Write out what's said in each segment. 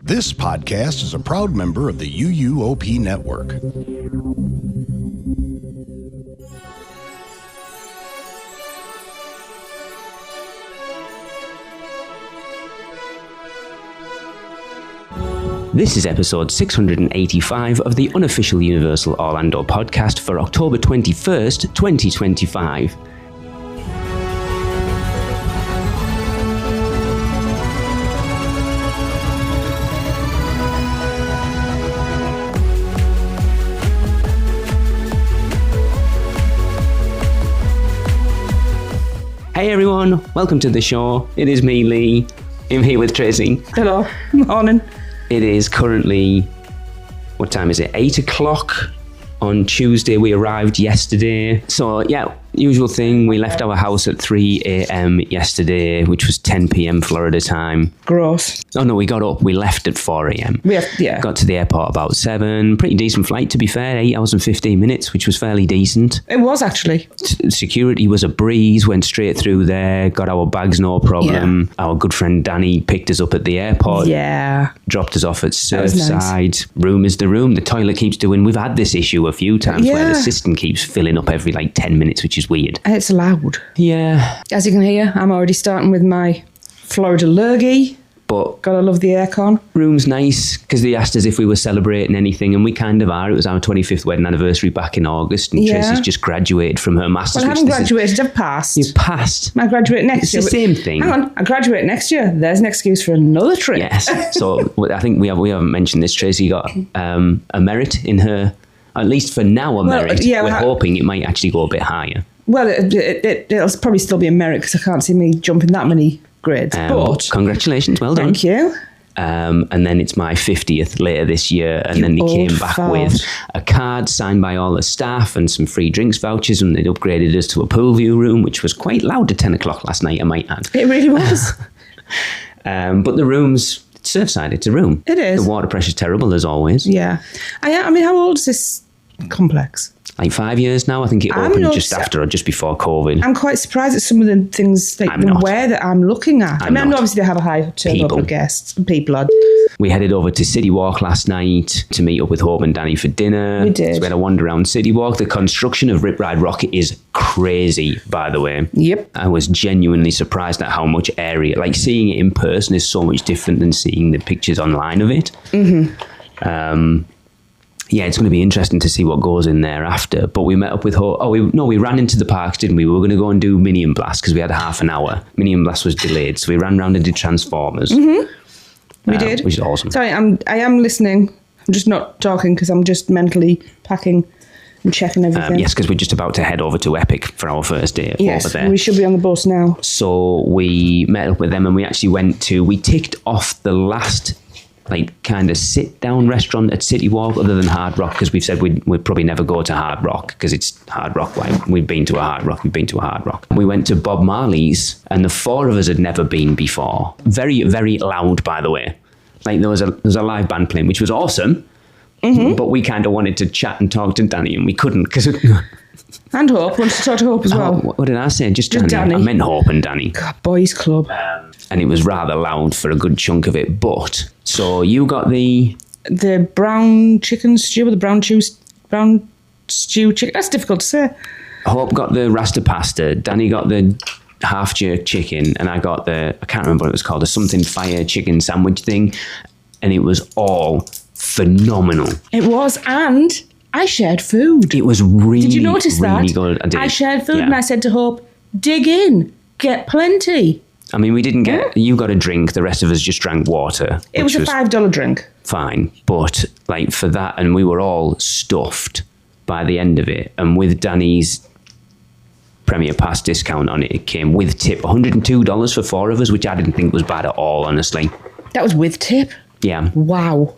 This podcast is a proud member of the UUOP network. This is episode 685 of the unofficial Universal Orlando podcast for October 21st, 2025. Hey everyone, welcome to the show. It is me, Lee. I'm here with Tracy. Hello, morning. It is currently, what time is it? 8 o'clock on Tuesday. We arrived yesterday. So yeah, usual thing. We left our house at 3 a.m. yesterday, which was 10 p.m. Florida time. Gross. Oh no, we got up. We left at 4 a.m. Yeah. Got to the airport about 7. Pretty decent flight, to be fair. 8 hours and 15 minutes, which was fairly decent. It was actually. Security was a breeze. Went straight through there. Got our bags, no problem. Yeah. Our good friend Danny picked us up at the airport. Yeah. Dropped us off at Surfside. Nice. Room is the room. The toilet keeps doing. We've had this issue a few times where the system keeps filling up every 10 minutes, which is weird. And it's loud. Yeah. As you can hear, I'm already starting with my Florida lurgy. But gotta love the aircon. Room's nice because they asked us if we were celebrating anything, and we kind of are. It was our 25th wedding anniversary back in August, and Tracy's just graduated from her master's. Well, I haven't graduated. I've passed. You've passed. I graduate next year. It's the same thing. Hang on, I graduate next year. There's an excuse for another trip. Yes. So I think we haven't mentioned this. Tracy got a merit in her, at least for now, merit. Yeah, we're hoping it might actually go a bit higher. Well, it'll probably still be a merit because I can't see me jumping that many grades. But congratulations, well done. Thank you. And then it's my 50th later this year, and then they came back with a card signed by all the staff and some free drinks vouchers, and they'd upgraded us to a pool view room, which was quite loud at 10 o'clock last night, I might add. It really was. But the room's Surfside, it's a room. It is. The water pressure's terrible, as always. Yeah. I mean, how old is this complex? 5 years now. I think it opened just after or just before COVID. I'm quite surprised at some of the things, the wear that I'm looking at. I mean, obviously they have a high turnover of guests. People are. We headed over to City Walk last night to meet up with Hope and Danny for dinner. We did. So we had a wander around City Walk. The construction of Rip Ride Rocket is crazy, by the way. Yep. I was genuinely surprised at how much area, seeing it in person is so much different than seeing the pictures online of it. Mm-hmm. Yeah, it's going to be interesting to see what goes in there after. But we met up with Hope. We ran into the parks, didn't we? We were going to go and do Minion Blast because we had half an hour. Minion Blast was delayed, so we ran round and did Transformers. Mm-hmm. We did. Which is awesome. Sorry, I am listening. I'm just not talking because I'm just mentally packing and checking everything. Yes, because we're just about to head over to Epic for our first day over there. We should be on the bus now. So we met up with them and we actually we ticked off the last kind of sit-down restaurant at City Walk other than Hard Rock, because we've said we'd probably never go to Hard Rock because it's Hard Rock. We've been to a Hard Rock. We went to Bob Marley's, and the four of us had never been before. Very, very loud, by the way. There was a live band playing, which was awesome, but we kind of wanted to chat and talk to Danny, and we couldn't because... And Hope. Wanted to talk to Hope as well. What did I say? Just Danny. I meant Hope and Danny. God, boys club. And it was rather loud for a good chunk of it. But, so you got the brown chicken stew, or the brown stew chicken. That's difficult to say. Hope got the rasta pasta. Danny got the half jerk chicken. And I got I can't remember what it was called, a something fire chicken sandwich thing. And it was all phenomenal. It was, and... I shared food. It was really, did you notice that? Really good. I did. I shared food and I said to Hope, dig in, get plenty. I mean, we didn't get, you got a drink, the rest of us just drank water. It was a $5 drink. Fine. But for that, and we were all stuffed by the end of it. And with Danny's Premier Pass discount on it, it came with tip, $102 for 4 of us, which I didn't think was bad at all, honestly. That was with tip? Yeah. Wow.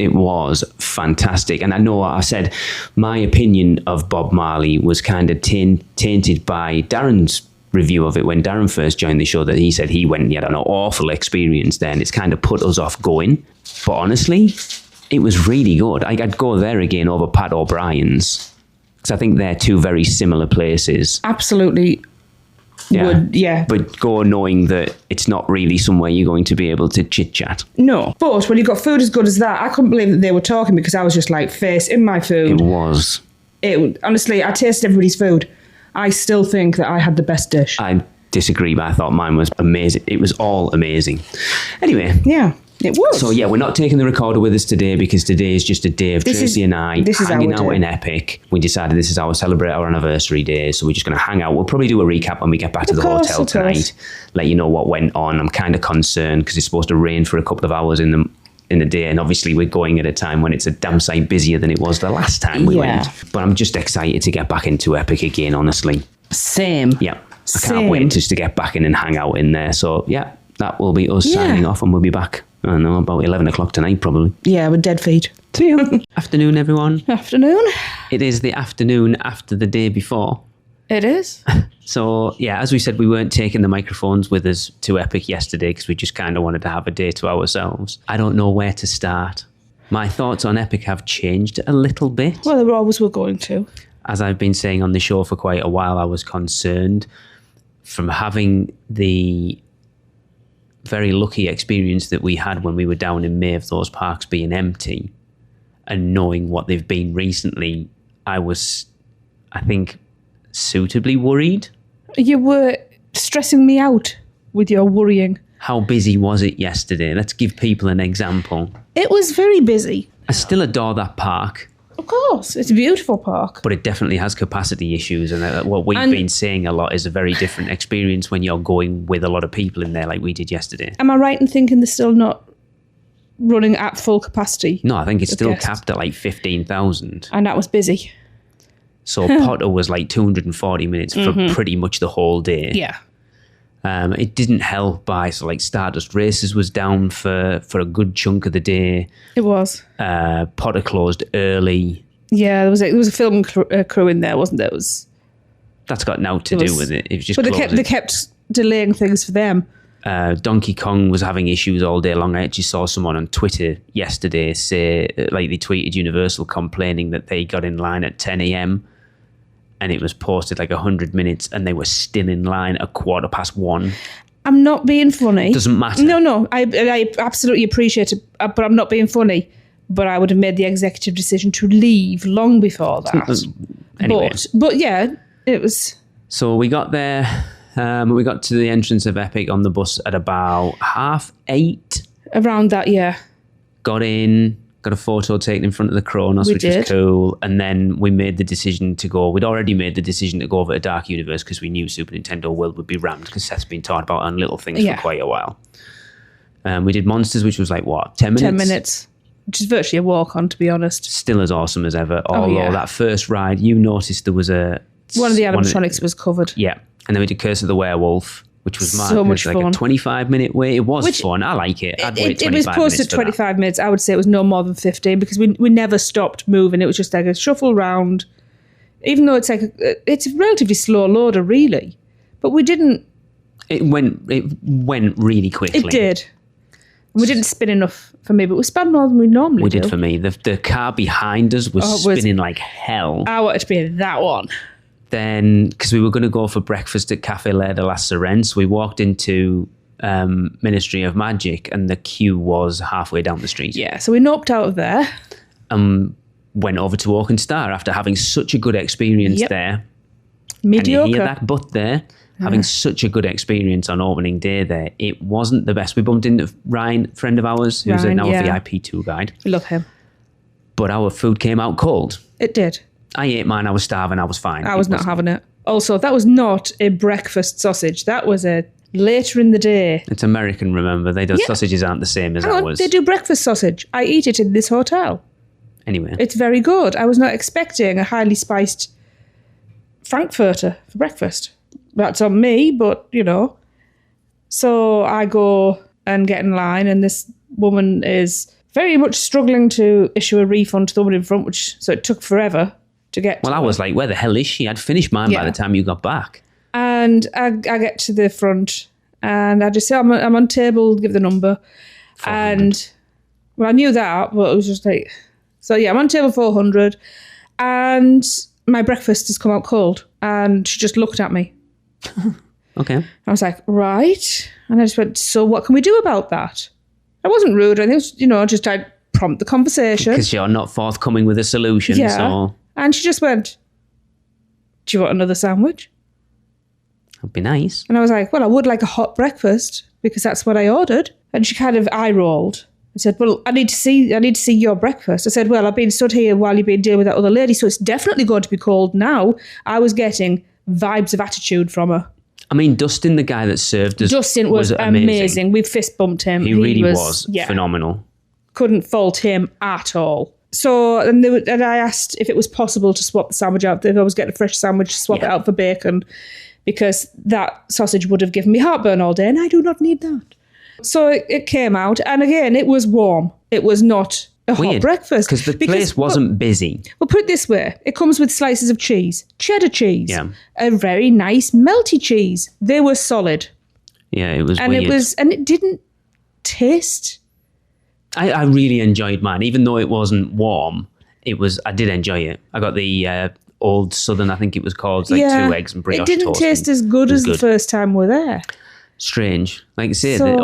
It was fantastic. And I know I said my opinion of Bob Marley was kind of tainted by Darren's review of it when Darren first joined the show, that he said he went and he had an awful experience there, and it's kind of put us off going. But honestly, it was really good. I'd go there again over Pat O'Brien's because I think they're two very similar places. Absolutely But go knowing that it's not really somewhere you're going to be able to chit-chat. No. But when you've got food as good as that, I couldn't believe that they were talking because I was just like face in my food. It was. Honestly, I tasted everybody's food. I still think that I had the best dish. I disagree, but I thought mine was amazing. It was all amazing. Anyway. Yeah. It was. So, we're not taking the recorder with us today because today is just a day of Tracy and I hanging out in Epic. We decided this is celebrate our anniversary day, so we're just going to hang out. We'll probably do a recap when we get back to the hotel tonight, let you know what went on. I'm kind of concerned because it's supposed to rain for a couple of hours in the day, and obviously we're going at a time when it's a damn sight busier than it was the last time we went. But I'm just excited to get back into Epic again, honestly. Same. Yeah. I can't wait just to get back in and hang out in there. So, that will be us signing off, and we'll be back. I don't know, about 11 o'clock tonight, probably. Yeah, with dead feet. See you. Afternoon, everyone. Afternoon. It is the afternoon after the day before. It is. So, as we said, we weren't taking the microphones with us to Epic yesterday because we just kind of wanted to have a day to ourselves. I don't know where to start. My thoughts on Epic have changed a little bit. Well, they always were going to. As I've been saying on the show for quite a while, I was concerned from having the very lucky experience that we had when we were down in May of those parks being empty and knowing what they've been recently. I was, I think, suitably worried. You were stressing me out with your worrying. How busy was it yesterday? Let's give people an example. It was very busy. I still adore that park. Of course, it's a beautiful park. But it definitely has capacity issues, and what we've been saying a lot is a very different experience when you're going with a lot of people in there like we did yesterday. Am I right in thinking they're still not running at full capacity? No, I think it's still capped at like 15,000. And that was busy. So Potter was like 240 minutes for pretty much the whole day. Yeah. It didn't help by, Stardust Races was down for a good chunk of the day. It was. Potter closed early. Yeah, there was a film crew in there, wasn't there? That's got nothing to do with it. It was just. But they kept delaying things for them. Donkey Kong was having issues all day long. I actually saw someone on Twitter yesterday say, like, they tweeted Universal complaining that they got in line at 10 a.m. and it was posted like 100 minutes and they were still in line at 1:15. I'm not being funny. Doesn't matter. No, I absolutely appreciate it, but I'm not being funny. But I would have made the executive decision to leave long before that. Anyway. But yeah, it was... So we got there, we got to the entrance of Epic on the bus at about 8:30. Around that, yeah. Got in, got a photo taken in front of the Kronos, which was cool. And then we made the decision to go. We'd already made the decision to go over to Dark Universe because we knew Super Nintendo World would be rammed because Seth's been talking about on Little Things for quite a while. We did Monsters, which was like, 10 minutes? 10 minutes. Which is virtually a walk-on, to be honest. Still as awesome as ever. Although that first ride, you noticed there was one of the animatronics was covered. Yeah. And then we did Curse of the Werewolf, which was so much like fun. A 25-minute wait. It was fun. I like it. I'd wait 25 minutes. It was posted 25 minutes. I would say it was no more than 15 because we never stopped moving. It was just like a shuffle round. Even though it's it's a relatively slow loader, really. But we didn't... It went really quickly. It did. We didn't spin enough for me, but we spun more than we normally do. We did for me. The car behind us was spinning like hell. I wanted to be in that one. Then, because we were going to go for breakfast at Café L'air de la Sirène, so we walked into Ministry of Magic and the queue was halfway down the street. Yeah, so we noped out of there. Went over to Oak and Star after having such a good experience there. Mediocre. Can you hear that butt there? Having such a good experience on opening day there. It wasn't the best. We bumped into Ryan, friend of ours, who's now a VIP tour guide. We love him. But our food came out cold. It did. I ate mine. I was starving. I was fine. I was not having it. Also, that was not a breakfast sausage. That was a later in the day. It's American, remember. Those sausages aren't the same as ours. They do breakfast sausage. I eat it in this hotel. Anyway. It's very good. I was not expecting a highly spiced Frankfurter for breakfast. That's on me, but, So I go and get in line, and this woman is very much struggling to issue a refund to the woman in front, so it took forever to get to I was like, where the hell is she? I'd finished mine by the time you got back. And I get to the front, and I just say, I'm on table, give the number. 400. And, I knew that, but it was just like... So, I'm on table 400, and my breakfast has come out cold, and she just looked at me. Okay. I was like, right. And I just went, so what can we do about that? I wasn't rude. I think, just I'd prompt the conversation. Because you're not forthcoming with a solution. Yeah. So And she just went, do you want another sandwich? that'd be nice. And I was like, well, I would like a hot breakfast because that's what I ordered. And she kind of eye rolled and said, well, I need to see your breakfast. I said, well, I've been stood here while you've been dealing with that other lady, so it's definitely going to be cold now. I was getting vibes of attitude from her. I mean, Dustin, the guy that served us, Dustin was amazing. We fist bumped him. He really was phenomenal. Couldn't fault him at all. So, and I asked if it was possible to swap the sandwich out. If I was getting a fresh sandwich, swap it out for bacon, because that sausage would have given me heartburn all day, and I do not need that. So it came out, and again, it was warm. It was not a hot breakfast. Because the place wasn't busy. Well, put it this way. It comes with slices of cheese, cheddar cheese, Yeah. a very nice melty cheese. They were solid. Yeah, it was And weird. it didn't taste. I really enjoyed mine. Even though it wasn't warm, I did enjoy it. I got the Old Southern, I think it was called, 2 eggs and brioche toast. It didn't taste as good as the first time we were there. Strange. Like I say, So, it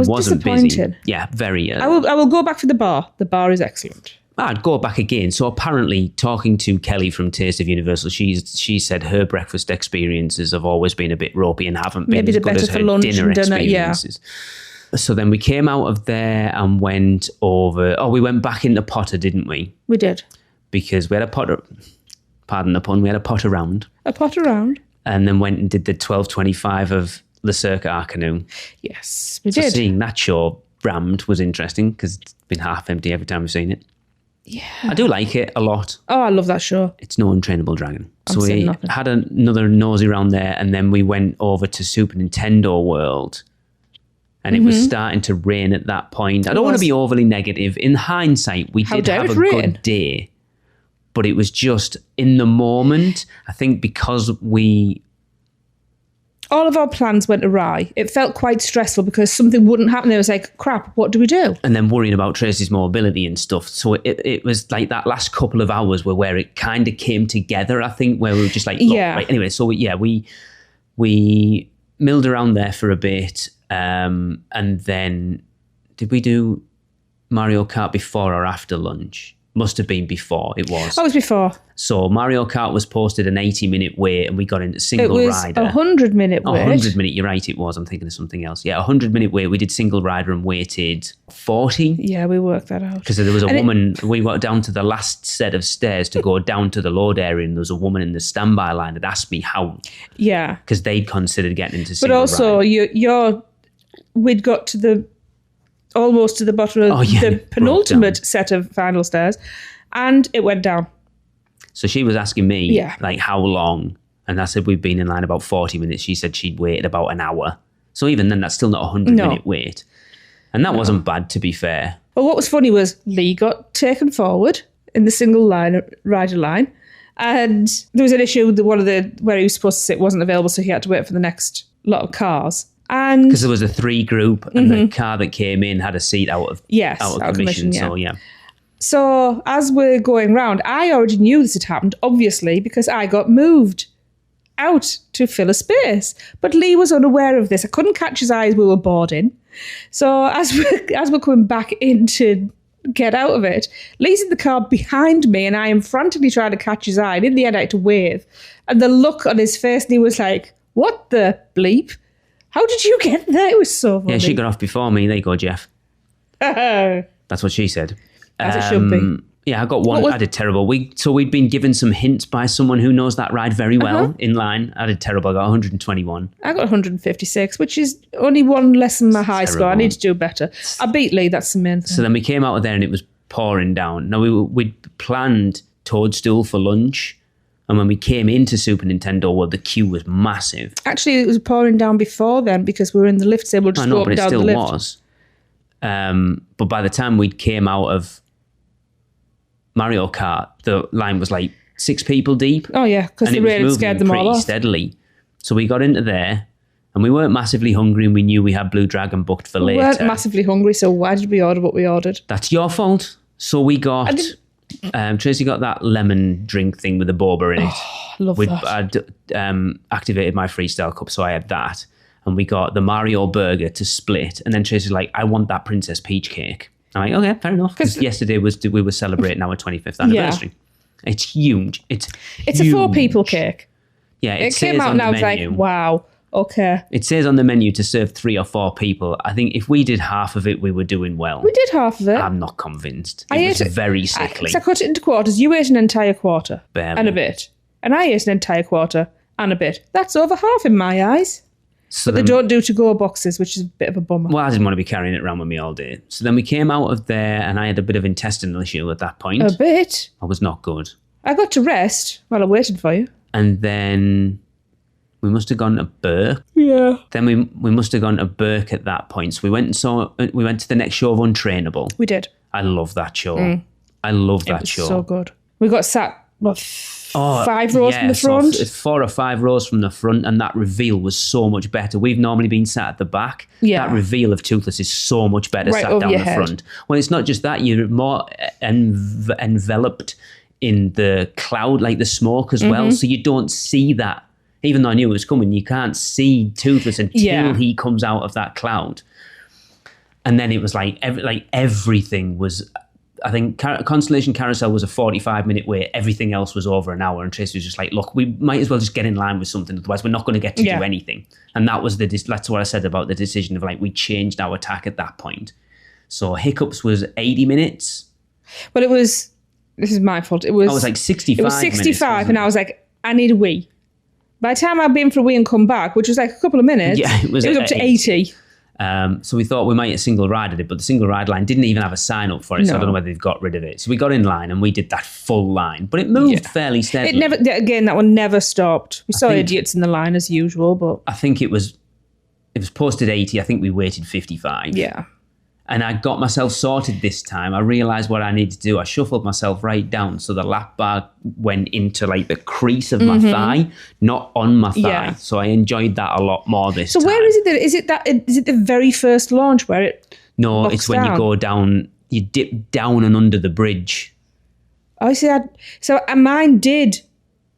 wasn't busy. disappointed. Yeah, very. I will go back for the bar. The bar is excellent. I'd go back again. So apparently, talking to Kelly from Taste of Universal, she said her breakfast experiences have always been a bit ropey and haven't been Maybe as they're good better as for her lunch dinner and dinner, experiences. So then we came out of there and went over. Oh, we went back into Potter, didn't we? We did. Because we had a Potter. Pardon the pun. We had a pot around. A pot around. And then went and did the 12:25 of the Circuit Our Canoe. Yes, we So did. seeing that show rammed was interesting because it's been half empty every time we've seen it. Yeah. I do like it a lot. Oh, I love that show. It's no Untrainable Dragon. So saying we nothing. had another nosy around there, and then we went over to Super Nintendo World, and it was starting to rain at that point. I don't want to be overly negative. In hindsight, we did dare have it a rain? good day, but it was just in the moment. I think because All of our plans went awry. It felt quite stressful because something wouldn't happen. It was like, crap, what do we do? and then worrying about Tracy's mobility and stuff. So it was like that last couple of hours were where it kind of came together, I think, where we were just like, look, Yeah. right. Anyway, so we milled around there for a bit. And then did we do Mario Kart before or after lunch? Must have been before. It was. That was before. So Mario Kart was posted an 80-minute wait, and we got into It single was rider. 100-minute Oh, wait. 100-minute, you're right, it was. I'm thinking of something else. Yeah, 100-minute wait. We did single rider and waited 40. Yeah, we worked that out. Because there was a And woman, we got down to the last set of stairs to go down to the load area, and there was a woman in the standby line that asked me how, Yeah. because they'd considered getting into But single also, rider. we'd got to almost to the bottom of Oh, yeah, the it broke penultimate down. set of final stairs, and it went down. So she was asking me, Yeah. like, how long? And I said, we've been in line about 40 minutes. She said she'd waited about an hour. So even then, that's still not a 100-minute wait. And that wasn't bad, to be fair. Well, what was funny was Lee got taken forward in the single rider line, and there was an issue with where he was supposed to sit wasn't available, so he had to wait for the next lot of cars. And Because there was a 3 group, and the car that came in had a seat out of commission. yeah. So, yeah. So as we're going round, I already knew this had happened, obviously, because I got moved out to fill a space. But Lee was unaware of this. I couldn't catch his eye as we were boarding. So as we're coming back in to get out of it, Lee's in the car behind me, and I am frantically trying to catch his eye. And in the end, I had to wave. And the look on his face, and he was like, "What the bleep? How did you get there?" It was so funny. Yeah, she got off before me. There you go, Jeff. That's what she said. As it should be. Yeah, I got one. I did terrible. We'd been given some hints by someone who knows that ride very well in line. I did terrible. I got 121. I got 156, which is only one less than my high score. I terrible. need to do better. I beat Lee, that's the main thing. So then we came out of there and it was pouring down. Now we'd planned Toadstool for lunch, and when we came into Super Nintendo World, the queue was massive. Actually, it was pouring down before then because we were in the lift, so we'll just I go know, up but and it down still the lift. was. But by the time we came out of Mario Kart, the line was like 6 people deep. Oh, yeah, because And the it was rain had moving scared them pretty all off. steadily. So we got into there, and we weren't massively hungry, and we knew we had Blue Dragon booked for We later. weren't massively hungry, so why did we order what we ordered? That's your fault. So we got Tracy got that lemon drink thing with the boba in it. Love that. I'd activated my freestyle cup, so I had that. And we got the Mario burger to split. And then Tracy's like, I want that Princess Peach cake. I'm like, okay, fair enough. Because yesterday we were celebrating our 25th anniversary. Yeah. It's huge. It's a huge. 4-people cake. Yeah, it came out and I was like, wow, okay. It says on the menu to serve 3 or 4 people. I think if we did half of it, we were doing well. We did half of it. I'm not convinced. It was very sickly. I cut it into quarters. You ate an entire quarter. Barely. And a bit. And I ate an entire quarter and a bit. That's over half in my eyes. So but they don't do to-go boxes, which is a bit of a bummer. Well, I didn't want to be carrying it around with me all day. So then we came out of there and I had a bit of intestinal issue at that point. A bit? I was not good. I got to rest while I waited for you. And then we must have gone to Burke. Yeah. Then we must have gone to Burke at that point. So we went to the next show of Untrainable. We did. I love that show. I love that show. So good. We got sat, 5 rows from the front? So 4 or 5 rows from the front, and that reveal was so much better. We've normally been sat at the back. Yeah. That reveal of Toothless is so much better right sat down the head. front. Well, it's not just that. You're more enveloped in the cloud, like the smoke as well. So you don't see that. Even though I knew it was coming, you can't see Toothless until he comes out of that cloud. And then it was like everything was... I think Constellation Carousel was a 45-minute wait. Everything else was over an hour. And Tracy was just like, look, we might as well just get in line with something. Otherwise, we're not going to get to do anything. And that was that's what I said about the decision of like, we changed our tack at that point. So Hiccups was 80 minutes. Well, this is my fault. I was like 65 It was 65 minutes, and I was like, I need a wee. By the time I'd been for a wee and come back, which was like a couple of minutes, it was up to 80. So we thought we might have single rided it, but the single ride line didn't even have a sign up for it. So I don't know whether they've got rid of it. So we got in line and we did that full line, but it moved fairly steadily. That one never stopped. We saw idiots in the line as usual, but I think it was posted 80. I think we waited 55. Yeah. And I got myself sorted this time. I realised what I needed to do. I shuffled myself right down so the lap bar went into like the crease of my thigh, not on my thigh. Yeah. So I enjoyed that a lot more this time. So where is it? Is it the very first launch where it? No, it's when you go down. You dip down and under the bridge. Oh, see, mine did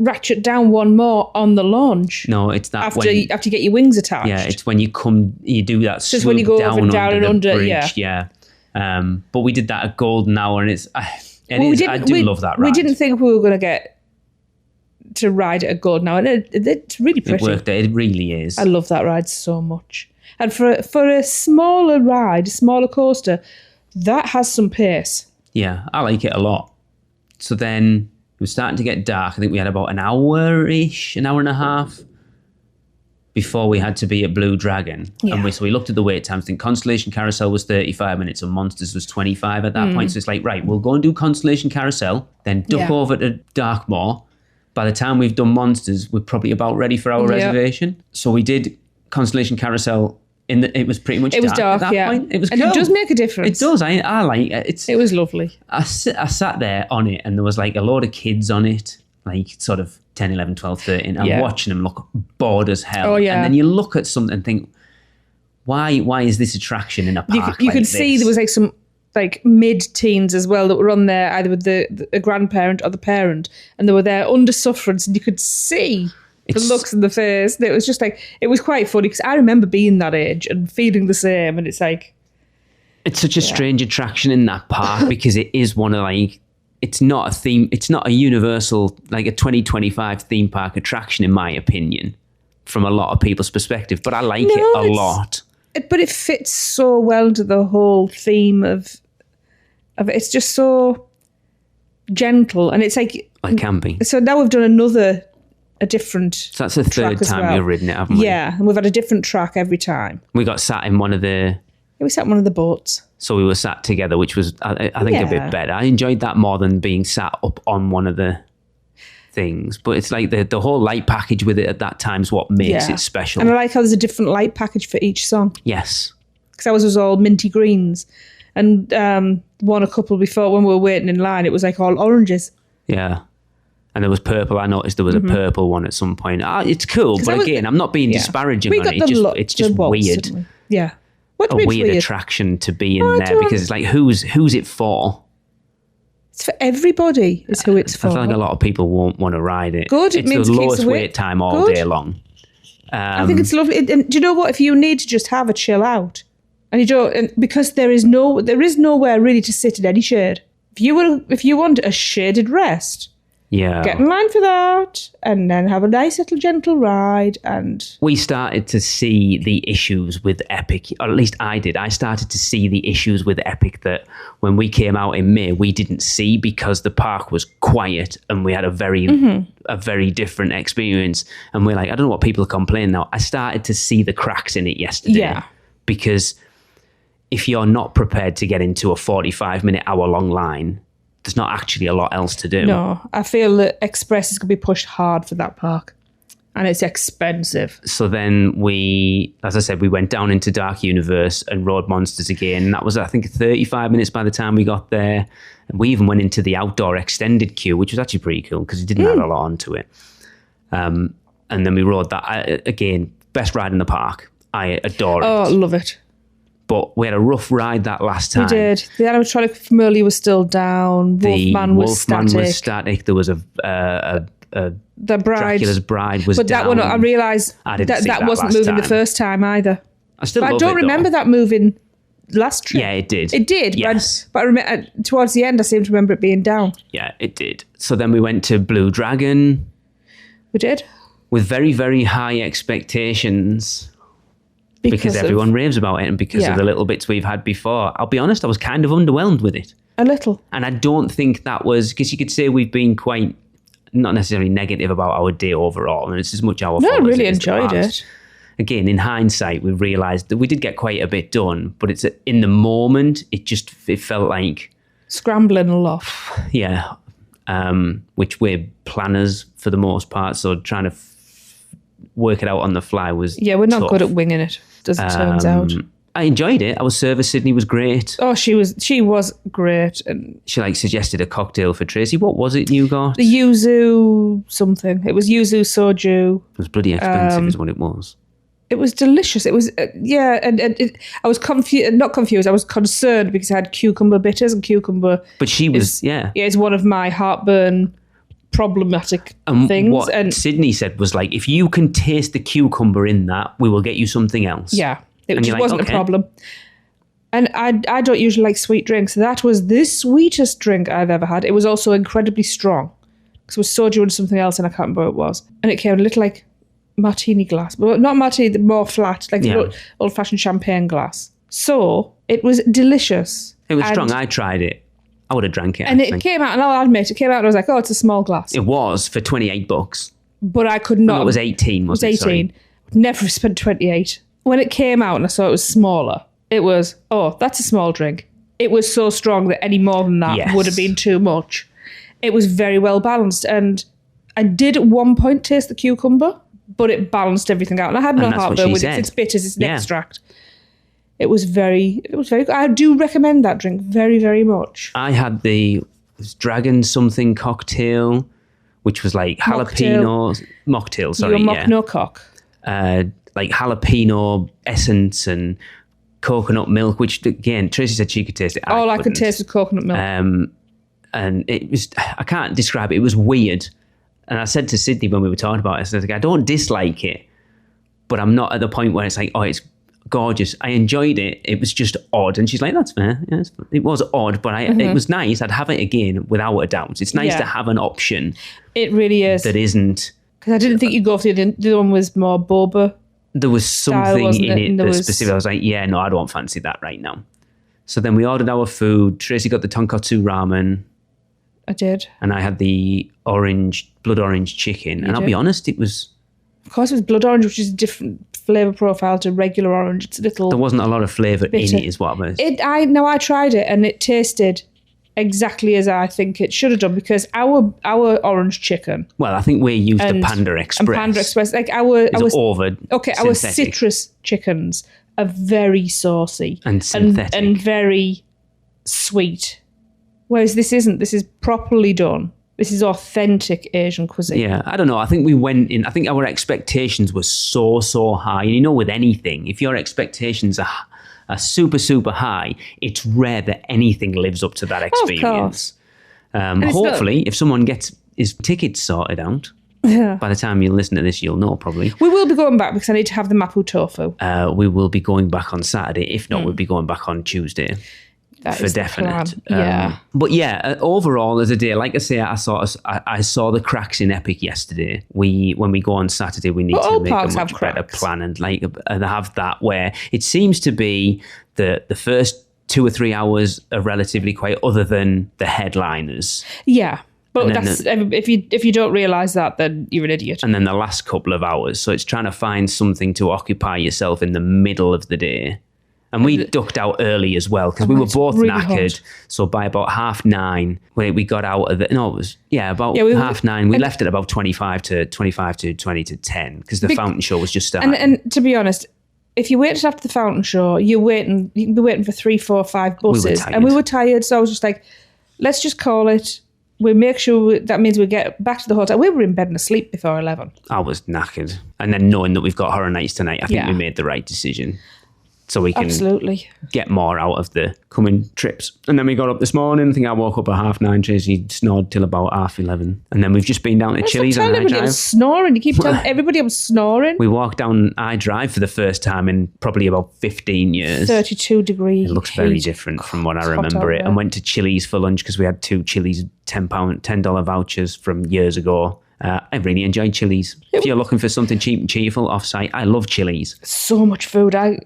ratchet down one more on the launch. No, it's that after you get your wings attached. Yeah, it's when you do that. Just when you go down over and down and under. Bridge, yeah. But we did that at Golden Hour, and I do love that ride. We didn't think we were going to get to ride at Golden Hour, and it's really pretty. It worked. It really is. I love that ride so much. And for a smaller ride, a smaller coaster, that has some pace. Yeah, I like it a lot. So then it was starting to get dark. I think we had about an hour-ish, an hour and a half before we had to be at Blue Dragon. Yeah. And so we looked at the wait times. I think Constellation Carousel was 35 minutes and Monsters was 25 at that point. So it's like, right, we'll go and do Constellation Carousel, then duck over to Darkmoor. By the time we've done Monsters, we're probably about ready for our reservation. So we did Constellation Carousel. It was pretty much dark at that point. It was cool. And it does make a difference. It does. I like it. It was lovely. I sat there on it and there was like a load of kids on it, like sort of 10, 11, 12, 13. I'm watching them look bored as hell. Oh, yeah. And then you look at something and think, why is this attraction in a park You could see there was like some like mid-teens as well that were on there, either with the grandparent or the parent, and they were there under sufferance, and you could see the looks in the face. And it was just like, it was quite funny because I remember being that age and feeling the same, and it's like... It's such a strange attraction in that park because it is one of like... It's not a theme, it's not a universal, like a 2025 theme park attraction, in my opinion, from a lot of people's perspective, but I like it a lot. But it fits so well into the whole theme of it. It's just so gentle, and it's like camping. So now we've done a different. So that's the third time we've ridden it, haven't we? Yeah, and we've had a different track every time. We got sat in one of the. Yeah, we sat in one of the boats. So we were sat together, which was I think a bit better. I enjoyed that more than being sat up on one of the things. But it's like the whole light package with it at that time is what makes it special. And I like how there's a different light package for each song. Yes. Because ours was all minty greens. And a couple before, when we were waiting in line, it was like all oranges. Yeah. And there was purple. I noticed there was a purple one at some point. It's cool, but again, I'm not being disparaging on it. It's just weird. Yeah. A weird attraction to be in there because it's like, who's it for? It's for everybody, is who it's for. I feel like a lot of people won't want to ride it. Good, it it's means the it keeps lowest the wait weight. time all Good. day long. I think it's lovely. And do you know what? If you need to just have a chill out, and you don't, and because there is nowhere really to sit in any shade. If you want a shaded rest, Yeah. get in line for that, and then have a nice little gentle ride. And We started to see the issues with Epic, or at least I did. I started to see the issues with Epic that when we came out in May, we didn't see because the park was quiet and we had a very different experience. And we're like, I don't know what people are complaining now. I started to see the cracks in it yesterday. Yeah. Because if you're not prepared to get into a 45-minute, hour-long line, there's not actually a lot else to do. no, I feel that Express is going to be pushed hard for that park, and it's expensive. So then we, as I said, we went down into Dark Universe and rode Monsters again. And that was, I think, 35 minutes by the time we got there. And we even went into the outdoor extended queue, which was actually pretty cool because it didn't add a lot onto it. And then we rode that. Again, best ride in the park. I adore Oh, it. love it. But we had a rough ride that last time. We did. The animatronic familiar was still down. The Wolfman was Wolfman static. was static. There was a The bride. Dracula's bride was But down. that one, I realised I didn't that see that that wasn't last moving the time. first time either. I still But I love don't it, though. remember that moving last trip. Yeah, it did. It did. Yes. But I remember towards the end, I seem to remember it being down. Yeah, it did. So then we went to Blue Dragon We did. with very, very high expectations because of everyone raves about it and because Yeah. of the little bits we've had before. I'll be honest, I was kind of underwhelmed with it. A little. And I don't think that was, because you could say we've been quite, not necessarily negative about our day overall, and it's as much our No, I fault as really it is the enjoyed parks. it. Again, in hindsight, we realised that we did get quite a bit done, but it's in the moment, it felt like, Scrambling a lot. yeah, which we're planners for the most part, so trying to work it out on the fly was Yeah, we're not tough. good at winging it, as it turns out. I enjoyed it. Our service Sydney was great. Oh, she was great. And She suggested a cocktail for Tracy. What was it you got? the yuzu something. It was yuzu soju. It was bloody expensive is what it was. It was delicious. It was, I was not confused. I was concerned because I had cucumber bitters, and cucumber But she was, is one of my heartburn problematic things. What And Sydney said was like, if you can taste the cucumber in that, we will get you something else. yeah, it And just you're like, wasn't okay. a problem. And I don't usually like sweet drinks. That was the sweetest drink I've ever had. It was also incredibly strong because it was soju and something else, and I can't remember what it was. And it came in a little like martini glass, but not martini, more flat, like the old-fashioned champagne glass. So it was delicious. It was And- strong. I tried it. I would have drank it. And I it think. came out, and I'll admit, it came out and I was like, oh, it's a small glass. It was for $28. But I could not. No, it was 18, It was wasn't it? 18. Sorry. Never spent 28. When it came out and I saw it was smaller, it was, oh, that's a small drink. It was so strong that any more than that Yes. would have been too much. It was very well balanced. And I did at one point taste the cucumber, but it balanced everything out. And I had no And that's what heartburn she with said. it. It's bitters, it's an Yeah. extract. It was very good. I do recommend that drink very, very much. I had the dragon something cocktail, which was like jalapeno mocktail. Sorry, Your mock no cock. like jalapeno essence and coconut milk. Which again, Tracy said she could taste it. All I could couldn't. taste was coconut milk. And it was, I can't describe it. It was weird. And I said to Sydney when we were talking about it, I said, I don't dislike it, but I'm not at the point where it's like, oh, it's gorgeous. I enjoyed it. It was just odd. And she's like, that's fair. Yeah, it was odd, but it was nice. I'd have it again without a doubt. It's nice Yeah. to have an option It really is. that isn't. Because I didn't think you'd go for the other one was more boba. There was something wasn't in it? it And there that was- specific. I was like, yeah, no, I don't fancy that right now. So then we ordered our food. Tracy got the tonkotsu ramen. I did. And I had the blood orange chicken. And I'll be did? honest, it was, Of course, it was blood orange, which is a different flavour profile to regular orange. It's a little. there wasn't a lot of flavour in Bitter. it, is what I was. I tried it and it tasted exactly as I think it should have done because our orange chicken Well, I think we're used to Panda and Express. Panda Express, like our over our synthetic. citrus chickens are very saucy And synthetic. and very sweet, whereas this isn't. This is properly done. This is authentic Asian cuisine. Yeah, I don't know. I think we went in, I think our expectations were so high. And you know, with anything, if your expectations are super, super high, it's rare that anything lives up to that experience. Hopefully, if someone gets his tickets sorted out, by the time you listen to this, you'll know probably. We will be going back because I need to have the mapo tofu. We will be going back on Saturday. If not, we'll be going back on Tuesday. That for is the definite. plan. But yeah, overall as a day, like I say, I saw the cracks in Epic yesterday. When we go on Saturday, we need to make a much better plan and have that where it seems to be the first 2 or 3 hours are relatively quiet, other than the headliners. Yeah. But if you don't realise that, then you're an idiot. And then the last couple of hours. So it's trying to find something to occupy yourself in the middle of the day. And we ducked out early as well because we were both really knackered. Hot. So by about 9:30, we got out of it. No, it was, about 9:30. We left at about 20 to 10 because the fountain show was just starting. And to be honest, if you waited after the fountain show, you can be waiting for 3, 4, 5 buses. We were tired. So I was just like, let's just call it. We make sure that means we get back to the hotel. We were in bed and asleep before 11. I was knackered. And then knowing that we've got Horror Nights tonight, I think we made the right decision. So we can get more out of the coming trips. And then we got up this morning. I think I woke up at 9:30. Tracy snored till about 11:30. And then we've just been down to Chili's on I-Drive. I'm snoring. You keep telling everybody I'm snoring. We walked down I-Drive for the first time in probably about 15 years. 32 degrees. It looks very different from what I remember it. And went to Chili's for lunch because we had 2 Chili's $10 vouchers from years ago. I really enjoyed Chili's. If you're looking for something cheap and cheerful off-site, I love Chili's. So much food. I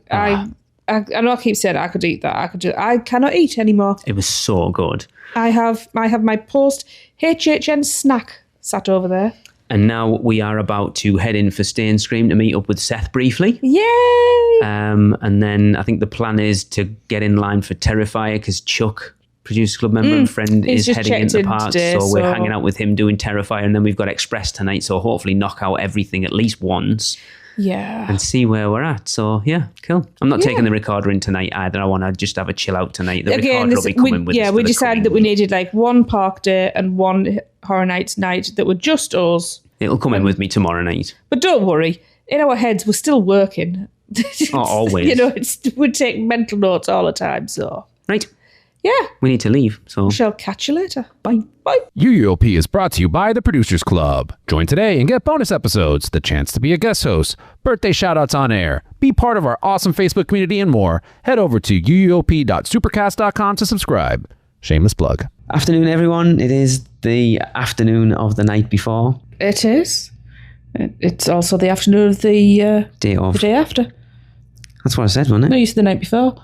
know I keep saying I could eat that. I cannot eat anymore. It was so good. I have my post HHN snack sat over there. And now we are about to head in for Stay and Scream to meet up with Seth briefly. Yay! And then I think the plan is to get in line for Terrifier because Chuck, Producers Club member and friend, is heading into the park. Today, so we're hanging out with him doing Terrifier, and then we've got Express tonight, so hopefully knock out everything at least once. Yeah. And see where we're at. So yeah, cool. I'm not taking the recorder in tonight either. I want to just have a chill out tonight. The recorder will be coming with us. Yeah, we decided that we needed like one park day and one Horror Nights night that were just us. It'll come in with me tomorrow night. But don't worry, in our heads we're still working. Always. We take mental notes all the time. So right. Yeah. We need to leave, so... We shall catch you later. Bye. Bye. UUOP is brought to you by the Producers Club. Join today and get bonus episodes, the chance to be a guest host, birthday shoutouts on air, be part of our awesome Facebook community, and more. Head over to uuop.supercast.com to subscribe. Shameless plug. Afternoon, everyone. It is the afternoon of the night before. It is. It's also the afternoon of the day of. The day after. That's what I said, wasn't it? No, you said the night before.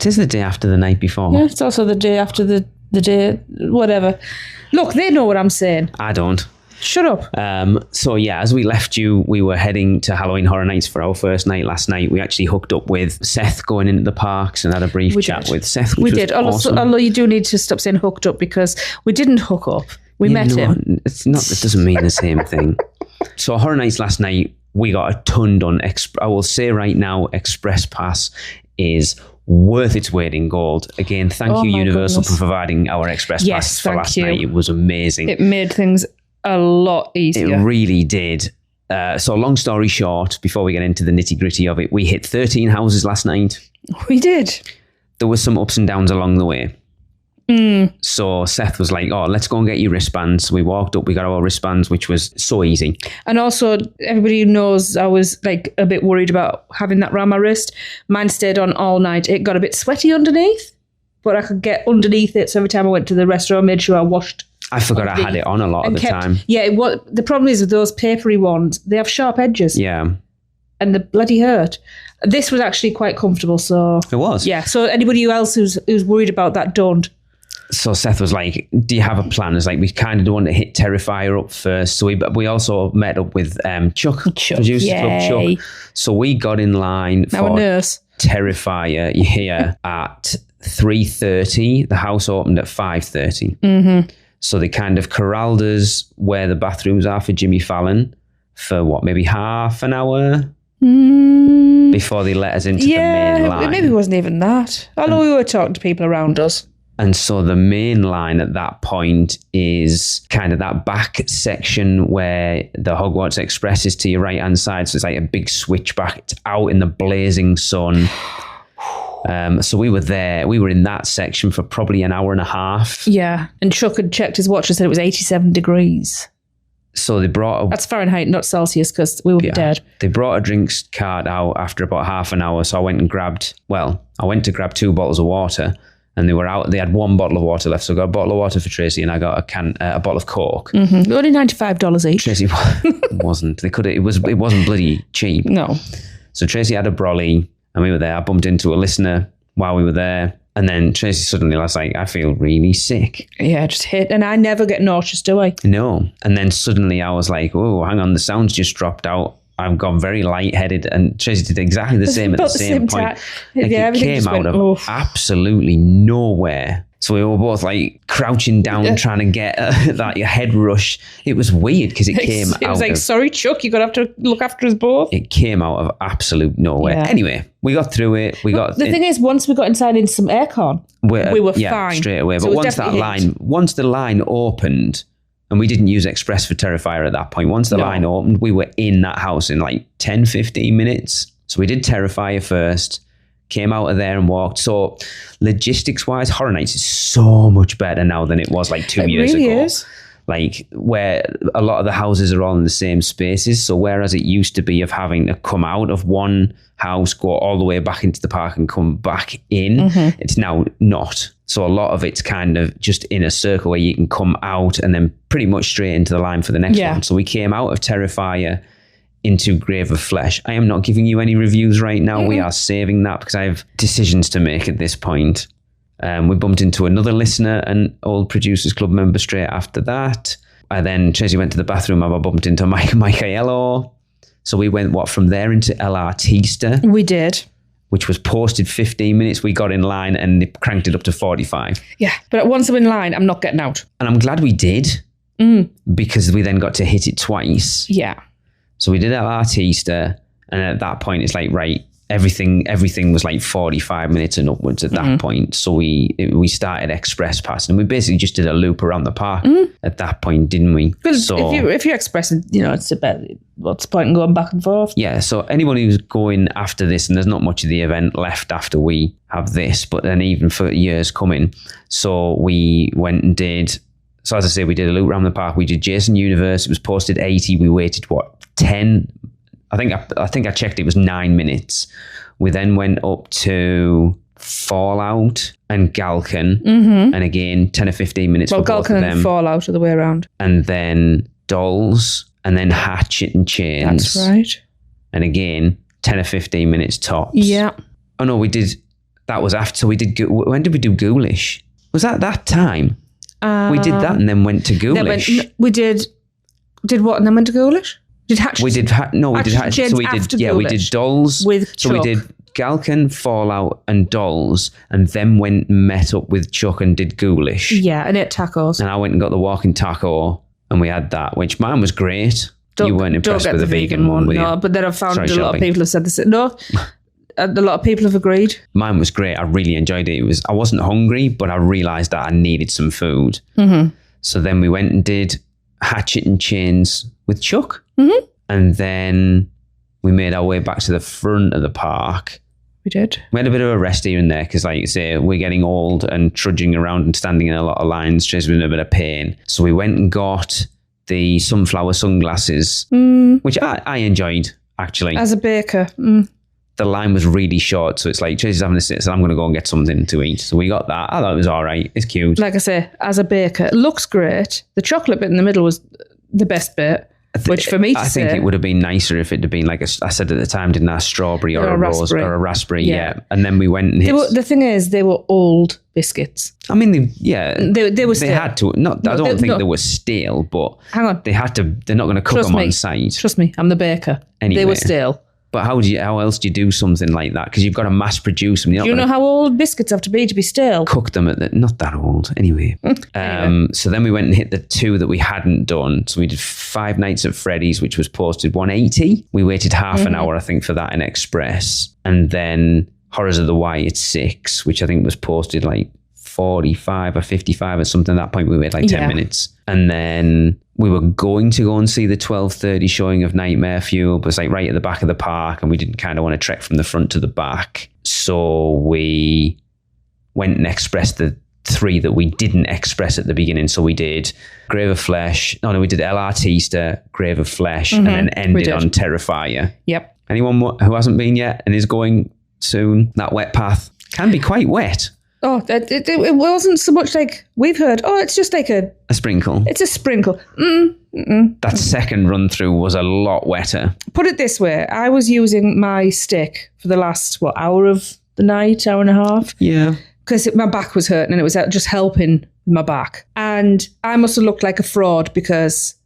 It is the day after the night before. Yeah, it's also the day after the day, whatever. Look, they know what I'm saying. I don't. Shut up. So yeah, as we left you, we were heading to Halloween Horror Nights for our first night last night. We actually hooked up with Seth going into the parks and had a brief chat with Seth, which was awesome. Although you do need to stop saying hooked up because we didn't hook up. We met him. It's not. It doesn't mean the same thing. So Horror Nights last night, we got a ton done. I will say right now, Express Pass is worth its weight in gold. Again, thank you, Universal, for providing our Express Pass for last night. It was amazing. It made things a lot easier. It really did. So long story short, before we get into the nitty gritty of it, we hit 13 houses last night. We did. There were some ups and downs along the way. So Seth was like, oh, let's go and get your wristbands. We walked up, we got our wristbands, which was so easy. And also, everybody knows I was like a bit worried about having that around my wrist. Mine stayed on all night. It got a bit sweaty underneath, but I could get underneath it. So every time I went to the restaurant, I made sure I washed. I forgot I had it on a lot of the time. Yeah, the problem is with those papery ones, they have sharp edges. Yeah. And the bloody hurt. This was actually quite comfortable, so... It was? Yeah, so anybody else who's worried about that, don't. So Seth was like, do you have a plan? It's like, we kind of don't want to hit Terrifier up first. So we also met up with Chuck, Producers Club Chuck. So we got in line for Terrifier here at 3:30. The house opened at 5:30. Mm-hmm. So they kind of corralled us where the bathrooms are for Jimmy Fallon for maybe half an hour before they let us into the main line. Maybe it wasn't even that. Although we were talking to people around us. And so the main line at that point is kind of that back section where the Hogwarts Express is to your right-hand side. So it's like a big switchback. It's out in the blazing sun. So we were there. We were in that section for probably an hour and a half. Yeah. And Chuck had checked his watch and said it was 87 degrees. So they brought That's Fahrenheit, not Celsius, because we would be dead. They brought a drinks cart out after about half an hour. So I went to grab 2 bottles of water, and they were out. They had 1 bottle of water left. So I got a bottle of water for Tracy, and I got a bottle of Coke. Mm-hmm. Only $95 each. Tracy wasn't. It wasn't bloody cheap. No. So Tracy had a brolly, and we were there. I bumped into a listener while we were there. And then Tracy suddenly was like, I feel really sick. Yeah, just hit. And I never get nauseous, do I? No. And then suddenly I was like, oh, hang on, the sound's just dropped out. I've gone very lightheaded. And Tracy did exactly the same at the same point. It came out of absolutely nowhere. So we were both like crouching down, trying to get that head rush. It was weird because it came out. It was like, sorry, Chuck, you're going to have to look after us both. It came out of absolute nowhere. Yeah. Anyway, we got through it. The thing is, once we got inside in some aircon, we were fine. Straight away. So but once the line opened, and we didn't use Express for Terrifier at that point. Once the line opened, we were in that house in like 10, 15 minutes. So we did Terrifier first. Came out of there and walked. So logistics-wise, Horror Nights is so much better now than it was like 2 years ago. Is. Like where a lot of the houses are all in the same spaces. So whereas it used to be of having to come out of one house, go all the way back into the park and come back in, it's now not. So a lot of it's kind of just in a circle where you can come out and then pretty much straight into the line for the next one. So we came out of Terrifier into Grave of Flesh. I am not giving you any reviews right now. We are saving that because I have decisions to make at this point. We bumped into another listener, an old Producers Club member straight after that. And then Tracy went to the bathroom and I bumped into Michaelo. So we went, from there into El Artista? We did. Which was posted 15 minutes. We got in line and they cranked it up to 45. Yeah, but once I'm in line, I'm not getting out. And I'm glad we did because we then got to hit it twice. Yeah. So we did El Artista, and at that point, it's like, right, everything was like 45 minutes and upwards at that point. So we started Express Pass, and we basically just did a loop around the park at that point, didn't we? Because if you're expressing, it's about what's the point in going back and forth? Yeah. So anyone who's going after this, and there's not much of the event left after we have this, but then even for years coming, so we went and did. So as I say, we did a loop around the park. We did Jason Universe. It was posted 80. We waited 10. I think I checked. It was 9 minutes. We then went up to Fallout and Galkin, and again 10 or 15 minutes. Well, for both Galkin of them. and Fallout are the way around. And then Dolls, and then Hatchet and Chains. That's right. And again 10 or 15 minutes tops. Yeah. Oh no, we did. That was after. So we did. When did we do Ghoulish? Was that time? We did that and then went to Ghoulish. We did what and then went to Ghoulish? Did Hatchet? We did Hatchet. So we did Dolls. With so Chuck. we did Galkin, Fallout, and Dolls, and then went and met up with Chuck and did Ghoulish. Yeah, and ate tacos. And I went and got the walking taco, and we had that, which mine was great. You weren't impressed with the vegan one, were you? No, but then I've found a lot of people have said this. No, a lot of people have agreed. Mine was great. I really enjoyed it. I wasn't hungry, but I realised that I needed some food. So then we went and did Hatchet and Chains with Chuck. And then we made our way back to the front of the park. We did. We had a bit of a rest here and there because, like you say, we're getting old and trudging around and standing in a lot of lines, just with a bit of pain. So we went and got the sunflower sunglasses, which I enjoyed, actually. As a baker. The line was really short, so it's like, Tracy's having to sit, so I'm going to go and get something to eat. So we got that. I thought it was all right. It's cute. Like I say, as a baker, it looks great. The chocolate bit in the middle was the best bit. Which for me to say, I think it would have been nicer if it had been like I said at the time, didn't I? Strawberry or a rose or a raspberry, yeah. And then we went and hit. The thing is, they were old biscuits. I mean, they were. They had to. Not. I don't think they were stale, but hang on, they had to. They're not going to cook them on site. Trust me, I'm the baker. Anyway. They were stale. But how else do you do something like that? Because you've got to mass produce them. Do you know how old biscuits have to be stale? Cook them not that old. Anyway. So then we went and hit the 2 that we hadn't done. So we did Five Nights at Freddy's, which was posted 180. We waited half an hour, I think, for that in Express. And then Horrors of the Y at 6, which I think was posted like 45 or 55 or something. At that point, we waited like 10 minutes. And then we were going to go and see the 12:30 showing of Nightmare Fuel, but it's like right at the back of the park, and we didn't kind of want to trek from the front to the back. So we went and expressed the 3 that we didn't express at the beginning. So we did Grave of Flesh. We did El Artista, Grave of Flesh, and then ended on Terrifier. Yep. Anyone who hasn't been yet and is going soon, that wet path can be quite wet. Oh, it wasn't so much like we've heard. Oh, it's just like a sprinkle. It's a sprinkle. That second run through was a lot wetter. Put it this way: I was using my stick for the last hour of the night, hour and a half. Yeah, because my back was hurting and it was just helping my back. And I must have looked like a fraud because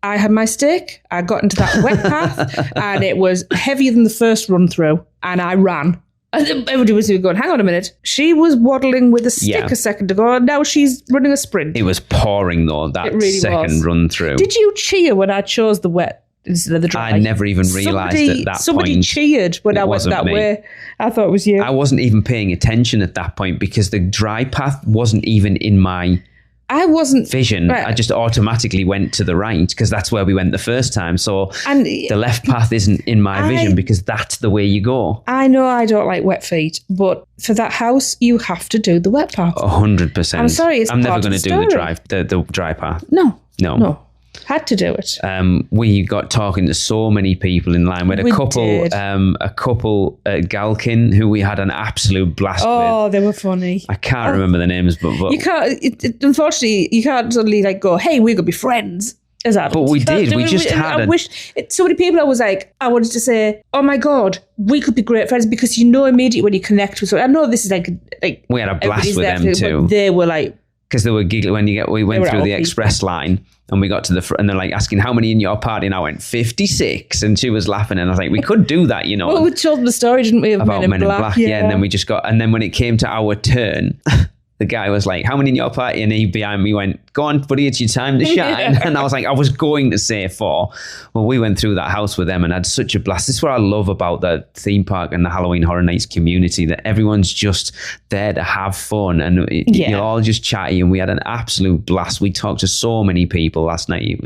I had my stick. I got into that wet path and it was heavier than the first run through, and I ran. And everybody was going, hang on a minute. She was waddling with a stick a second ago, and now she's running a sprint. It was pouring, though, that really second run through. Did you cheer when I chose the wet instead of the dry? I never even realised at that point. Somebody cheered when I went that way. I thought it was you. I wasn't even paying attention at that point because the dry path wasn't even in my vision. Right. I just automatically went to the right because that's where we went the first time. So the left path isn't in my vision because that's the way you go. I know I don't like wet feet, but for that house, you have to do the wet path. 100%. I'm sorry, I'm never going to do the dry path. No. Had to do it. We got talking to so many people in line. We had a couple at Galkin who we had an absolute blast with. Oh, they were funny. I can't remember the names, but you can't. Unfortunately, you can't suddenly go, "Hey, we're gonna be friends." But we did. We just had. I wish so many people. I was like, I wanted to say, "Oh my god, we could be great friends," because immediately when you connect with someone. I know this is like we had a blast with them too. They were like. Because they were giggling when we went through the express line and we got to the front and they're like asking how many in your party, and I went 56, and she was laughing and I was like, we could do that, Well, we told them the story, didn't we, of about Men in Black, yeah. And then we just got, and then when it came to our turn, the guy was like, how many in your party? And he behind me went, go on, buddy, it's your time to shine. And I was like, I was going to say 4. Well, we went through that house with them and had such a blast. This is what I love about the theme park and the Halloween Horror Nights community, that everyone's just there to have fun and you're all just chatty, and we had an absolute blast. We talked to so many people last night.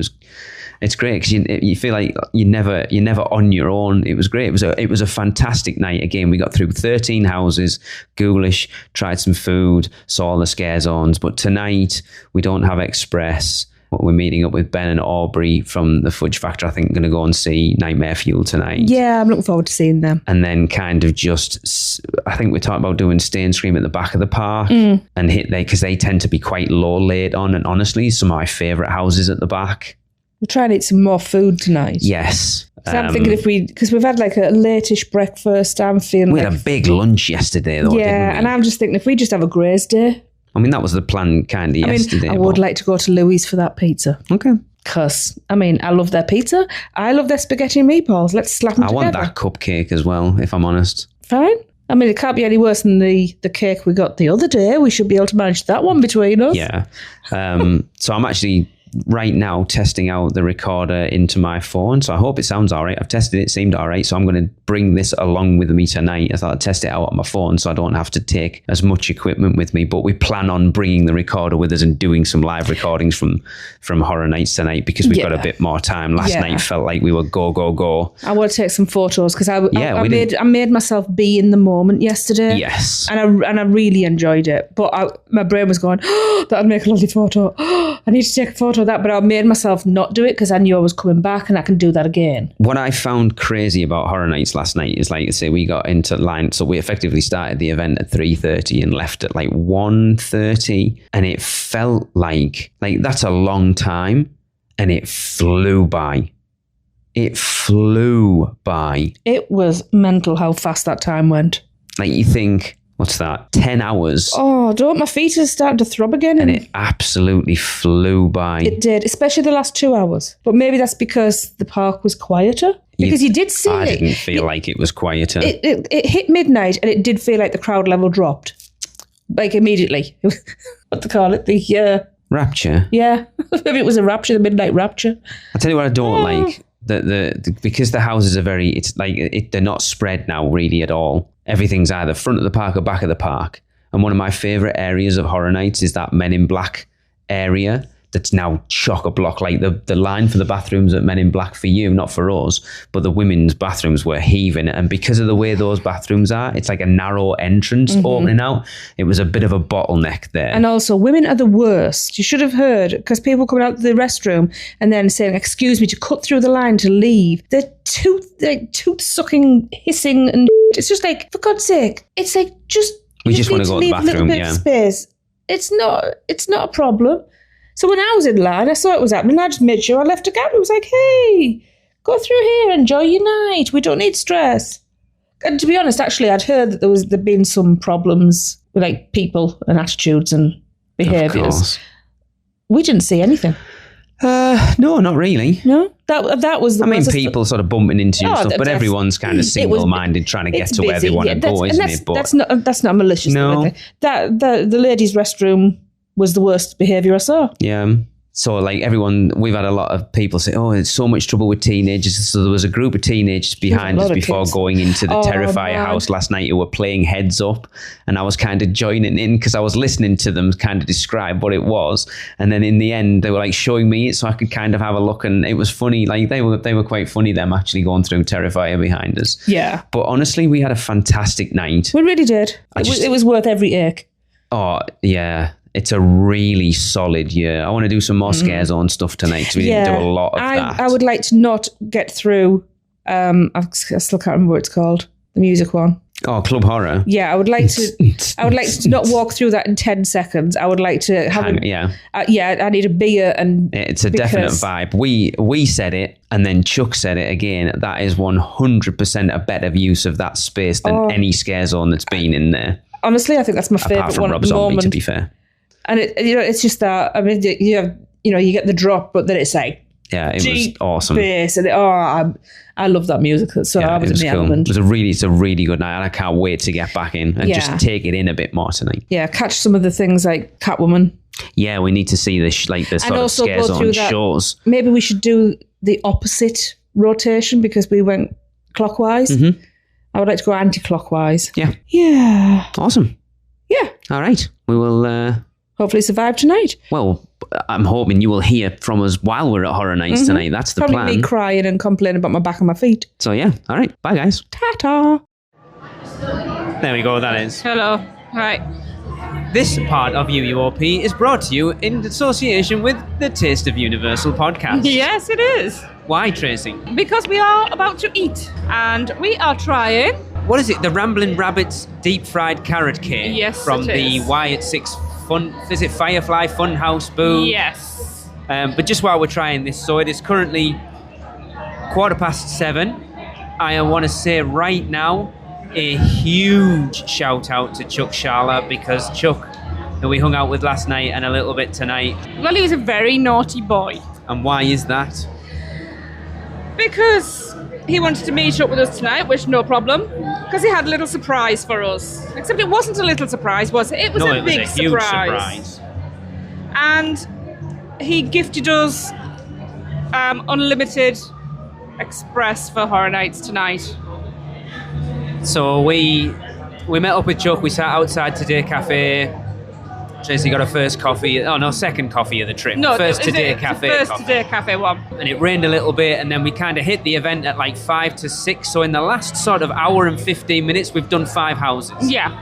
It's great because you feel like you're never on your own. It was great. It was a fantastic night. Again, we got through 13 houses, ghoulish, tried some food, saw all the scare zones. But tonight we don't have Express. We're meeting up with Ben and Aubrey from the Fudge Factor. I think I'm going to go and see Nightmare Fuel tonight. Yeah, I'm looking forward to seeing them. And then kind of just, I think we talked about doing Stay and Scream at the back of the park and hit there because they tend to be quite low laid on. And honestly, some of my favourite houses at the back. We'll try and eat some more food tonight. Yes. So I'm thinking because we've had a late-ish breakfast, I'm feeling we had a big lunch yesterday though, didn't we? And I'm just thinking if we just have a graze day. I mean, that was the plan kind of yesterday. I would like to go to Louis for that pizza. Okay. Because, I love their pizza. I love their spaghetti and meatballs. Let's slap them together. I want that cupcake as well, if I'm honest. Fine. It can't be any worse than the cake we got the other day. We should be able to manage that one between us. Yeah. So I'm actually right now testing out the recorder into my phone, so I hope it sounds all right. I've tested it, seemed all right, so I'm going to bring this along with me tonight. I thought I'd test it out on my phone so I don't have to take as much equipment with me, but we plan on bringing the recorder with us and doing some live recordings from Horror Nights tonight because we've got a bit more time. Last night felt like we were go. I want to take some photos because I made myself be in the moment yesterday. Yes. And I really enjoyed it, but my brain was going, oh, that'd make a lovely photo. Oh, I need to take a photo of that, but I made myself not do it because I knew I was coming back and I can do that again. What I found crazy about Horror Nights last night is, like I say, we got into line, so we effectively started the event at 3:30 and left at 1:30, and it felt like that's a long time, and it flew by. It was mental how fast that time went. You think, what's that? 10 hours. Oh, my feet are starting to throb again. And it absolutely flew by. It did, especially the last 2 hours. But maybe that's because the park was quieter. Because you did see I didn't feel like it was quieter. It hit midnight and it did feel like the crowd level dropped. Immediately. What do they call it? The rapture. Yeah. Maybe it was a rapture, the midnight rapture. I'll tell you what I don't like. Because the houses are they're not spread now really at all. Everything's either front of the park or back of the park. And one of my favourite areas of Horror Nights is that Men in Black area that's now chock-a-block. Like the line for the bathrooms at Men in Black for you, not for us, but the women's bathrooms were heaving. And because of the way those bathrooms are, it's like a narrow entrance opening out. It was a bit of a bottleneck there. And also, women are the worst. You should have heard, because people coming out of the restroom and then saying, excuse me, to cut through the line to leave. They're tooth-sucking, hissing, and it's just like, for God's sake, it's like, we just want to go to the bathroom, a little bit of space. It's not a problem. So when I was in line, I saw it was happening. I just made sure I left a gap. It was like, hey, go through here, enjoy your night. We don't need stress. And to be honest, actually, I'd heard that there'd been some problems with like people and attitudes and behaviours. We didn't see anything. No, not really. No, that was the. I mean, people sort of bumping into you and stuff, but everyone's kind of single-minded, trying to get to where they want to go, isn't it? But that's not malicious. No, the ladies' restroom was the worst behaviour I saw. Yeah. So like we've had a lot of people say, oh, it's so much trouble with teenagers. So there was a group of teenagers behind us before going into the Terrifier house last night who were playing Heads Up. And I was kind of joining in because I was listening to them kind of describe what it was. And then in the end, they were like showing me it so I could kind of have a look. And it was funny. Like they were quite funny, them actually going through Terrifier behind us. Yeah. But honestly, we had a fantastic night. We really did. It was worth every ache. Oh, yeah. It's a really solid year. I want to do some more Scare Zone stuff tonight because we didn't do a lot of that. I would like to not get through, I still can't remember what it's called, the music one. Oh, Club Horror. Yeah, I would like to not walk through that in 10 seconds. I would like to have I need a beer and it's a definite vibe. We said it and then Chuck said it again. That is 100% a better use of that space than any Scare Zone that's been in there. Honestly, I think that's my favourite apart from one Rob at the Zombie, moment. to be fair. And it's just that, I mean, you get the drop, but then it's like, yeah, it was awesome. Bass, and I love that music. So I was in the element. It's a really good night, and I can't wait to get back in and just take it in a bit more tonight. Yeah, catch some of the things like Catwoman. Yeah, we need to see the sort of Scare Zone shows. Maybe we should do the opposite rotation because we went clockwise. Mm-hmm. I would like to go anti-clockwise. Yeah. Yeah. Awesome. Yeah. All right. We will hopefully survive tonight. Well, I'm hoping you will hear from us while we're at Horror Nights tonight. That's the Probably plan. Me crying and complaining about my back and my feet. So yeah. All right. Bye, guys. Ta-ta. There we go. That is. Hello. Right. This part of UUOP is brought to you in association with the Taste of Universal podcast. Yes, it is. Why, Tracy? Because we are about to eat and we are trying. What is it? The Ramblin' Rabbits deep fried carrot cake? Yes, from it the is. Wyatt6 Fun. Is it Firefly Funhouse Boo? Yes. But just while we're trying this, so it is currently 7:15. I want to say right now a huge shout out to Chuck Sharla because Chuck, who we hung out with last night and a little bit tonight. Well, he was a very naughty boy. And why is that? Because he wanted to meet up with us tonight, which no problem. Because he had a little surprise for us. Except it wasn't a little surprise, was it? It was a big huge surprise. And he gifted us unlimited express for Horror Nights tonight. So we met up with Chuck. We sat outside Today Cafe. Tracy got her first coffee. Oh no, second coffee of the trip. No, first Today Cafe. First coffee. Today Cafe one. And it rained a little bit, and then we kind of hit the event at like 5 to 6. So in the last sort of hour and 15 minutes, we've done 5 houses. Yeah.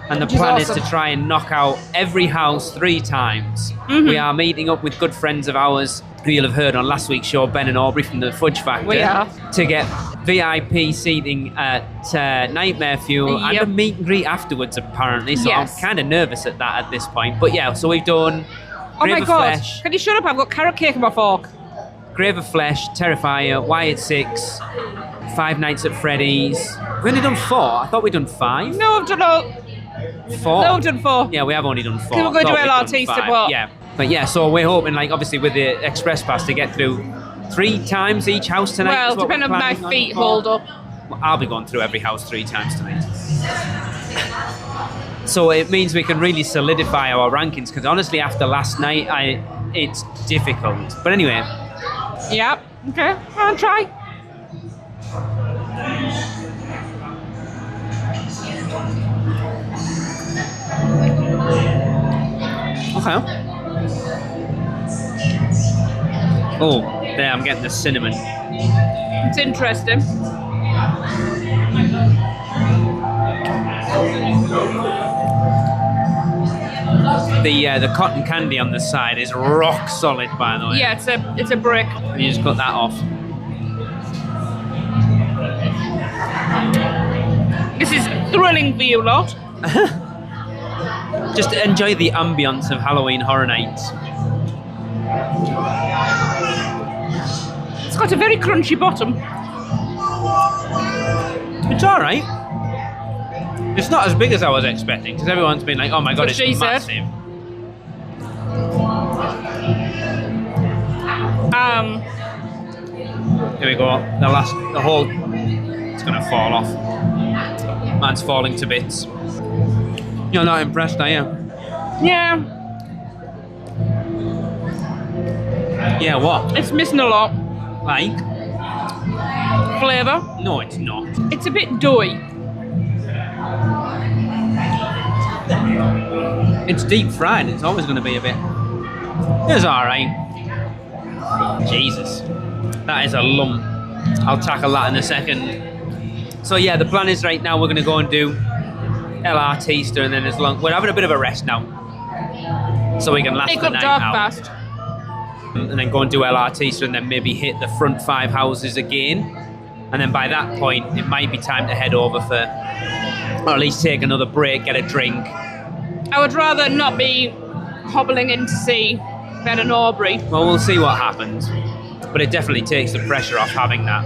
And the Which is plan awesome. is to try and knock out every house 3 times. Mm-hmm. We are meeting up with good friends of ours who you'll have heard on last week's show, Ben and Aubrey from the Fudge Factor, We are. to get VIP seating at Nightmare Fuel Yep. and a meet and greet afterwards, apparently. So Yes. I'm kind of nervous at that at this point. But yeah, so we've done Oh Grave my of god. Flesh, Can you shut up? I've got carrot cake in my fork. Grave of Flesh, Terrifier, Wyatt6, 5 Nights at Freddy's. We've only done 4. I thought we'd done 5. No, I've done all. 4. No, I've done 4. Yeah, we have only done 4. Okay, we're going to Thought we'd done LRT 5. support. Yeah. But yeah, so we're hoping, like, obviously with the express pass to get through 3 times each house tonight. Well, is what depending we're on my planning feet for. hold up. Well, I'll be going through every house 3 times tonight. So it means we can really solidify our rankings, because honestly, after last night, it's difficult. But anyway, Yep. Okay. I'll try. okay. Oh, there, I'm getting the cinnamon. It's interesting. The cotton candy on the side is rock solid, by the way. Yeah, it's a brick. You just cut that off. This is thrilling for you lot. Just enjoy the ambience of Halloween Horror Nights. It's got a very crunchy bottom. It's all right. It's not as big as I was expecting, because everyone's been like, "Oh my god, What it's she said. massive." Here we go. The whole. It's gonna fall off. Man's falling to bits. You're not impressed, are you? Yeah, Yeah. What? it's missing a lot. Like? Flavour. No, it's not. It's a bit doughy. It's deep fried. It's always going to be a bit. It's all right. Jesus, that is a lump. I'll tackle that in a second. So yeah, the plan is right now we're going to go and do LRT and then we're having a bit of a rest now, so we can last It the got night dark out. fast. And then go and do LRT and then maybe hit the front 5 houses again. And then by that point, it might be time to head over or at least take another break, get a drink. I would rather not be hobbling in to see Ben and Aubrey. Well, we'll see what happens. But it definitely takes the pressure off having that.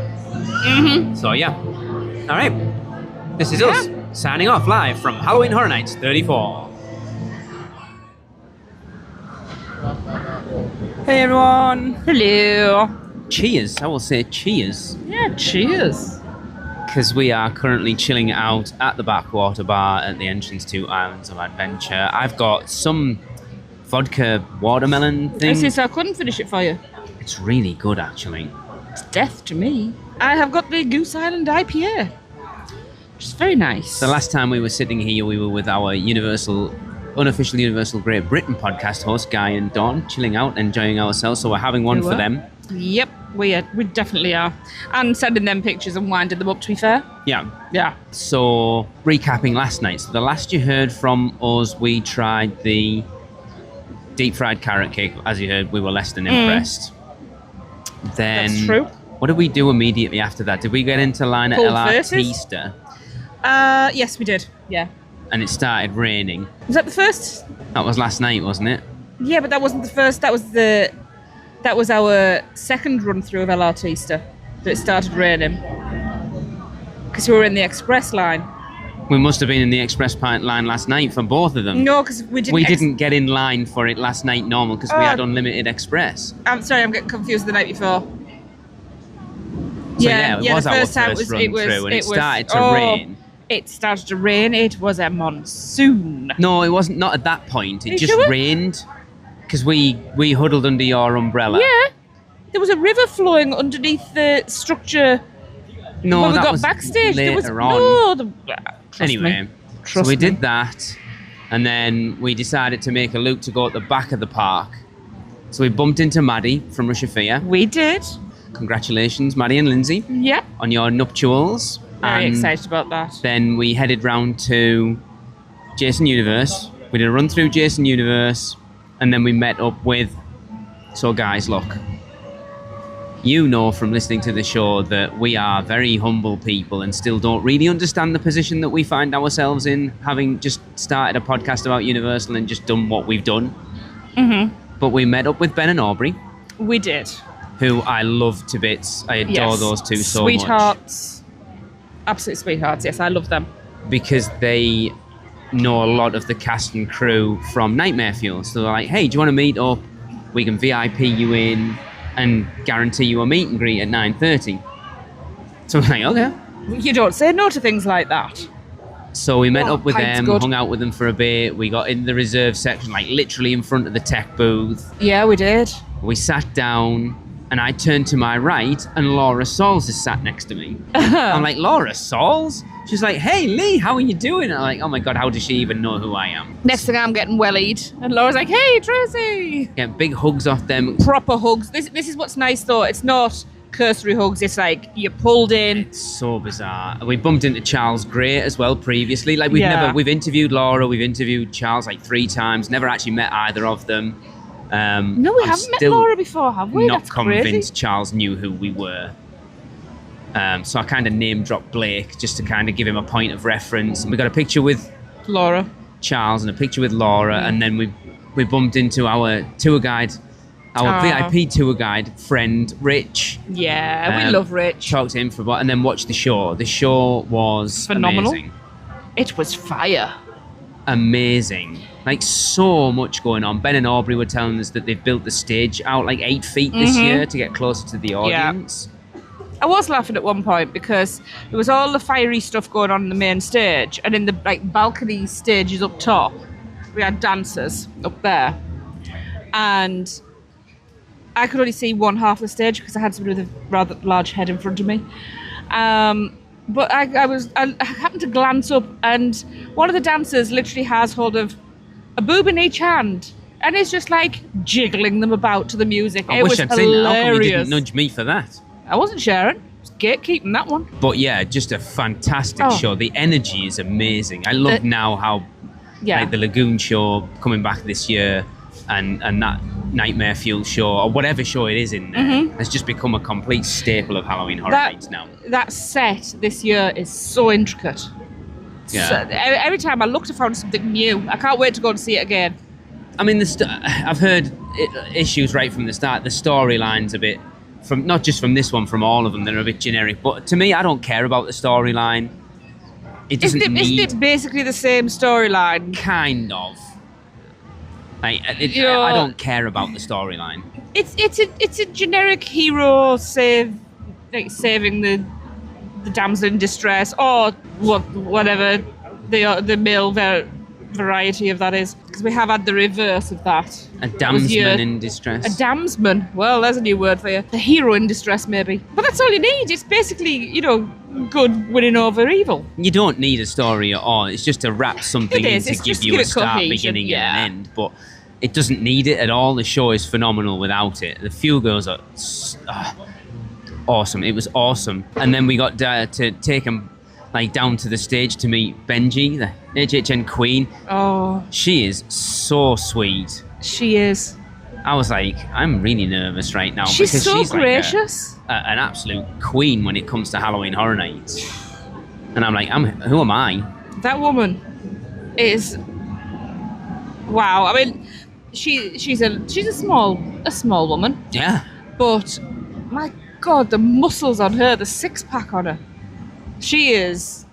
Mm-hmm. So yeah. All right. This is us signing off live from Halloween Horror Nights 34. Hey everyone. Hello. Cheers. I will say cheers. Yeah, cheers. Because we are currently chilling out at the Backwater Bar at the entrance to Islands of Adventure. I've got some vodka watermelon thing. I couldn't finish it for you. It's really good, actually. It's death to me. I have got the Goose Island IPA, which is very nice. The last time we were sitting here, we were with our unofficial Universal Great Britain podcast host, Guy and Dawn, chilling out, enjoying ourselves. So we're having one We for were. them. Yep, we definitely are. And sending them pictures and winding them up, to be fair. Yeah. Yeah. So, recapping last night. So the last you heard from us, we tried the deep fried carrot cake. As you heard, we were less than impressed. Then, That's true. What did we do immediately after that? Did we get into line at Cold LRT versus? Easter Yes, we did. Yeah. and it started raining? Was that the first? That was last night, wasn't it? Yeah, but that wasn't the first. That was our second run through of LRT Easter that it started raining. Because we were in the express line. We must have been in the express line last night for both of them. No, because we didn't. We didn't get in line for it last night normal because we Oh. had unlimited express. I'm sorry, I'm getting confused the night before. So yeah, it was the our first time first run through and it started to oh, rain. It started to rain. It was a monsoon. No, it wasn't. Not at that point. Are It you just sure? rained because we huddled under your umbrella. Yeah, there was a river flowing underneath the structure. No, when we that got was backstage, later there was on. no. Trust Anyway, me. so Trust we me. did that, and then we decided to make a loop to go at the back of the park. So we bumped into Maddie from Rushafia. We did. Congratulations, Maddie and Lindsay, Yeah, on your nuptials. very And excited about that. Then we headed round to Jason Universe. We did a run through Jason Universe, and then we met up with. So guys, look. You know from listening to the show that we are very humble people and still don't really understand the position that we find ourselves in, having just started a podcast about Universal and just done what we've done. Mm-hmm. But we met up with Ben and Aubrey, We did. who I love to bits. I adore Yes. those two so much. Sweethearts. Absolute sweethearts. Yes, I love them. Because they know a lot of the cast and crew from Nightmare Fuel. So they're like, hey, do you want to meet up? We can VIP you in and guarantee you a meet and greet at 9:30. So we're like, okay. You don't say no to things like that. So we met Oh, up with pint's them, good. hung out with them for a bit. We got in the reserve section, like literally in front of the tech booth. Yeah, we did. We sat down and I turned to my right and Laura Sauls is sat next to me. I'm like, Laura Sauls? She's like, hey, Lee, how are you doing? And I'm like, oh my God, how does she even know who I am? Next thing I'm getting wellied. And Laura's like, hey, Tracy. Get big hugs off them. Proper hugs. This is what's nice though. It's not cursory hugs. It's like you're pulled in. It's so bizarre. We bumped into Charles Gray as well previously. Like we've interviewed Laura, we've interviewed Charles like 3 times, never actually met either of them. No, we haven't met Laura before, have we? Not That's convinced crazy. Charles knew who we were. So I kind of name dropped Blake just to kind of give him a point of reference. And we got a picture with Laura, Charles and a picture with Laura, and then we bumped into our tour guide, our VIP tour guide friend Rich. Yeah, we love Rich. Talked to him for and then watched the show. The show was phenomenal. Amazing. It was fire. Amazing. Like so much going on. Ben and Aubrey were telling us that they've built the stage out like 8 feet this year to get closer to the audience. I was laughing at one point because there was all the fiery stuff going on in the main stage, and in the like balcony stages up top, we had dancers up there, and I could only see one half of the stage because I had somebody with a rather large head in front of me. But I happened to glance up, and one of the dancers literally has hold of a boob in each hand, and is just like jiggling them about to the music. I it wish was I'd hilarious. seen that. How come you didn't nudge me for that? I wasn't sharing. Just gatekeeping that one. But yeah, just a fantastic show. The energy is amazing. I love now how like the Lagoon show coming back this year and that Nightmare Fuel show or whatever show it is in there has just become a complete staple of Halloween Horror Nights now. That set this year is so intricate. Yeah. So, every time I looked, I found something new. I can't wait to go and see it again. I mean, I've heard issues right from the start. The storyline's a bit, from not just from this one, from all of them, they're a bit generic. But to me, I don't care about the storyline. Isn't it basically the same storyline? Kind of. I don't care about the storyline. It's a generic hero saving the damsel in distress, or whatever the male variety of that is, because we have had the reverse of that. A damsman in distress. A damsman. Well, there's a new word for you. The hero in distress, maybe. But that's all you need. It's basically, good winning over evil. You don't need a story at all. It's just to wrap something in to give you a start, beginning, and an end. But it doesn't need it at all. The show is phenomenal without it. The Fuel Girls are awesome. It was awesome. And then we got to take them down to the stage to meet Benji, the HHN queen. Oh. She is so sweet. She is. I was like, I'm really nervous right now. She's because so she's gracious. An absolute queen when it comes to Halloween Horror Nights. And I'm like, who am I? That woman is... Wow. I mean, she's a small woman. Yeah. But, my God, the muscles on her, the six-pack on her. She is...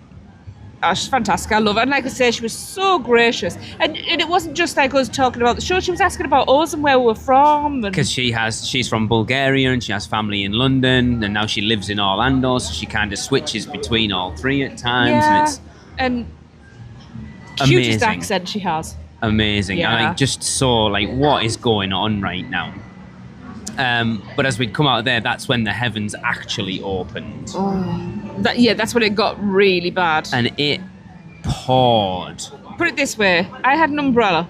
she's fantastic. I love her. And like I say, she was so gracious. And it wasn't just like us talking about the show. She was asking about us and where we were from. Because she's from Bulgaria and she has family in London and now she lives in Orlando, so she kind of switches between all three at times. Yeah. And it's cutest accent she has. Amazing. Yeah. And I just saw what is going on right now. But as we'd come out of there, that's when the heavens actually opened. That's when it got really bad. And it poured. Put it this way, I had an umbrella.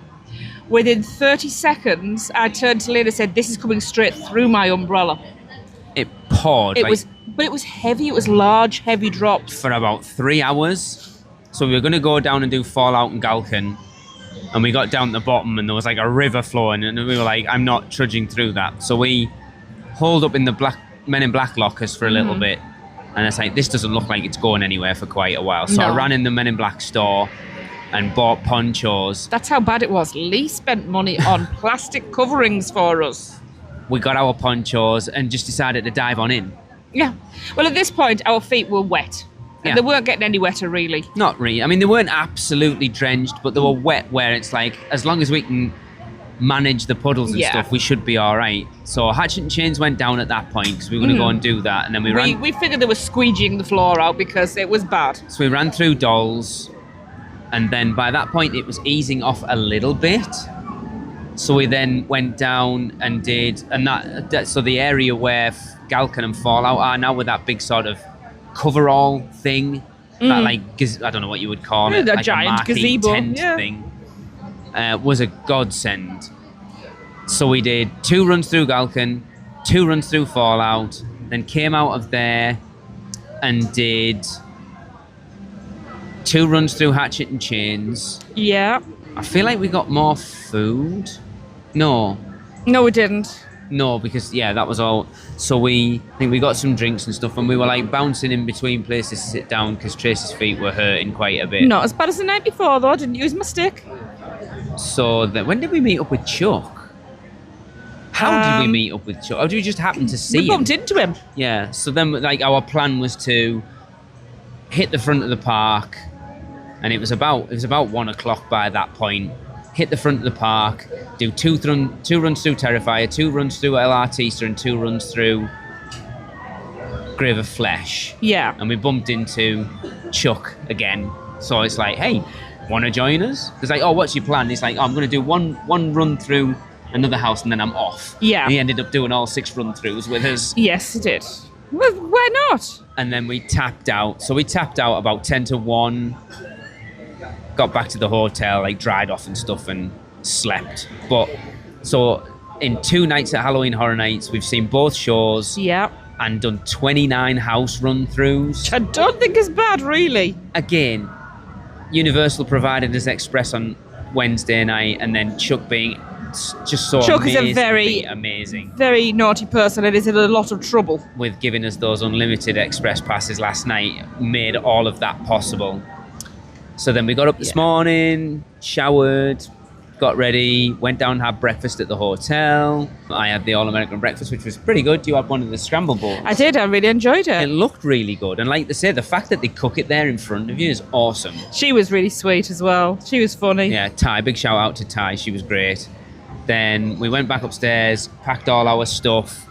Within 30 seconds, I turned to Lynn and said, this is coming straight through my umbrella. It poured. But it was heavy. It was large, heavy drops. For about 3 hours. So we were going to go down and do Fallout and Galkin. And we got down at the bottom and there was a river flowing and we were like, I'm not trudging through that. So we holed up in the Men in Black lockers for a little bit. And it's like, this doesn't look like it's going anywhere for quite a while. So I ran in the Men in Black store and bought ponchos. That's how bad it was. Lee spent money on plastic coverings for us. We got our ponchos and just decided to dive on in. Yeah. Well, at this point, our feet were wet. And they weren't getting any wetter, really. Not really. I mean, they weren't absolutely drenched, but they were wet where it's like, as long as we can manage the puddles and stuff, we should be all right. So Hatchet and Chains went down at that point because we were going to go and do that. And then we figured they were squeegeeing the floor out because it was bad. So we ran through Dolls. And then by that point, it was easing off a little bit. So we then went down and so the area where Galkin and Fallout are now with that big sort of coverall thing, that like I don't know what you would call it, A like giant a marquee gazebo, tent yeah. thing, was a godsend. So we did 2 runs through Galkin, 2 runs through Fallout, then came out of there and did 2 runs through Hatchet and Chains. Yeah. I feel like we got more food. No, No, we didn't. because that was all. So I think we got some drinks and stuff, and we were like bouncing in between places to sit down because Tracy's feet were hurting quite a bit. Not as bad as the night before, though. I didn't use my stick. So when did we meet up with Chuck? How did we meet up with Chuck? Or did we just happen to see We him? bumped into him. Yeah. So then, like, our plan was to hit the front of the park, and it was about 1 o'clock by that point. Hit the front of the park, do 2 runs through Terrifier, 2 runs through El Artista, and 2 runs through Grave of Flesh. Yeah. And we bumped into Chuck again. So it's like, hey, want to join us? It's like, oh, what's your plan? He's like, oh, I'm going to do one run through another house and then I'm off. Yeah. And he ended up doing all 6 run-throughs with us. Yes, he did. Well, why not? And then we tapped out. So we tapped out about 10 to 1. Got back to the hotel, like dried off and stuff and slept. But so in 2 nights at Halloween Horror Nights, we've seen both shows Yeah. and done 29 house run-throughs. I don't think it's bad, really. Again, Universal provided us Express on Wednesday night, and then Chuck being just so Chuck is a amazing very naughty person and is in a lot of trouble. with giving us those unlimited Express passes last night, made all of that possible. So then we got up this morning, showered, got ready, went down and had breakfast at the hotel. I had the All-American breakfast, which was pretty good. You had one of the scramble bowls. I did. I really enjoyed It it. looked really good. And like they say, the fact that they cook it there in front of you is awesome. She was really sweet as well. She was funny. Yeah, Ty, big shout out to Ty. She was great. Then we went back upstairs, packed all our stuff.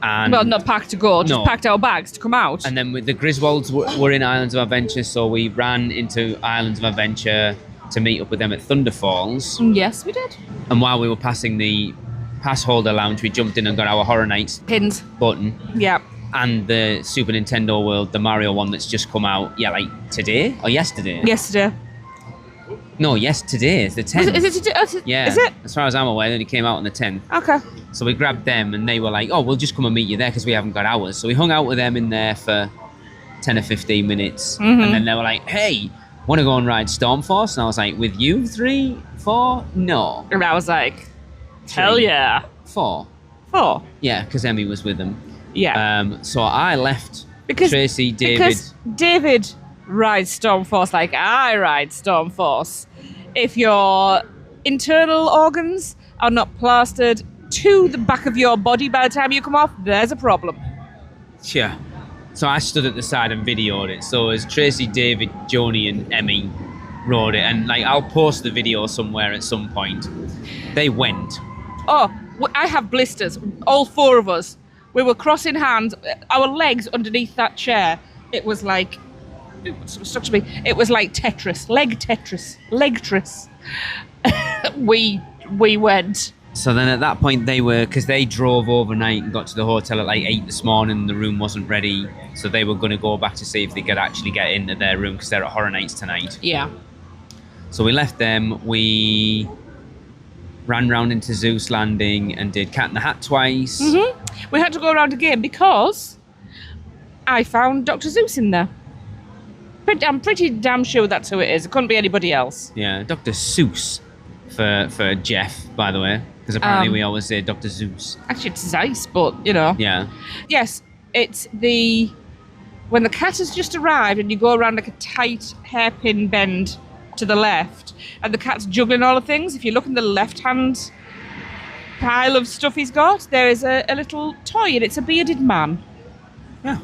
And Well, not packed to go, just No. packed our bags to come out. And then with the Griswolds were in Islands of Adventure, so we ran into Islands of Adventure to meet up with them at Thunder Falls. Yes, we did. And while we were passing the pass holder lounge, we jumped in and got our Horror Nights Pins. button. Yeah. And the Super Nintendo World, the Mario one that's just come out, like today or yesterday? Yesterday. No, today. It's the 10th. Is it? Yeah. Is it? As far as I'm aware, it only came out on the 10th. Okay. So we grabbed them and they were like, oh, we'll just come and meet you there because we haven't got ours. So we hung out with them in there for 10 or 15 minutes. Mm-hmm. And then they were like, hey, want to go and ride Stormforce? And I was like, with you 3, 4? No. And I was like, hell 3, yeah. 4. 4. Yeah, because Emmy was with them. Yeah. So I left Because Tracy, David. Because David rides Stormforce like I ride Stormforce. If your internal organs are not plastered to the back of your body by the time you come off, there's a problem. Yeah. So I stood at the side and videoed it. So as Tracy, David, Joni and Emmy rode it. And like I'll post the video somewhere at some point. They went. Oh, I have blisters. All 4 of us. We were crossing hands. Our legs underneath that chair. It was like... It stuck to me. It was like Tetris. Leg Tetris. We went. So then at that point they were, because they drove overnight and got to the hotel at like 8 this morning and the room wasn't ready. So they were going to go back to see if they could actually get into their room because they're at Horror Nights tonight. Yeah. So we left them. We ran round into Zeus Landing and did Cat in the Hat twice. Mm-hmm. We had to go around again because I found Dr. Zeus in there. I'm pretty damn sure that's who it is. It couldn't be anybody else. Yeah, Dr. Seuss for Jeff, by the way. Because apparently we always say Dr. Zeus. Actually, it's Zeiss, but, you know. Yeah. Yes, it's when the cat has just arrived and you go around like a tight hairpin bend to the left and the cat's juggling all the things. If you look in the left-hand pile of stuff he's got, there is a little toy and it's a bearded man. Yeah.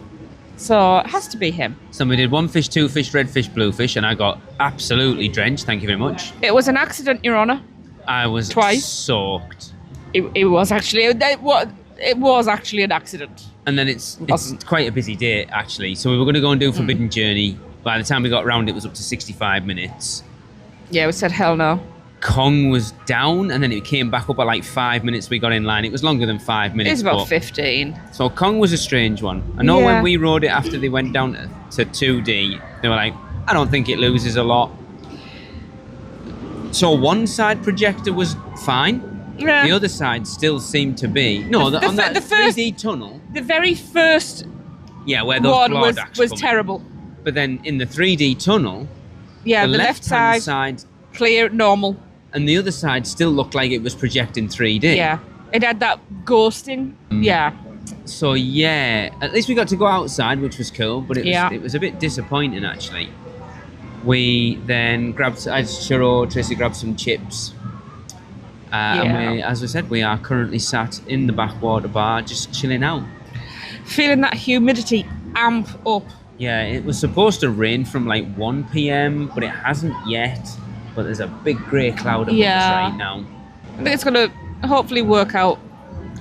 So it has to be him. So we did 1 fish, 2 fish, red fish, blue fish, and I got absolutely drenched. Thank you very much. It was an accident, Your Honour. I was Twice. soaked. It was actually an accident. And then it's quite a busy day, actually. So we were going to go and do Forbidden Journey. By the time we got round, it was up to 65 minutes. Yeah, we said hell no. Kong was down, and then it came back up at like 5 minutes. We got in line. It was longer than 5 minutes. It's about but- 15. So Kong was a strange one. I know Yeah. when we rode it after they went down to 2D, they were like, I don't think it loses a lot. So one side projector was fine. Yeah. The other side still seemed to be on that 3D tunnel. The very first Where those one blood acts was come in. terrible. But then in the 3D tunnel, Yeah, the the left left-hand side, side clear, normal. and the other side still looked like it was projecting 3D. Yeah. It had that ghosting. Yeah. So at least we got to go outside, which was cool, but it was a bit disappointing actually. We then grabbed, Tracy grabbed some chips. And as we said, we are currently sat in the backwater bar, just chilling out. Feeling that humidity amp up. Yeah, it was supposed to rain from like 1 p.m, but it hasn't yet. But there's a big grey cloud above us right now. I think it's going to hopefully work out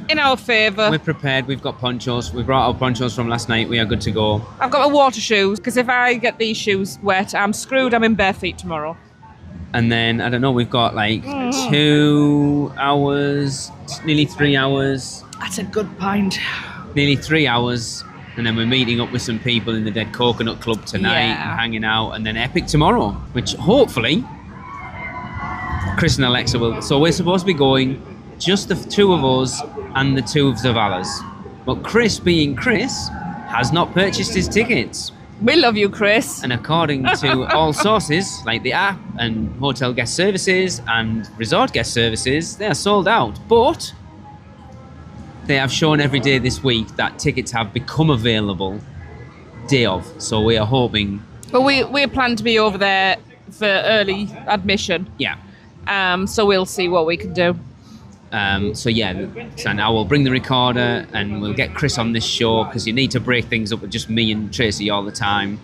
in our favour. We're prepared. We've got ponchos. We brought our ponchos from last night. We are good to go. I've got my water shoes, because if I get these shoes wet, I'm screwed. I'm in bare feet tomorrow. And then, I don't know, we've got like 2 hours, nearly 3 hours. That's a good pint. Nearly 3 hours. And then we're meeting up with some people in the Dead Coconut Club tonight and hanging out. And then Epic tomorrow, which hopefully Chris and Alexa will. So we're supposed to be going, just the two of us and the two of Zavalas. But Chris, being Chris, has not purchased his tickets. We love you, Chris. And according to all sources, like the app and hotel guest services and resort guest services, they are sold out. But they have shown every day this week that tickets have become available day of. So we are hoping. But we plan to be over there for early admission. Yeah. So we'll see what we can do. So I will bring the recorder and we'll get Chris on this show because you need to break things up with just me and Tracy all the time.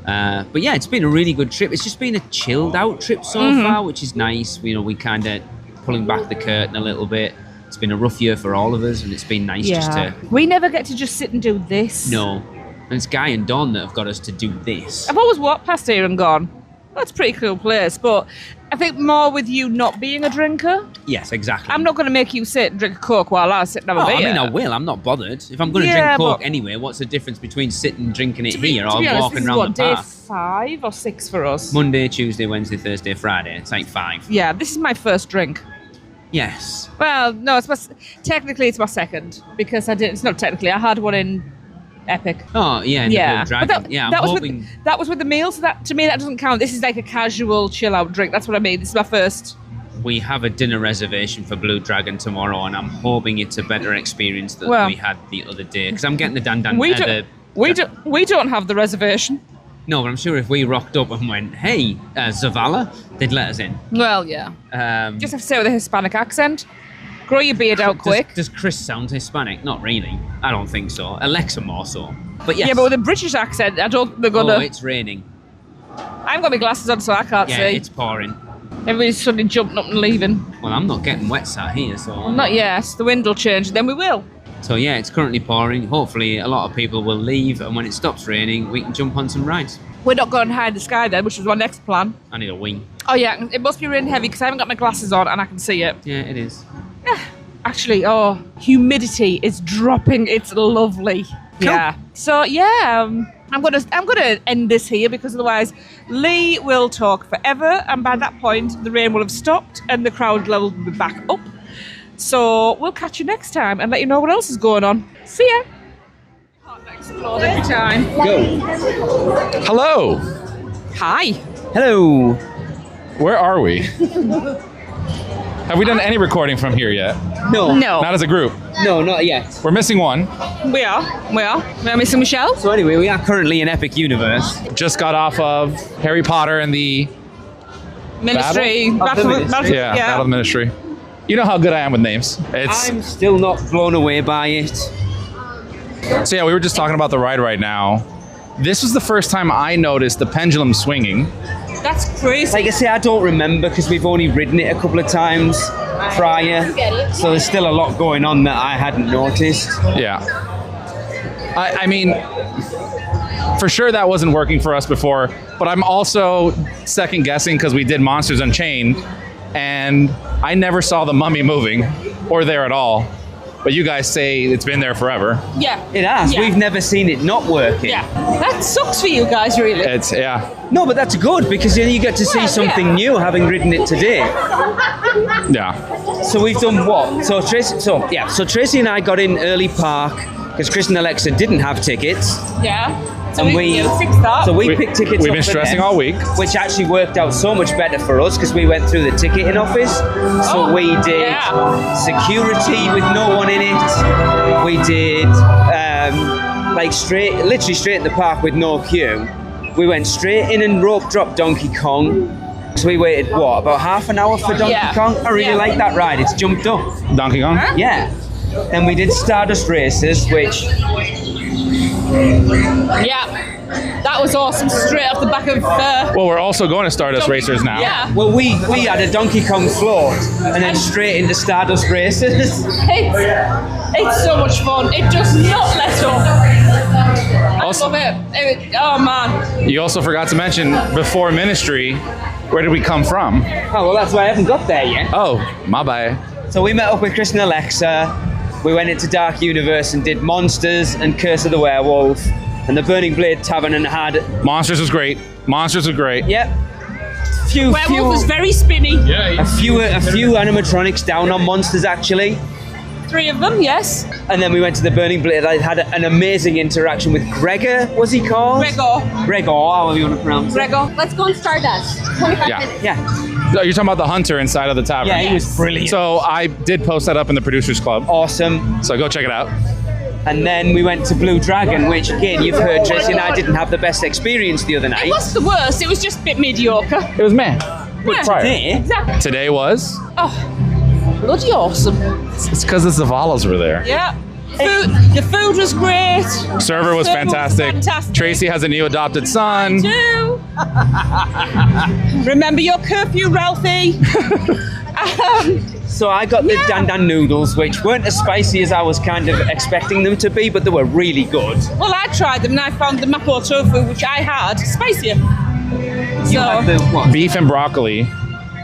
But yeah, it's been a really good trip. It's just been a chilled out trip so far, which is nice. You know, we kind of pulling back the curtain a little bit. It's been a rough year for all of us and it's been nice just to... We never get to just sit and do this. No. And it's Guy and Dawn that have got us to do this. I've always walked past here and gone, that's a pretty cool place, but I think more with you not being a drinker. Yes, exactly. I'm not going to make you sit and drink a Coke while I sit and have a beer. I mean, I will. I'm not bothered. If I'm going to drink Coke anyway, what's the difference between sitting and drinking it here or walking around the park? Day 5 or 6 for us? Monday, Tuesday, Wednesday, Thursday, Friday. It's like 5. Yeah, this is my first drink. Yes. Well, no, technically it's my second because it's not technically. I had one in Epic. Oh yeah, yeah. The Blue Dragon. That was with the meal, so that to me that doesn't count. This is like a casual chill out drink. That's what I mean. This is my first. We have a dinner reservation for Blue Dragon tomorrow, and I'm hoping it's a better experience than we had the other day. Because I'm getting the Dan. We don't have the reservation. No, but I'm sure if we rocked up and went, "Hey, Zavala," they'd let us in. Well, yeah. Just have to say it with a Hispanic accent. Grow your beard out quick. Does Chris sound Hispanic? Not really. I don't think so. Alexa more so. But yes. Yeah, but with a British accent, I don't think they're gonna. Oh, it's raining. I haven't got my glasses on, so I can't see. Yeah, it's pouring. Everybody's suddenly jumping up and leaving. Well, I'm not getting wet sat here, so. Well, not yet. The wind will change, then we will. So yeah, it's currently pouring. Hopefully, a lot of people will leave, and when it stops raining, we can jump on some rides. We're not going high in the sky then, which is our next plan. I need a wing. Oh yeah, it must be raining heavy because I haven't got my glasses on and I can see it. Yeah, it is. Actually, humidity is dropping. It's lovely. Cool. Yeah. So yeah, I'm gonna end this here because otherwise Lee will talk forever, and by that point the rain will have stopped and the crowd level will be back up. So we'll catch you next time and let you know what else is going on. See ya. Explode every time. Go. Hello. Hi. Hello. Where are we? Have we done any recording from here yet? No. Not as a group. No, not yet. We're missing one. We are missing Michelle. So anyway, we are currently in Epic Universe. Just got off of Harry Potter and the Ministry. Battle of the Ministry. Battle of the Ministry. You know how good I am with names. I'm still not blown away by it. So yeah, we were just talking about the ride right now. This was the first time I noticed the pendulum swinging. That's crazy. Like I say, I don't remember because we've only ridden it a couple of times prior. So there's still a lot going on that I hadn't noticed. Yeah. I mean, for sure that wasn't working for us before, but I'm also second guessing because we did Monsters Unchained and I never saw the mummy moving or there at all. But you guys say it's been there forever. Yeah. It has. Yeah. We've never seen it not working. Yeah. That sucks for you guys, really. It's, yeah. No, but that's good because then you get to see something new having ridden it today. Yeah. So we've done what? So Tracy and I got in early park because Chris and Alexa didn't have tickets. Yeah. So And we fixed that. So we picked tickets. We've up been for stressing them, all week. which actually worked out so much better for us because we went through the ticketing office. So we did security with no one in it. We did literally straight in the park with no queue. We went straight in and rope dropped Donkey Kong. So we waited about half an hour for Donkey Kong. I really like that ride. It's jumped up. Donkey Kong? Yeah. Then we did Stardust Races, which that was awesome. Straight off the back of. Well, we're also going to Stardust Racers now. Yeah. well we had a Donkey Kong float and then straight into Stardust Races. It's so much fun. It does not let up. I love it. Oh man. You also forgot to mention, before Ministry, where did we come from? Oh well, that's why I haven't got there yet. Oh, my bad. So we met up with Chris and Alexa. We went into Dark Universe and did Monsters and Curse of the Werewolf and the Burning Blade Tavern and had Monsters was great. Monsters was great. Werewolf was very spinny. a few animatronics down on Monsters actually. 3 of them, yes. And then we went to the Burning Blade. I had an amazing interaction with Gregor. Was he called? Gregor. However you want to pronounce it. Gregor. Let's go on Stardust. 25 Yeah. minutes. Yeah. Oh, you're talking about the hunter inside of the tavern. Yeah, he was brilliant. So I did post that up in the Producers Club. Awesome. So go check it out. And then we went to Blue Dragon, which again, you've heard Tracy and I didn't have the best experience the other night. It wasn't the worst. It was just a bit mediocre. It was meh. Today, Exactly. Today was? Bloody awesome. It's because the Zavalas were there. Yeah. The food was great. Server was fantastic. Tracy has a new adopted son. Too. Remember your curfew, Ralphie. So I got the Dan Dan noodles, which weren't as spicy as I was kind of expecting them to be, but they were really good. Well, I tried them and I found the mapo tofu, which I had, spicier. You had the what? Beef and broccoli.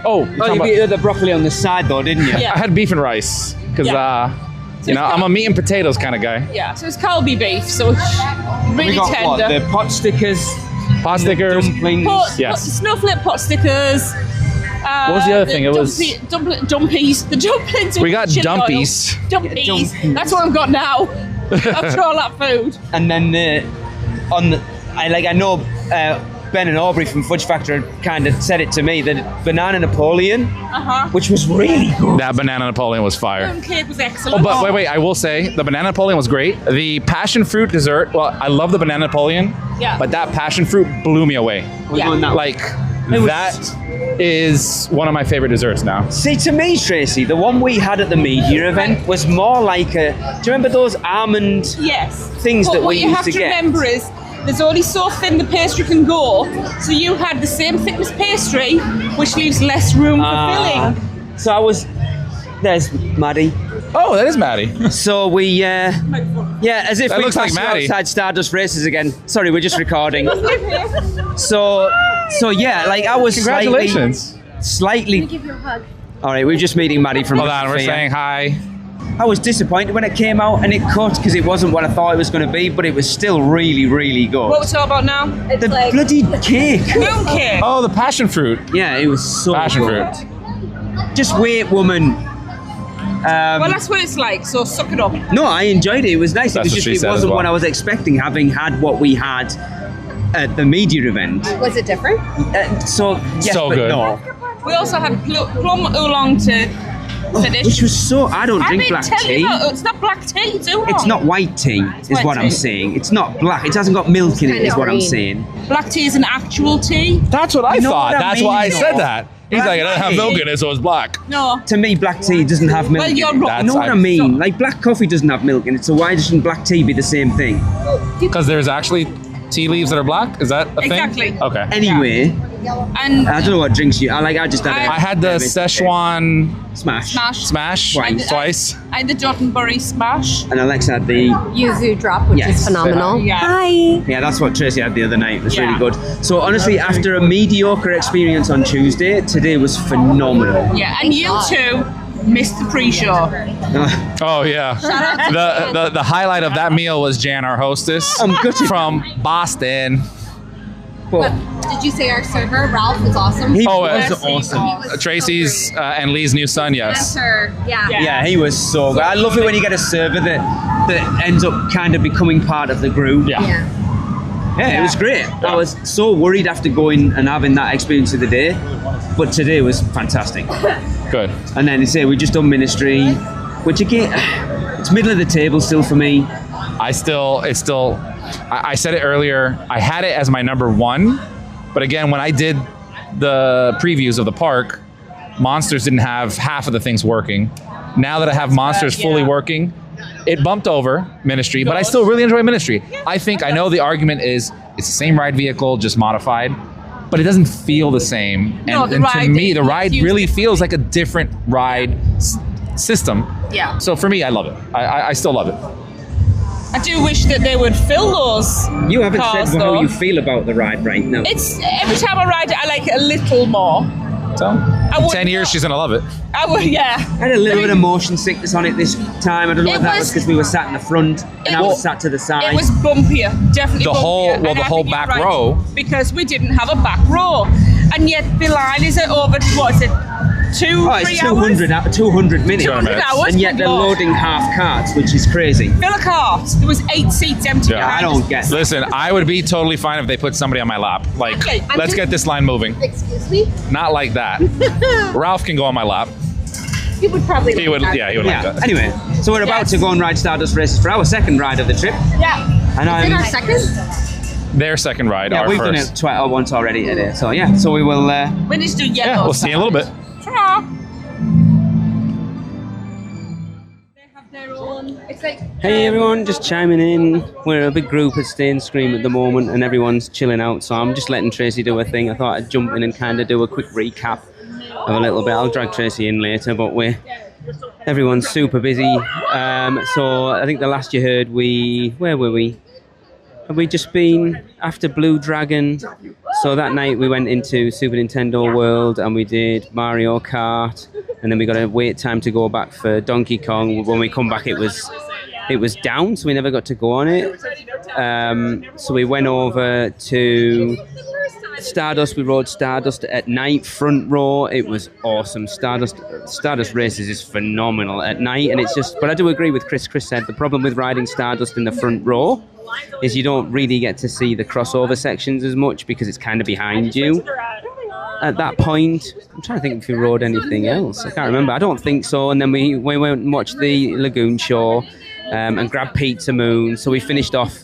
Oh, You beat the broccoli on the side though, didn't you? Yeah. I had beef and rice because, I'm a meat and potatoes kind of guy. Yeah, so it's Kalbi beaf, so it's really We got tender. what? The pot stickers, Pot stickers. dumplings. Yes. Snowflake pot stickers. What was the other thing? It was- dumpies. The dumplings. We with got chili oil. dumpies. Dumpies. Dumpies. That's what I've got now. After all that food. And then I know Ben and Aubrey from Fudge Factor kind of said it to me, the banana Napoleon, which was really good. That banana Napoleon was fire. Plum cake was excellent. Oh, but wait, I will say the banana Napoleon was great. The passion fruit dessert, well, I love the banana Napoleon, but that passion fruit blew me away. Yeah. Like, that is one of my favorite desserts now. See, to me, Tracy, the one we had at the media event was more like do you remember those almond things But that we what you used have to to get? remember is there's only so thin the pastry can go, so you had the same thickness pastry, which leaves less room for filling. So there's Maddie. Oh, that is Maddie. So we, as if That we looks like passed her Maddie. outside Stardust Races again. Sorry, we're just recording. So yeah, like I was Congratulations. slightly. Give you a hug. All right, we're just meeting Maddie from. Hold on, we're Sophia. saying hi. I was disappointed when it came out and it cut because it wasn't what I thought it was going to be, but it was still really, really good. What we're talking about now? It's The like bloody cake. Moon cake. Oh, the passion fruit. Yeah, it was so Passion good. fruit. Just wait, woman. Well, that's what it's like, so suck it up. No, I enjoyed it. It was nice. That's It was what she just said it as wasn't well. what I was expecting, having had what we had at the media event. was it different? So yes, So but good. no. We also had plum oolong to finish. Which was so. I don't drink black tea. It's not black tea, it's oolong. It's not white tea, is white what I'm tea. saying. It's not black. It hasn't got milk in it, kinda is what I'm green. saying. Black tea is an actual tea. That's what I You know thought. what I That's why I mean, said though? that. He's like, it doesn't have milk in it, so it's black. No. To me, black tea doesn't have milk. Well, in you're it. wrong. You know what I That's- mean? Like black coffee doesn't have milk in it, so why shouldn't black tea be the same thing? Because there's actually tea leaves that are black. Is that a thing? Exactly. Okay. Anyway, And I don't know what drinks you. I just had. I had the Szechuan smash. smash Twice. twice. I had the Dottenbury smash. And Alexa had the. Yuzu drop, which Yes. is phenomenal. Yeah. Hi. Yeah, that's what Tracy had the other night. It was really Yeah. good. So honestly, after a mediocre experience on Tuesday, today was phenomenal. Yeah, and you two missed the pre-show. Oh yeah. The highlight of that meal was Jan, our hostess I'm gutted. from Boston. But Did you say our server, Ralph, is awesome? he Oh, was yes. awesome. Tracy's and Lee's new son, yes. Sir, yeah. Yeah, he was so good. I love it when you get a server that ends up kind of becoming part of the group. Yeah, it was great. I was so worried after going and having that experience of the day, but today was fantastic. Good. And then they say we just done ministry, which again, it's middle of the table still for me. I said it earlier, I had it as my number one, but again, when I did the previews of the park, Monsters didn't have half of the things working. Now that I have Monsters fully working, it bumped over Ministry, but I still really enjoy Ministry. I know the argument is it's the same ride vehicle, just modified, but it doesn't feel the same. And to me, the ride really feels like a different ride system. Yeah. So for me, I love it. I still love it. I do wish that they would fill those. You haven't cars, said how though. you feel about the ride right now. It's every time I ride it, I like it a little more. So, in 10 years, she's going to love it. I would, yeah. I had a little bit of motion sickness on it this time. I don't know if that was because we were sat in the front and I was sat to the side. It was bumpier, definitely The bumpier. whole- well, And the I whole think you're back row. Because we didn't have a back row. And yet the line is at over, what is it, 3 hours? 200 minutes. 200 hours, And yet good they're Lord. loading half carts, which is crazy. Fill a cart. There was 8 seats empty. Yeah, I don't get it. Listen, I would be totally fine if they put somebody on my lap. Like, Okay, let's get this line moving. Excuse me? Not like that. Ralph can go on my lap. You would probably He would, like that. yeah, he would Yeah. like that. Anyway, so we're about to go and ride Stardust races for our second ride of the trip. Yeah. And Is it our second? Their second ride, yeah, our we've first. done it once already today. So yeah, so we will. We need to do yellow. Yeah, we'll see you in a little bit. Ta. It's like Hey everyone, just chiming in. We're a big group at Stay and Scream at the moment, and everyone's chilling out. So I'm just letting Tracy do her thing. I thought I'd jump in and kind of do a quick recap of a little bit. I'll drag Tracy in later, but everyone's super busy. So I think the last you heard, where were we? Have we just been after Blue Dragon? So that night we went into Super Nintendo World and we did Mario Kart, and then we got to wait time to go back for Donkey Kong. When we come back, it was down, so we never got to go on it. So we went over to Stardust. We rode Stardust at night, front row. It was awesome. Stardust races is phenomenal at night, and it's just. But I do agree with Chris. Chris said the problem with riding Stardust in the front row is you don't really get to see the crossover sections as much because it's kind of behind you. At that point, I'm trying to think if we rode anything else. I can't remember. I don't think so. And then we went and watched the Lagoon Show and grabbed Pizza Moon. So we finished off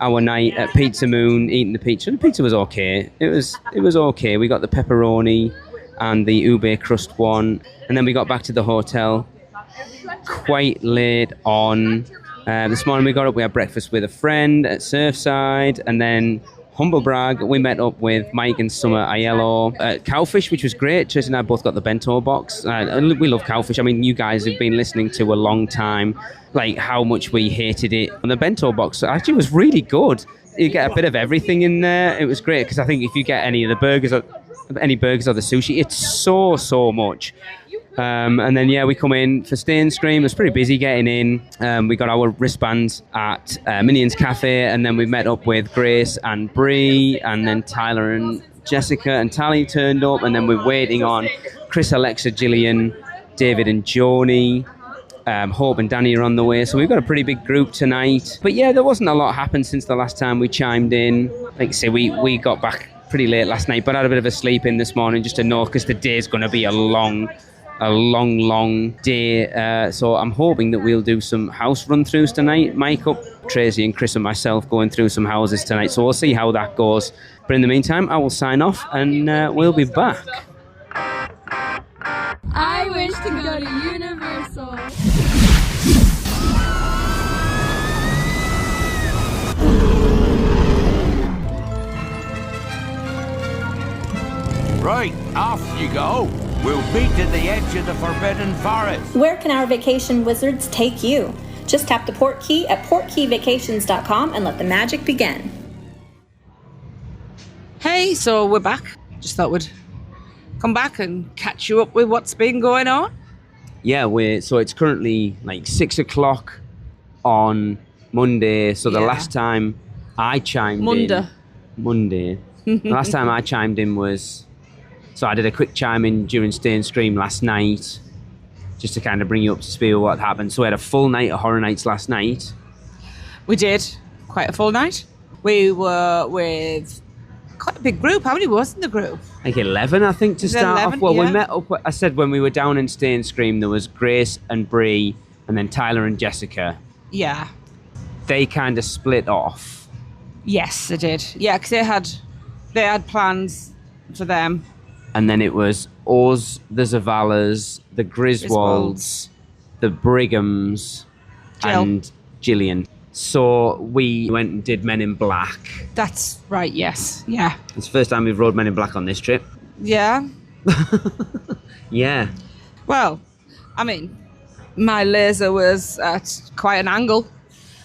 our night at Pizza Moon eating the pizza. The pizza was okay. It was okay. We got the pepperoni and the ube crust one, and then we got back to the hotel quite late on. This morning we got up, we had breakfast with a friend at Surfside, and then humble brag, we met up with Mike and Summer Aiello at Cowfish, which was great. Tracy and I both got the bento box. And we love Cowfish. I mean, you guys have been listening to a long time, like how much we hated it. And the bento box actually was really good. You get a bit of everything in there. It was great because I think if you get any of the burgers or the sushi, it's so much. And then we come in for Stay and Scream. It was pretty busy getting in. We got our wristbands at Minions Cafe, and then we met up with Grace and Bree, and then Tyler and Jessica and Tally turned up, and then we're waiting on Chris, Alexa, Gillian, David and Joni. Hope and Danny are on the way, so we've got a pretty big group tonight. But yeah, there wasn't a lot happened since the last time we chimed in. Like I say, we got back pretty late last night, but I had a bit of a sleep in this morning just to know, because the day's going to be a long day. So I'm hoping that we'll do some house run-throughs tonight. Mike up, Tracy and Chris and myself going through some houses tonight. So we'll see how that goes. But in the meantime, I will sign off and we'll be back. I wish to go to Universal. Right, off you go. We'll meet at the edge of the Forbidden Forest. Where can our vacation wizards take you? Just tap the port key at portkeyvacations.com and let the magic begin. Hey, so we're back. Just thought we'd come back and catch you up with what's been going on. Yeah, so it's currently like 6 o'clock on Monday. So the last time I chimed in... Monday. The last time I chimed in was, so I did a quick chime in during Stay and Scream last night, just to kind of bring you up to speed with what happened. So we had a full night of Horror Nights last night. We did. Quite a full night. We were with quite a big group. How many was in the group? Like 11, I think, to start 11, off. Well, yeah. we met up, I said when we were down in Stay and Scream, there was Grace and Bree, and then Tyler and Jessica. Yeah. They kind of split off. Yes, they did. Yeah, because they had plans for them. And then it was us, the Zavalas, the Griswolds, the Brighams, Jill. and Gillian. So we went and did Men in Black. That's right, yes. Yeah. It's the first time we've rode Men in Black on this trip. Yeah. Yeah. Well, I mean, my laser was at quite an angle.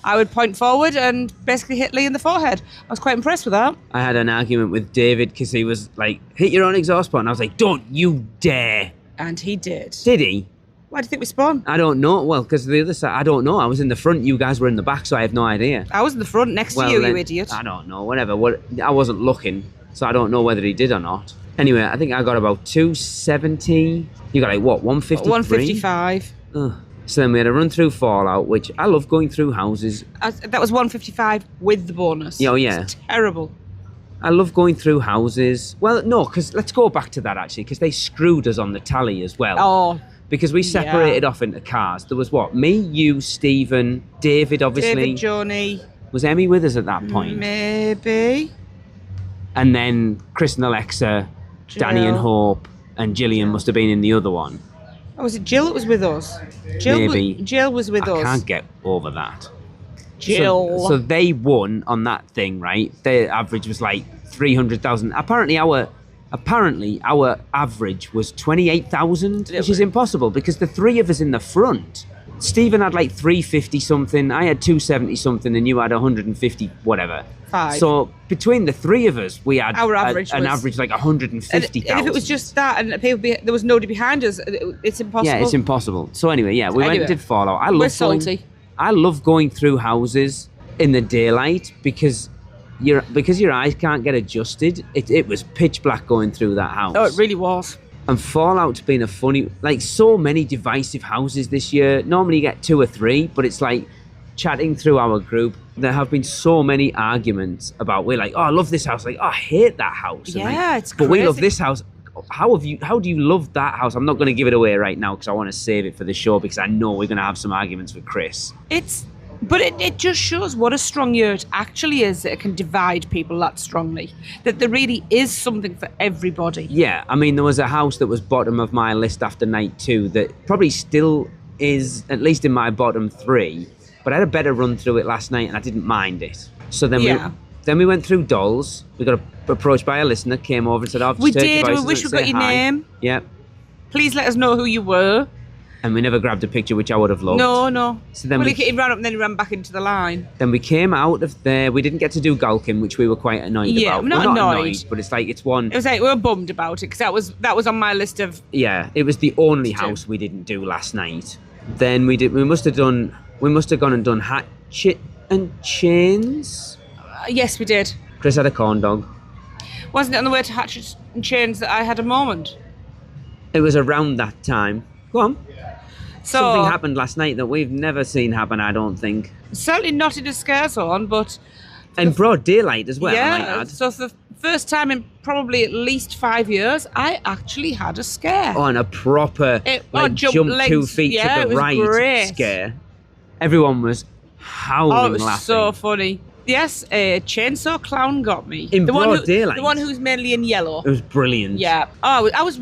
I would point forward and basically hit Lee in the forehead. I was quite impressed with that. I had an argument with David because he was like, hit your own exhaust point. And I was like, don't you dare. And he did. Did he? Why do you think we spun? I don't know. Well, because the other side, I don't know. I was in the front, you guys were in the back, so I have no idea. I was in the front next to you, then, you idiot. I don't know. Whatever. I wasn't looking, so I don't know whether he did or not. Anyway, I think I got about 270. You got like what, 153? 155. Ugh. So then we had a run through Fallout, which I love going through houses. That was 155 with the bonus. Oh, yeah. It's terrible. I love going through houses. Well, no, because let's go back to that actually, because they screwed us on the tally as well. Oh. Because we separated off into cars. There was what? Me, you, Stephen, David, obviously. David, Johnny. Was Emmy with us at that point? Maybe. And then Chris and Alexa, Danny and Hope, and Gillian must have been in the other one. Oh, was it Jill that was with us? Maybe. Jill was with us. I can't get over that. Jill. So they won on that thing, right? Their average was like 300,000. Apparently our average was 28,000, which is impossible because the three of us in the front. Stephen had like 350 something, I had 270 something, and you had 150 whatever. 5. So between the three of us, we had our average an average like 150,000. And if it was just that and there was nobody behind us, it's impossible. Yeah, it's impossible. So anyway, yeah, we went and did Fallout. I love going through houses in the daylight because your eyes can't get adjusted. It was pitch black going through that house. Oh, it really was. And Fallout's been a funny, like so many divisive houses this year. Normally you get 2 or 3, but it's like chatting through our group. There have been so many arguments about, we're like, oh, I love this house. Like, oh, I hate that house. Yeah, like, it's but crazy. we love this house. How do you love that house? I'm not going to give it away right now because I want to save it for the show because I know we're going to have some arguments with Chris. But it just shows what a strong year it actually is, that it can divide people that strongly. That there really is something for everybody. Yeah, I mean, there was a house that was bottom of my list after night 2 that probably still is, at least in my bottom 3, but I had a better run through it last night and I didn't mind it. So then we went through Dolls. We got approached by a listener, came over and said, we did, we wish we got your name. Yep. Please let us know who you were. And we never grabbed a picture, which I would have loved. No. So then he ran up and then he ran back into the line. Then we came out of there. We didn't get to do Gulkin, which we were quite annoyed about. Yeah, not annoyed. But it's like, it's one... It was like, we were bummed about it, because that was on my list of... Yeah, it was the only house we didn't do last night. Then we must have gone and done Hatchet and Chains. Yes, we did. Chris had a corn dog. Wasn't it on the way to Hatchet and Chains that I had a moment? It was around that time. Go on. So, something happened last night that we've never seen happen, I don't think. Certainly not in a scare zone, but... In broad daylight as well, I might add. So for the first time in probably at least 5 years, I actually had a scare. On a proper jump 2 feet to the right great. Scare. Everyone was howling it was laughing. So funny. Yes, a chainsaw clown got me. In broad daylight? The one who's mainly in yellow. It was brilliant. Yeah. Oh, I was...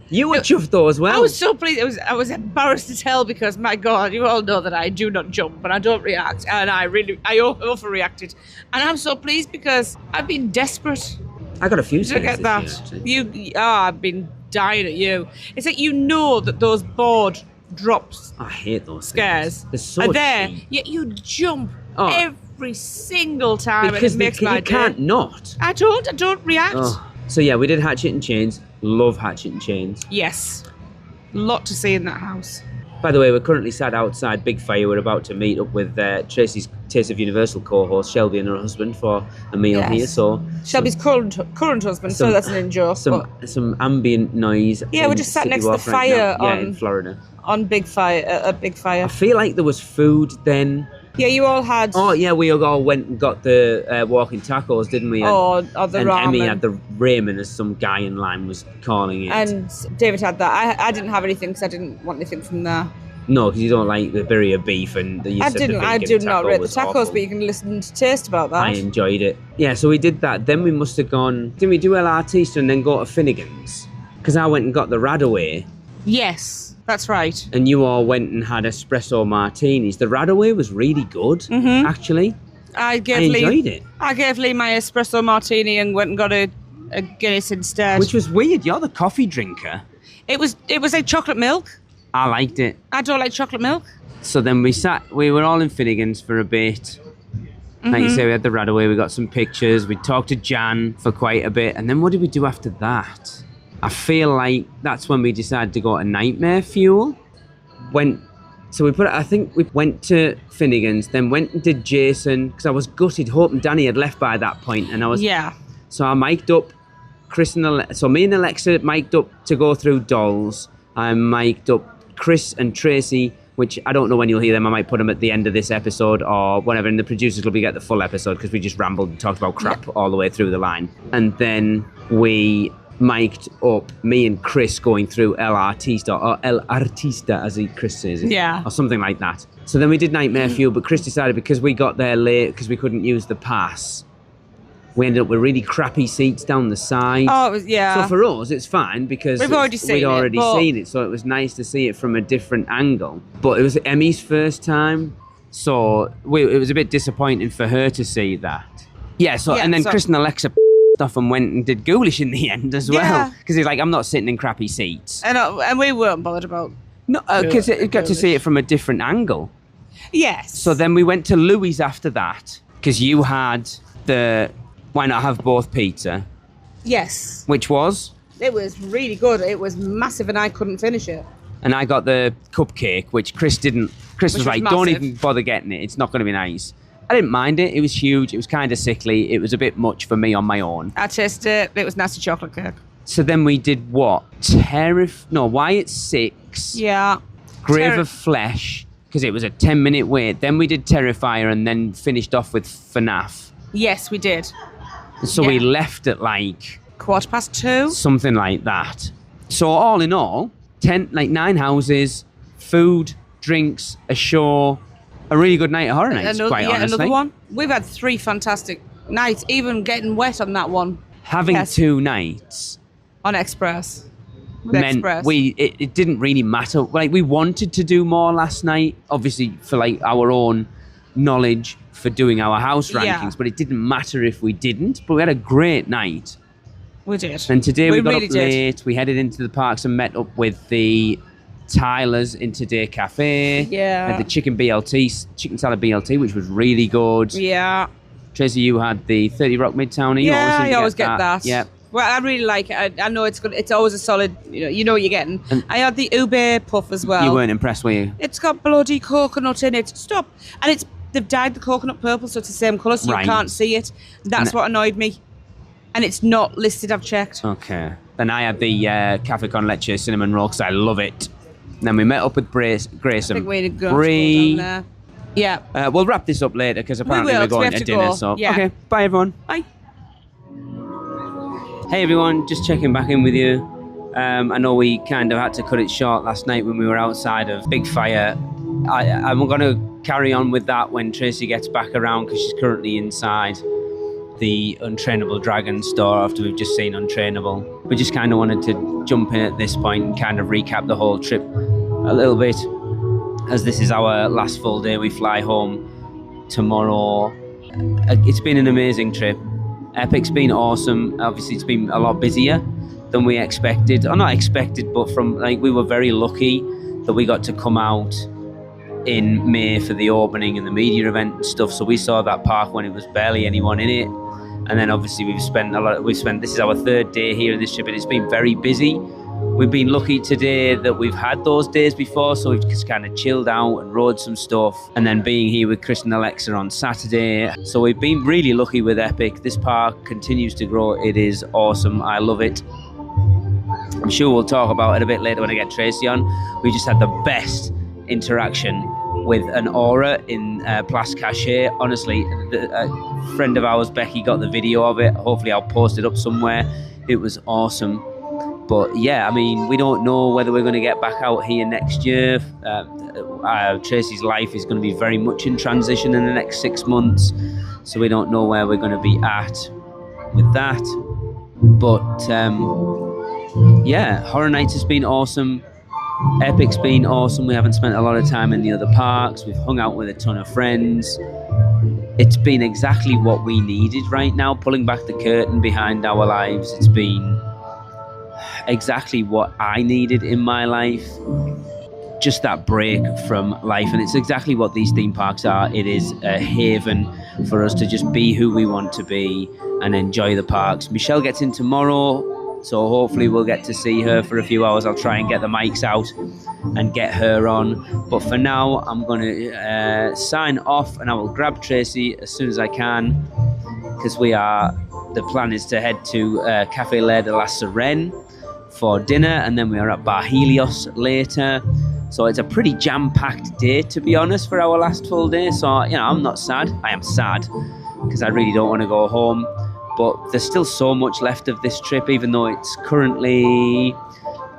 You were chuffed though as well. I was so pleased. I was embarrassed to tell because, my God, you all know that I do not jump and I don't react. And I overreacted. And I'm so pleased because I've been desperate. I got a few to get that. I've been dying at you. It's like you know that those board drops. I hate those scares. They're so are there. cheap. Yet you jump every single time because and it makes my day. You can't not. I don't react. Oh. So yeah, we did Hatchet and Chains. Love Hatchet and Chains. Yes. Lot to see in that house. By the way, we're currently sat outside Big Fire. We're about to meet up with Tracy's Taste of Universal co-host Shelby and her husband for a meal Yes. here. So Shelby's current husband, so that's an in-joke. some ambient noise. Yeah, we in just sat City next to Walk the right fire now. Yeah, on- in Florida. on big fire, a big fire. I feel like there was food then. Yeah, you all had. Oh yeah, we all went and got the walking tacos, didn't we? Or the and ramen. Emmy had the ramen, as some guy in line was calling it. And David had that. I didn't have anything because I didn't want anything from there. No, because you don't like the birria beef, and you I said the didn't. I vegan did not taco rate the was tacos, awful. but you can listen to taste about that. I enjoyed it. Yeah, so we did that. Then we must have gone. Didn't we do LRT and then go to Finnegan's? Because I went and got the Radaway, Yes, that's right. and you all went and had espresso martinis. The Radaway was really good, actually. I I gave Lee. enjoyed it. I gave Lee my espresso martini and went and got a Guinness instead. Which was weird. You're the coffee drinker. It was like chocolate milk. I liked it. I don't like chocolate milk. So then we were all in Finnegan's for a bit. Like you say, we had the Radaway, we got some pictures, we talked to Jan for quite a bit, and then what did we do after that? I feel like that's when we decided to go to Nightmare Fuel. I think we went to Finnegan's, then went and did Jason, because I was gutted. Hope and Danny had left by that point, and I was... Yeah. So I mic'd up Chris and so me and Alexa mic'd up to go through Dolls. I mic'd up Chris and Tracy, which I don't know when you'll hear them. I might put them at the end of this episode or whatever. In the Producers Club, you get the full episode because we just rambled and talked about crap all the way through the line. And then we mic'd up me and Chris going through El Artista, or El Artista, as Chris says it. Yeah. Or something like that. So then we did Nightmare Fuel, but Chris decided because we got there late, because we couldn't use the pass, we ended up with really crappy seats down the side. Oh, it was, yeah. So for us, it's fine because We'd already seen it, so it was nice to see it from a different angle. But it was Emmy's first time, so it was a bit disappointing for her to see that. Yeah, and then Chris and Alexa off and went and did Ghoulish in the end as well. Because he's like, I'm not sitting in crappy seats. And we weren't bothered about... No, because it got to see it from a different angle. Yes. So then we went to Louis after that, because you had the... Why not have both pizza? Yes. Which was? It was really good. It was massive and I couldn't finish it. And I got the cupcake, which Chris didn't. Chris was like, don't massive. even bother getting it. It's not going to be nice. I didn't mind it. It was huge. It was kind of sickly. It was a bit much for me on my own. I tasted it. It was nasty chocolate cake. So then we did what? Wyatt 6. Yeah. Grave of Flesh, because it was a 10-minute wait. Then we did Terrifier and then finished off with FNAF. Yes, we did. So we left at like 2:15. something like that. So all in all, 9 houses, food, drinks, a show, a really good night of Horror Nights, quite honestly. Another one. We've had 3 fantastic nights, even getting wet on that one. Having 2 nights on Express. meant it didn't really matter. Like, we wanted to do more last night, obviously for like our own knowledge for doing our house rankings, but it didn't matter if we didn't. But we had a great night. We did. And today we got really up late. We headed into the parks and met up with the Tylers in Today Cafe. Yeah. Had the chicken salad BLT, which was really good. Yeah. Tracy, you had the 30 Rock Midtown. I always get that. Yeah. Well, I really like it. I know it's good. It's always a solid. You know what you're getting. And I had the ube puff as well. You weren't impressed, were you? It's got bloody coconut in it. Stop. And they've dyed the coconut purple, so it's the same colour, so you can't see it. That's what annoyed me. And it's not listed. I've checked. Okay. Then I had the Cafe con Leche cinnamon roll because I love it. And then we met up with Grace I think and we need to go Bree. down there. Yeah. We'll wrap this up later because apparently we're going to dinner. So okay, bye everyone. Bye. Hey everyone, just checking back in with you. I know we kind of had to cut it short last night when we were outside of Big Fire. I'm going to carry on with that when Tracy gets back around because she's currently inside the Untrainable Dragon store after we've just seen Untrainable. We just kind of wanted to jump in at this point and kind of recap the whole trip a little bit, as this is our last full day. We fly home tomorrow. It's been an amazing trip. Epic's been awesome. Obviously it's been a lot busier than we expected, or not expected, but we were very lucky that we got to come out in May for the opening and the media event and stuff. So we saw that park when it was barely anyone in it. And then obviously this is our 3rd day here in this trip, and it's been very busy. we've been lucky today that we've had those days before, so we've just kind of chilled out and rode some stuff, and then being here with Chris and Alexa on Saturday. So we've been really lucky with Epic. This park continues to grow. It is awesome. I love it. I'm sure we'll talk about it a bit later when I get Tracy on. We just had the best interaction with an aura in Place Cachet. Honestly, a friend of ours, Becky, got the video of it. Hopefully I'll post it up somewhere. It was awesome. But yeah, I mean, we don't know whether we're going to get back out here next year. Tracy's life is going to be very much in transition in the next 6 months, so we don't know where we're going to be at with that. But yeah, Horror Nights has been awesome. Epic's been awesome. We haven't spent a lot of time in the other parks. We've hung out with a ton of friends. It's been exactly what we needed right now, pulling back the curtain behind our lives. It's been exactly what I needed in my life. Just that break from life. And it's exactly what these theme parks are. It is a haven for us to just be who we want to be and enjoy the parks. Michelle gets in tomorrow, so hopefully we'll get to see her for a few hours. I'll try and get the mics out and get her on. But for now, I'm going to sign off, and I will grab Tracy as soon as I can, because the plan is to head to Café L'air de la Sirène for dinner, and then we are at Bar Helios later. So it's a pretty jam-packed day, to be honest, for our last full day. So, you know, I'm not sad. I am sad because I really don't want to go home. But there's still so much left of this trip, even though it's currently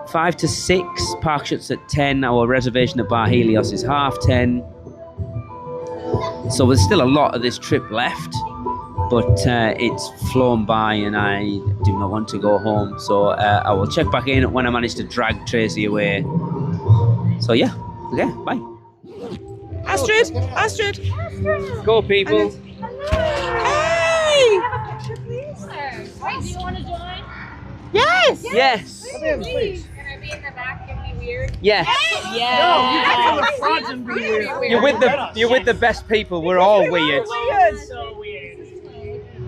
5 to 6. Park shuts at 10. Our reservation at Bar Helios is 10:30. So there's still a lot of this trip left, but it's flown by and I do not want to go home. So I will check back in when I manage to drag Tracy away. So yeah, okay, bye. Astrid! Go, people. Hey! Wait, do you want to join? Yes! Yes. Can I be in the back and be weird? Yes. You're with the best people. We're all weird. So weird.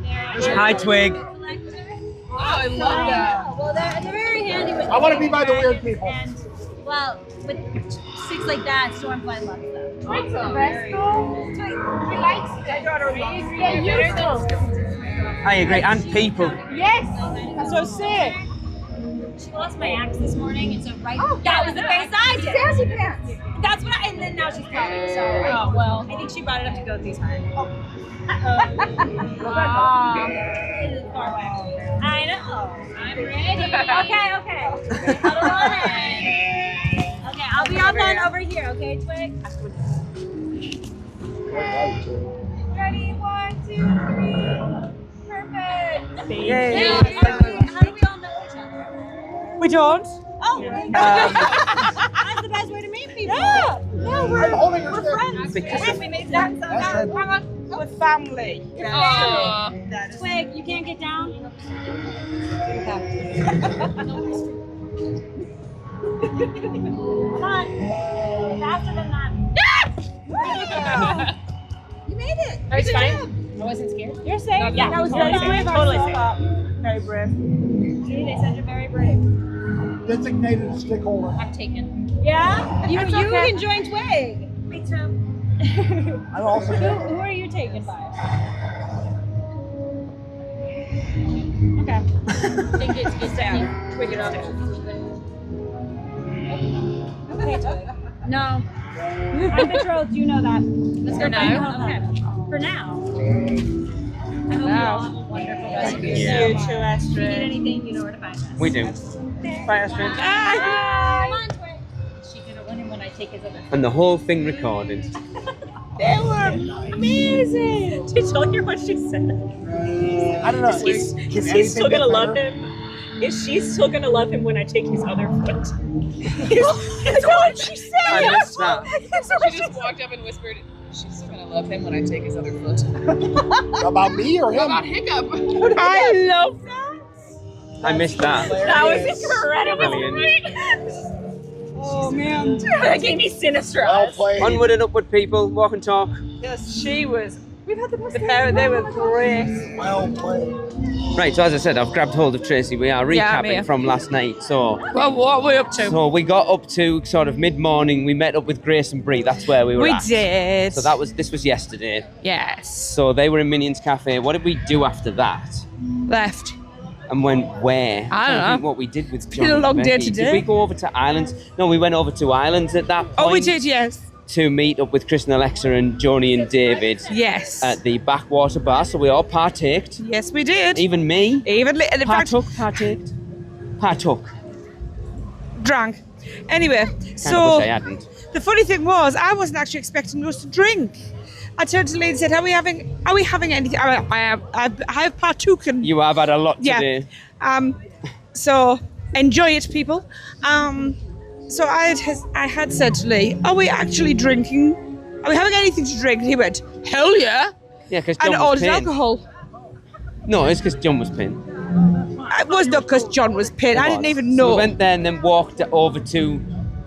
Hi, Twig. Oh, I love that. Well, they're very handy with I want to be by the weird people. And, well, with sticks like that, Stormfly loves them. Twig's the best though. He likes my daughter loves it. They're useful. I agree, and people. Yes, that's what I said. She lost my axe this morning, and so that was the face I did. Sassy pants. That's what and then now she's coming, so. Oh, well. I think she brought it up to go these times. It is far away. I know. I'm ready. Okay. Hold on. Okay, I'll be all done over here, okay, Twig? Ready, 1, 2, 3. Perfect. Yay. How do we all know each other? We don't. Oh, that's the best way to meet people. Yeah. No, we're friends. Yes, we made sense. We're family. Twig, you can't get down? Come on. Faster than that. You made it. Are you fine? I wasn't scared. You're safe. Yeah, That was very brave. Totally safe. Very brave. See, they said you're very brave. Designated a stick holder. I'm taken. Yeah? You can join Twig. Me too. I also Who are you taken by? Okay. I think it's down. Twig it up. Okay, Twig. No. I'm betrothed, you know that. Let's go now. Okay. For now. I hope you all have a wonderful rest of your day. You too, Astrid. If you need anything, you know where to find us. We do. Bye, Astrid. Come on, Twig. She did it when I take his other. And the whole thing recorded. They were amazing. Did you hear what she said? I don't know. Is he still gonna love him? Is she still gonna love him when I take his other foot? That's what she said. I missed that. She just walked up and whispered, "She's still gonna love him when I take his other foot." About me or him? About Hiccup. I love that. I missed that. That was incredible. Brilliant. Oh man, that gave me sinister Well eyes. played. Onward and upward, people. Walk and talk. Yes, she was We've had the bus. They were great. Well played. Right, so as I said, I've grabbed hold of Tracy. We are Yeah, I'm recapping here. from last night. So, Well, what are we up to? so we got up to sort of mid-morning. We met up with Grace and Bree. That's where we were We at. did. So this was yesterday. Yes. So they were in Minions Cafe. What did we do after that? Left. And went where? I don't think know. what we did with It's John been a and long day Becky. today. Did we go over to Islands? No, we went over to Islands at that point. Oh, we did, yes. To meet up with Chris and Alexa and Joni and David. Yes. At the Backwater Bar. So we all partaked. Yes, we did. Even me. Even in fact, Partook. drank. Anyway, Kind so of wish I hadn't. the funny thing was, I wasn't actually expecting us to drink. I turned to Lee and said, "Are we having anything?" I have partooken. You have had a lot Yeah. today. So enjoy it, people. So I had said to Lee, "Are we actually drinking? Are we having anything to drink?" And he went, "Hell yeah!" Yeah, because And John was ordered paying. alcohol. No, it's because John was paying. It was not because John was paid. I didn't even know. So we went there and then walked over to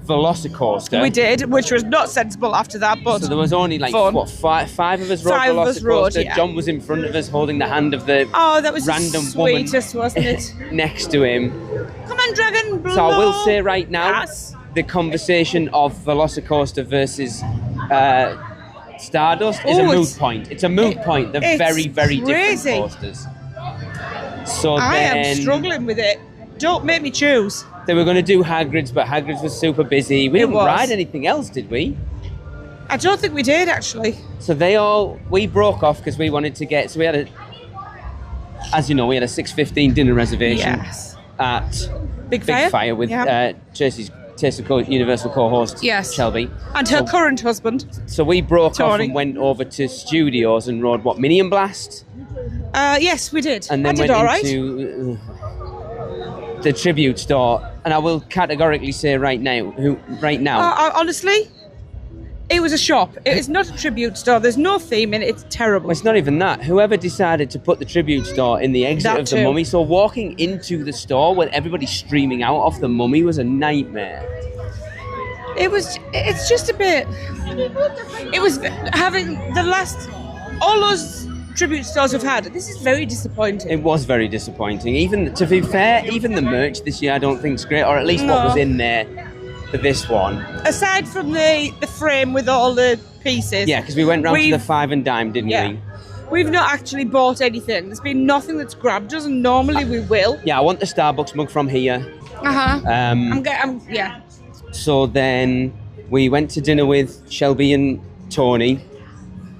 Velocicoaster. We did, which was not sensible after that, but So there was only like fun. what five of us rode Five of us rode, Velocicoaster. yeah. John was in front of us holding the hand of the Oh, that was random the woman sweetest, wasn't it? next to him. Come on, Dragon Blow. So I will say right now, Yes. the conversation of Velocicoaster versus Stardust is a Oh, moot it's- point. It's a moot point. They're it's very, very crazy. different coasters. So I then am struggling with it. Don't make me choose. they were going to do Hagrid's, but Hagrid's was super busy. We It didn't was. ride anything else, did we? I don't think we did, actually. So we broke off because we wanted to get, so we had as you know, we had a 6:15 dinner reservation Yes. at Big Fire? with Yeah. Tracy's Taste of Universal co-host, Yes. Shelby. And her So- current husband. So we broke off Tony. and went over to Studios and rode what, Minion Blast? Yes, we did. And then I did went all right. into the tribute store. And I will categorically say right now, Honestly, it was a shop. It is not a tribute store. There's no theme in it. It's terrible. well, it's not even that. Whoever decided to put the tribute store in the exit That of the too. Mummy, so walking into the store with everybody streaming out off the Mummy was a nightmare. It's just a bit. It was having all those tribute stores we've had. This is very disappointing. It was very disappointing. Even, to be fair, even the merch this year I don't think is great, or at least what No. was in there for this one. Aside from the frame with all the pieces. Yeah, because we went round to the We've- 5 and dime, didn't Yeah. we? We've not actually bought anything. There's been nothing that's grabbed us, and normally we will. Yeah, I want the Starbucks mug from here. Yeah. So then we went to dinner with Shelby and Tony.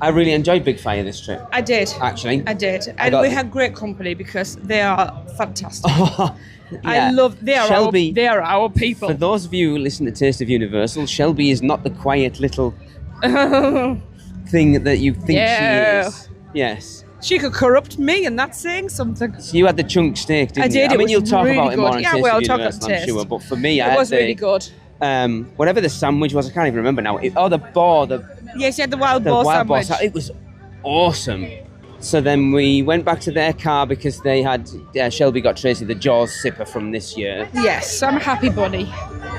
I really enjoyed Big Fire this trip, I did. actually. I did. I And got- we had great company because they are fantastic. Yeah. they are our people. For those of you who listen to Taste of Universal, Shelby is not the quiet little thing that you think Yeah. she is. Yes. She could corrupt me, and that's saying something. So you had the chunk steak, didn't I you? did, I it mean, was you'll talk really about it more good. on Yeah, Taste we'll of talk on Universal, I'm Taste. sure. But for me, I It had was the, really good. whatever the sandwich was, I can't even remember now. The boar, Yes, you had the wild the boar wild boar sandwich. it was awesome. So then we went back to their car because they had Shelby got Tracy the Jaws sipper from this year, Yes, I'm a happy bunny.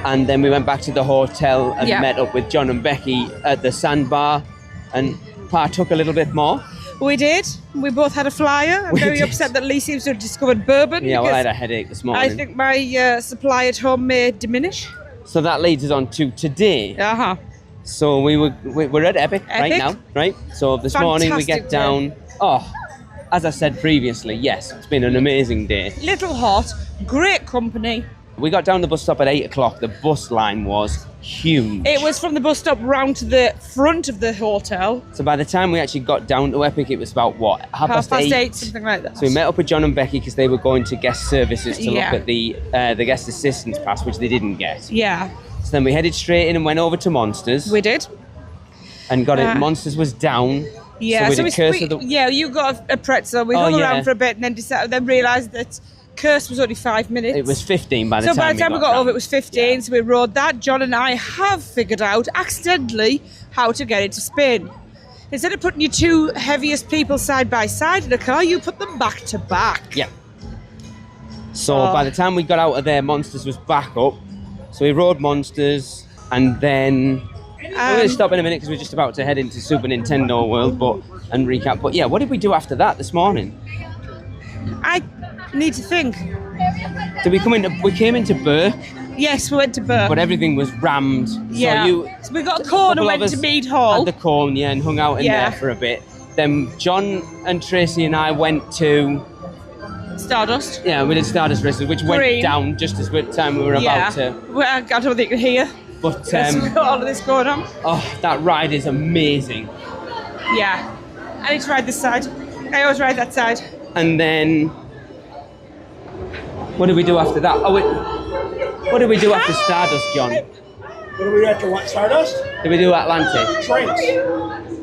and then we went back to the hotel and Yeah. met up with John and Becky at the sandbar and partook a little bit more. We did. We both had a flyer. I'm We very did. upset that Lee seems to have discovered bourbon. Yeah, well, I because had a headache this morning. I think my supply at home may diminish. So that leads us on to today. Uh-huh. So we're at Epic right Epic. now, right? So this morning we Fantastic get down. Oh, as I said previously, yes, it's been an amazing day. Little hot, great company. We got down the bus stop at 8 o'clock. The bus line was huge. It was from the bus stop round to the front of the hotel. So by the time we actually got down to Epic, it was about what, half past eight? Something like that. So we met up with John and Becky because they were going to guest services to Yeah. look at the guest assistance pass, which they didn't get. Yeah, So then we headed straight in and went over to Monsters we did. and got it. Uh, Monsters was down. Yeah, so we did Curse of the... you got a pretzel. We Oh, hung yeah. around for a bit and then realised that Curse was only 5 minutes. It was 15 by the So time by the time we got round. over, it was 15. So we rode that. John and I have figured out accidentally how to get it to spin. Instead of putting your two heaviest people side by side in a car, you put them back to back. Yeah. So Oh. by the time we got out of there, Monsters was back up. So we rode Monsters, and then We're going to stop in a minute because we're just about to head into Super Nintendo World and recap. But yeah, what did we do after that this morning? I need to think. Did we come into? We came into Burke. Yes, we went to Burke. But everything was rammed. Yeah. So we got a cone and went to Mead Hall. Had the cone, yeah, and hung out in there for a bit. Then John and Tracy and I went to Stardust. Yeah, we did Stardust Races, which went down just as the time we were about to. Well, I don't think you can hear. But we've got all of this going on. Oh, that ride is amazing. Yeah. I need to ride this side. I always ride that side. And then what did we do after that? What did we do after Stardust, John? What did we do after what? Stardust? Did we do Atlantic? Drinks.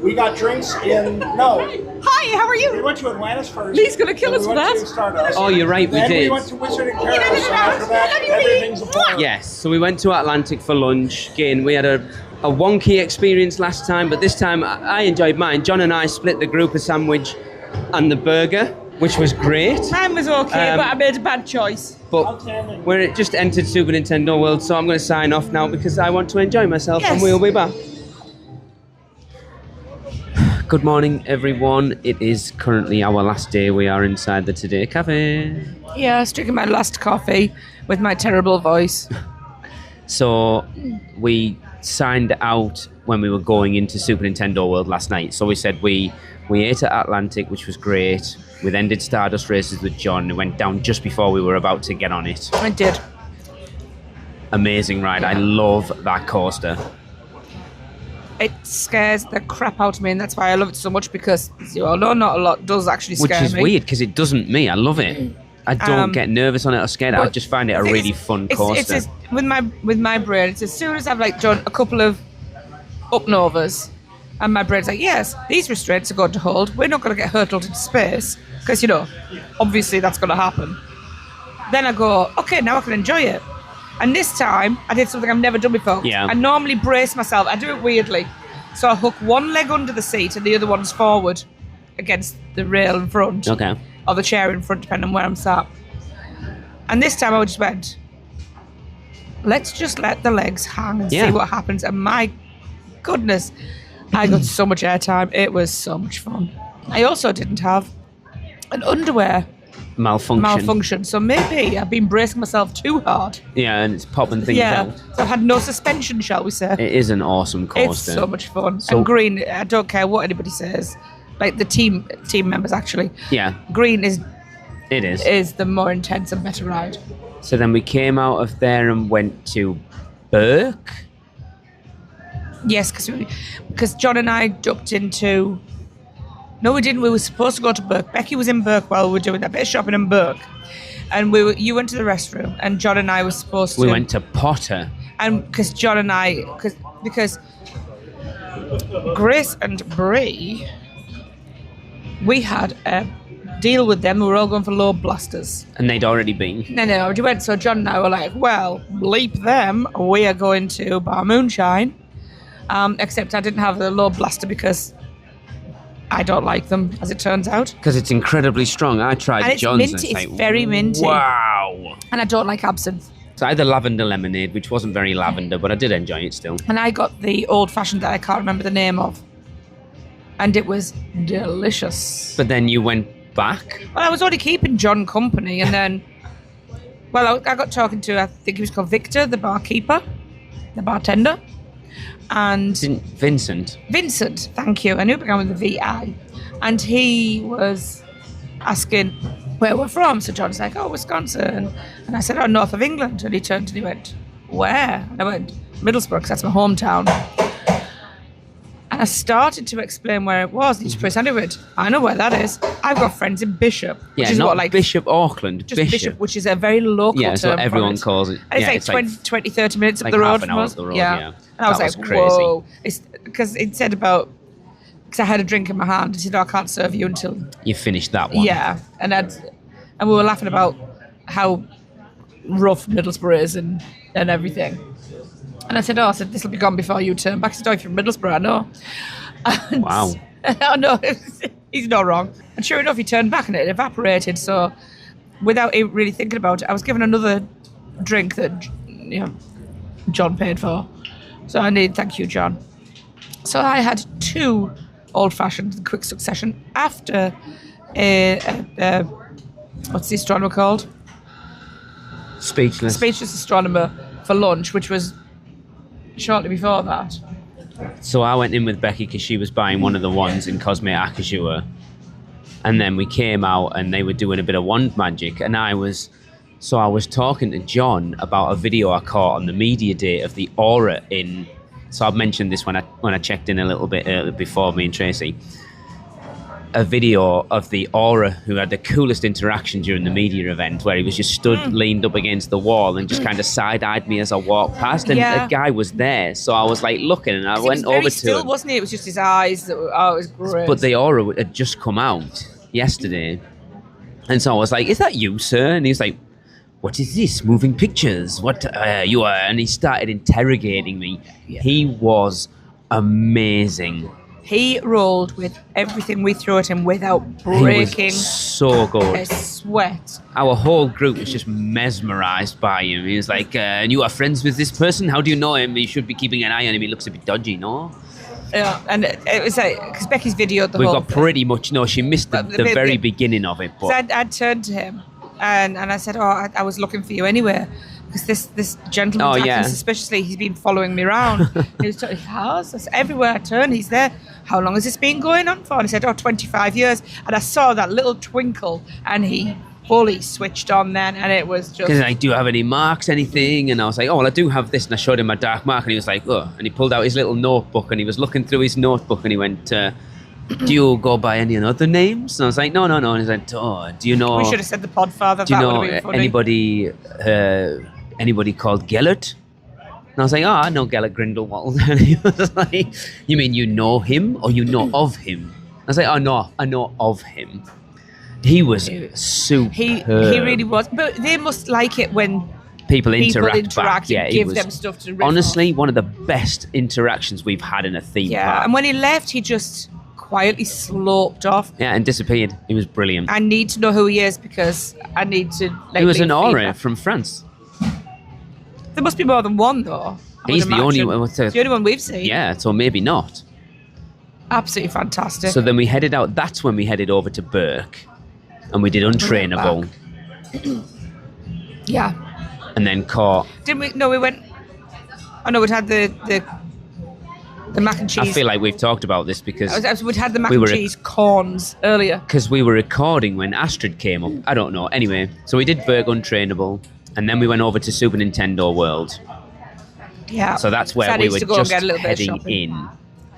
We got drinks in. No. Hi, how are you? We went to Atlantis first. Lee's gonna kill us for that. Stardust. Oh, you're right, we then did. We went to Wizard and Paradise, so after that, everything's a blur. Yes, so we went to Atlantic for lunch. Again, we had a wonky experience last time, but this time I enjoyed mine. John and I split the grouper sandwich and the burger, which was great. Mine was okay, but I made a bad choice. But we're just entered Super Nintendo World, so I'm going to sign off now because I want to enjoy myself, and we'll be back. Good morning, everyone. It is currently our last day. We are inside the Today Cafe. Yeah, I was drinking my last coffee with my terrible voice. So we signed out when we were going into Super Nintendo World last night. So we said we ate at Atlantic, which was great. We then did Stardust Races with John. It went down just before we were about to get on it. I did. Amazing ride. I love that coaster. It scares the crap out of me, and that's why I love it so much, because, as you all know, not a lot does actually scare me. Which is weird, because it doesn't me. I love it. I don't get nervous on it or scared. I just find it a really fun coaster. It's with my brain, it's as soon as I've done a couple of up-novas, and my brain's like, yes, these restraints are going to hold. We're not going to get hurtled into space, because, obviously that's going to happen. Then I go, okay, now I can enjoy it. And this time, I did something I've never done before. Yeah. I normally brace myself. I do it weirdly. So I hook one leg under the seat and the other one's forward against the rail in front. Okay. Or the chair in front, depending on where I'm sat. And this time I just went, let's just let the legs hang and see what happens. And my goodness, I got so much airtime. It was so much fun. I also didn't have an underwear malfunction. So maybe I've been bracing myself too hard. Yeah, and it's popping things out. So I've had no suspension, shall we say. It is an awesome coaster. It's so much fun. And green, I don't care what anybody says. Like the team members, actually. Yeah. Green is the more intense and better ride. So then we came out of there and went to Burke. Yes, because John and I ducked into... No, we didn't. We were supposed to go to Burke. Becky was in Burke while we were doing that bit of shopping in Burke. And you went to the restroom, and John and I were supposed to... We went to Potter. And because John and I... Because Grace and Brie, we had a deal with them. We were all going for lobe blasters. And they'd already been. No, already went. So John and I were like, well, bleep them. We are going to Bar Moonshine. Except I didn't have the lobe blaster because... I don't like them, as it turns out. Because it's incredibly strong. I tried John's. And it's minty. It's very minty. Wow. And I don't like absinthe. So I had the lavender lemonade, which wasn't very lavender, but I did enjoy it still. And I got the old-fashioned that I can't remember the name of. And it was delicious. But then you went back? Well, I was already keeping John company, and then... Well, I got talking to, I think he was called Victor, the barkeeper, the bartender. And Vincent, thank you. I knew it began with a V-I. And he was asking where we're from. So John's like, oh, Wisconsin. And I said, oh, north of England. And he turned and he went, where? And I went, Middlesbrough, because that's my hometown. And I started to explain where it was. And he just pressed hand over it. I know where that is. I've got friends in Bishop. Yeah, which is not Bishop Auckland. Just Bishop, which is a very local term. Yeah, so everyone calls it. And it's like 20, 30 minutes up the road from us. Yeah. And I was like, crazy. whoa. Because it said about... Because I had a drink in my hand. He said, I can't serve you until... You finished that one. Yeah. And we were laughing about how rough Middlesbrough is and everything. And I said, this will be gone before you turn back. He said, if you're from Middlesbrough, I know. And wow. I know. He's not wrong. And sure enough, he turned back and it evaporated. So without really thinking about it, I was given another drink that John paid for. So I need thank you, John. So I had 2 old-fashioned in quick succession after what's the astronomer called? Speechless. Speechless astronomer for lunch, which was shortly before that. So I went in with Becky because she was buying one of the wands in Cosme Akashua. And then we came out and they were doing a bit of wand magic. And I was talking to John about a video I caught on the media day of the aura in. So I've mentioned this when I checked in a little bit earlier before me and Tracy. A video of the aura who had the coolest interaction during the media event, where he was just stood leaned up against the wall and just kind of side-eyed me as I walked past, and a guy was there, so I was like looking, and I went over to still, him. Wasn't he? It was just his eyes that were, it was great. But the aura had just come out yesterday, and so I was like, "Is that you, sir?" And he was like, "What is this? Moving pictures? What you are?" And he started interrogating me. He was amazing. He rolled with everything we threw at him without breaking. He was so good. A sweat. Our whole group was just mesmerised by him. He was like, "And you are friends with this person? How do you know him? You should be keeping an eye on him. He looks a bit dodgy, no?" Yeah, and it was like, because Becky's videoed the We've whole got pretty much, no, she missed the very beginning of it. But I'd turned to him and I said, I was looking for you anyway. Because this gentleman's acting suspiciously. He's been following me around. He was talking, house. Everywhere I turn, he's there. How long has this been going on for? And I said, 25 years. And I saw that little twinkle, and he fully switched on then, and it was just... Like, do you have any marks, anything? And I was like, oh, well, I do have this. And I showed him my dark mark, and he was like, oh. And he pulled out his little notebook, and he was looking through his notebook, and he went, do you go by any other names? And I was like, no. And he said, oh, do you know... We should have said the Podfather. Do you know anybody called Gellert? And I was like, oh, I know Gellert Grindelwald. And he was like, you mean you know him or you know of him? I was like, oh, no, I know of him. He was superb. He really was. But they must like it when people interact back. And give them stuff to riff honestly, one of the best interactions we've had in a theme park. Yeah, and when he left, he just quietly sloped off. Yeah, and disappeared. He was brilliant. I need to know who he is because I need to... He was an aura from France. There must be more than one, though. He's the only one. The only one we've seen. Yeah, so maybe not. Absolutely fantastic. So then we headed out. That's when we headed over to Burke, and we did Untrainable. Yeah. And then caught. Didn't we? No, we went. Oh no, we'd had the mac and cheese. I feel like we've talked about this because we'd had the mac and cheese corns earlier. Because we were recording when Astrid came up. I don't know. Anyway, so we did Burke Untrainable. And then we went over to Super Nintendo World. Yeah. So that's where we were just heading in.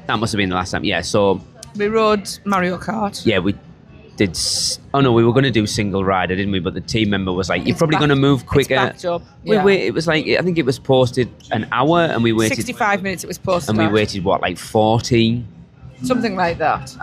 That must have been the last time. Yeah, so... We rode Mario Kart. Yeah, we did... Oh, no, we were going to do single rider, didn't we? But the team member was like, you're probably going to move quicker. It's backed up. Yeah. It was like, I think it was posted an hour and we waited... 65 minutes it was posted. And we waited, what, like 40? Something like that.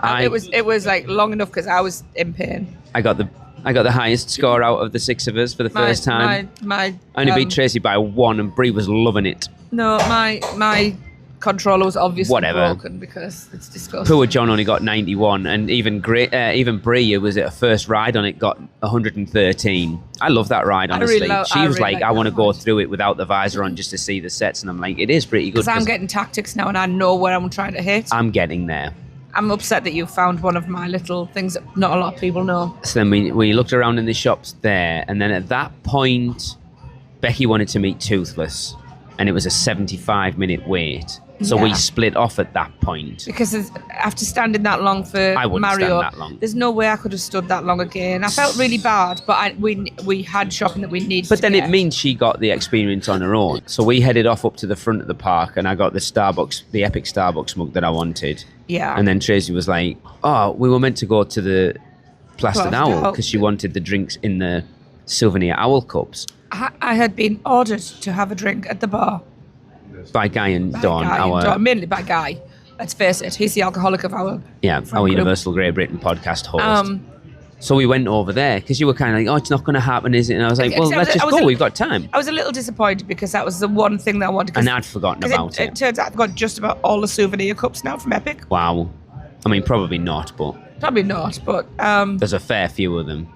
It was like long enough because I was in pain. I got the highest score out of the 6 of us for the first time. I only beat Tracy by 1 and Brie was loving it. No, my controller was obviously broken because it's disgusting. Poor John only got 91 and even Brie, who was at her first ride on it, got 113. I love that ride, honestly. She was like, I want to go through it without the visor on just to see the sets. And I'm like, it is pretty good. Because I'm getting tactics now and I know where I'm trying to hit. I'm getting there. I'm upset that you found one of my little things that not a lot of people know. So then we looked around in the shops there, and then at that point, Becky wanted to meet Toothless, and it was a 75-minute wait. So we split off at that point. Because after standing that long for Mario, stand that long. There's no way I could have stood that long again. I felt really bad, but we had shopping that we needed. But then it means she got the experience on her own. So we headed off up to the front of the park, and I got the epic Starbucks mug that I wanted. Yeah. And then Tracy was like, oh, we were meant to go to the Plastered Owl because she wanted the drinks in the souvenir owl cups. I had been ordered to have a drink at the bar. By Guy and Dawn. Mainly by Guy. Let's face it, he's the alcoholic of our Universal Great Britain podcast host. So we went over there because you were kind of like, oh, it's not going to happen, is it? And I was like, well, let's just go. We've got time. I was a little disappointed because that was the one thing that I wanted. And I'd forgotten about it. It turns out I've got just about all the souvenir cups now from Epic. Wow. I mean, probably not, but... There's a fair few of them.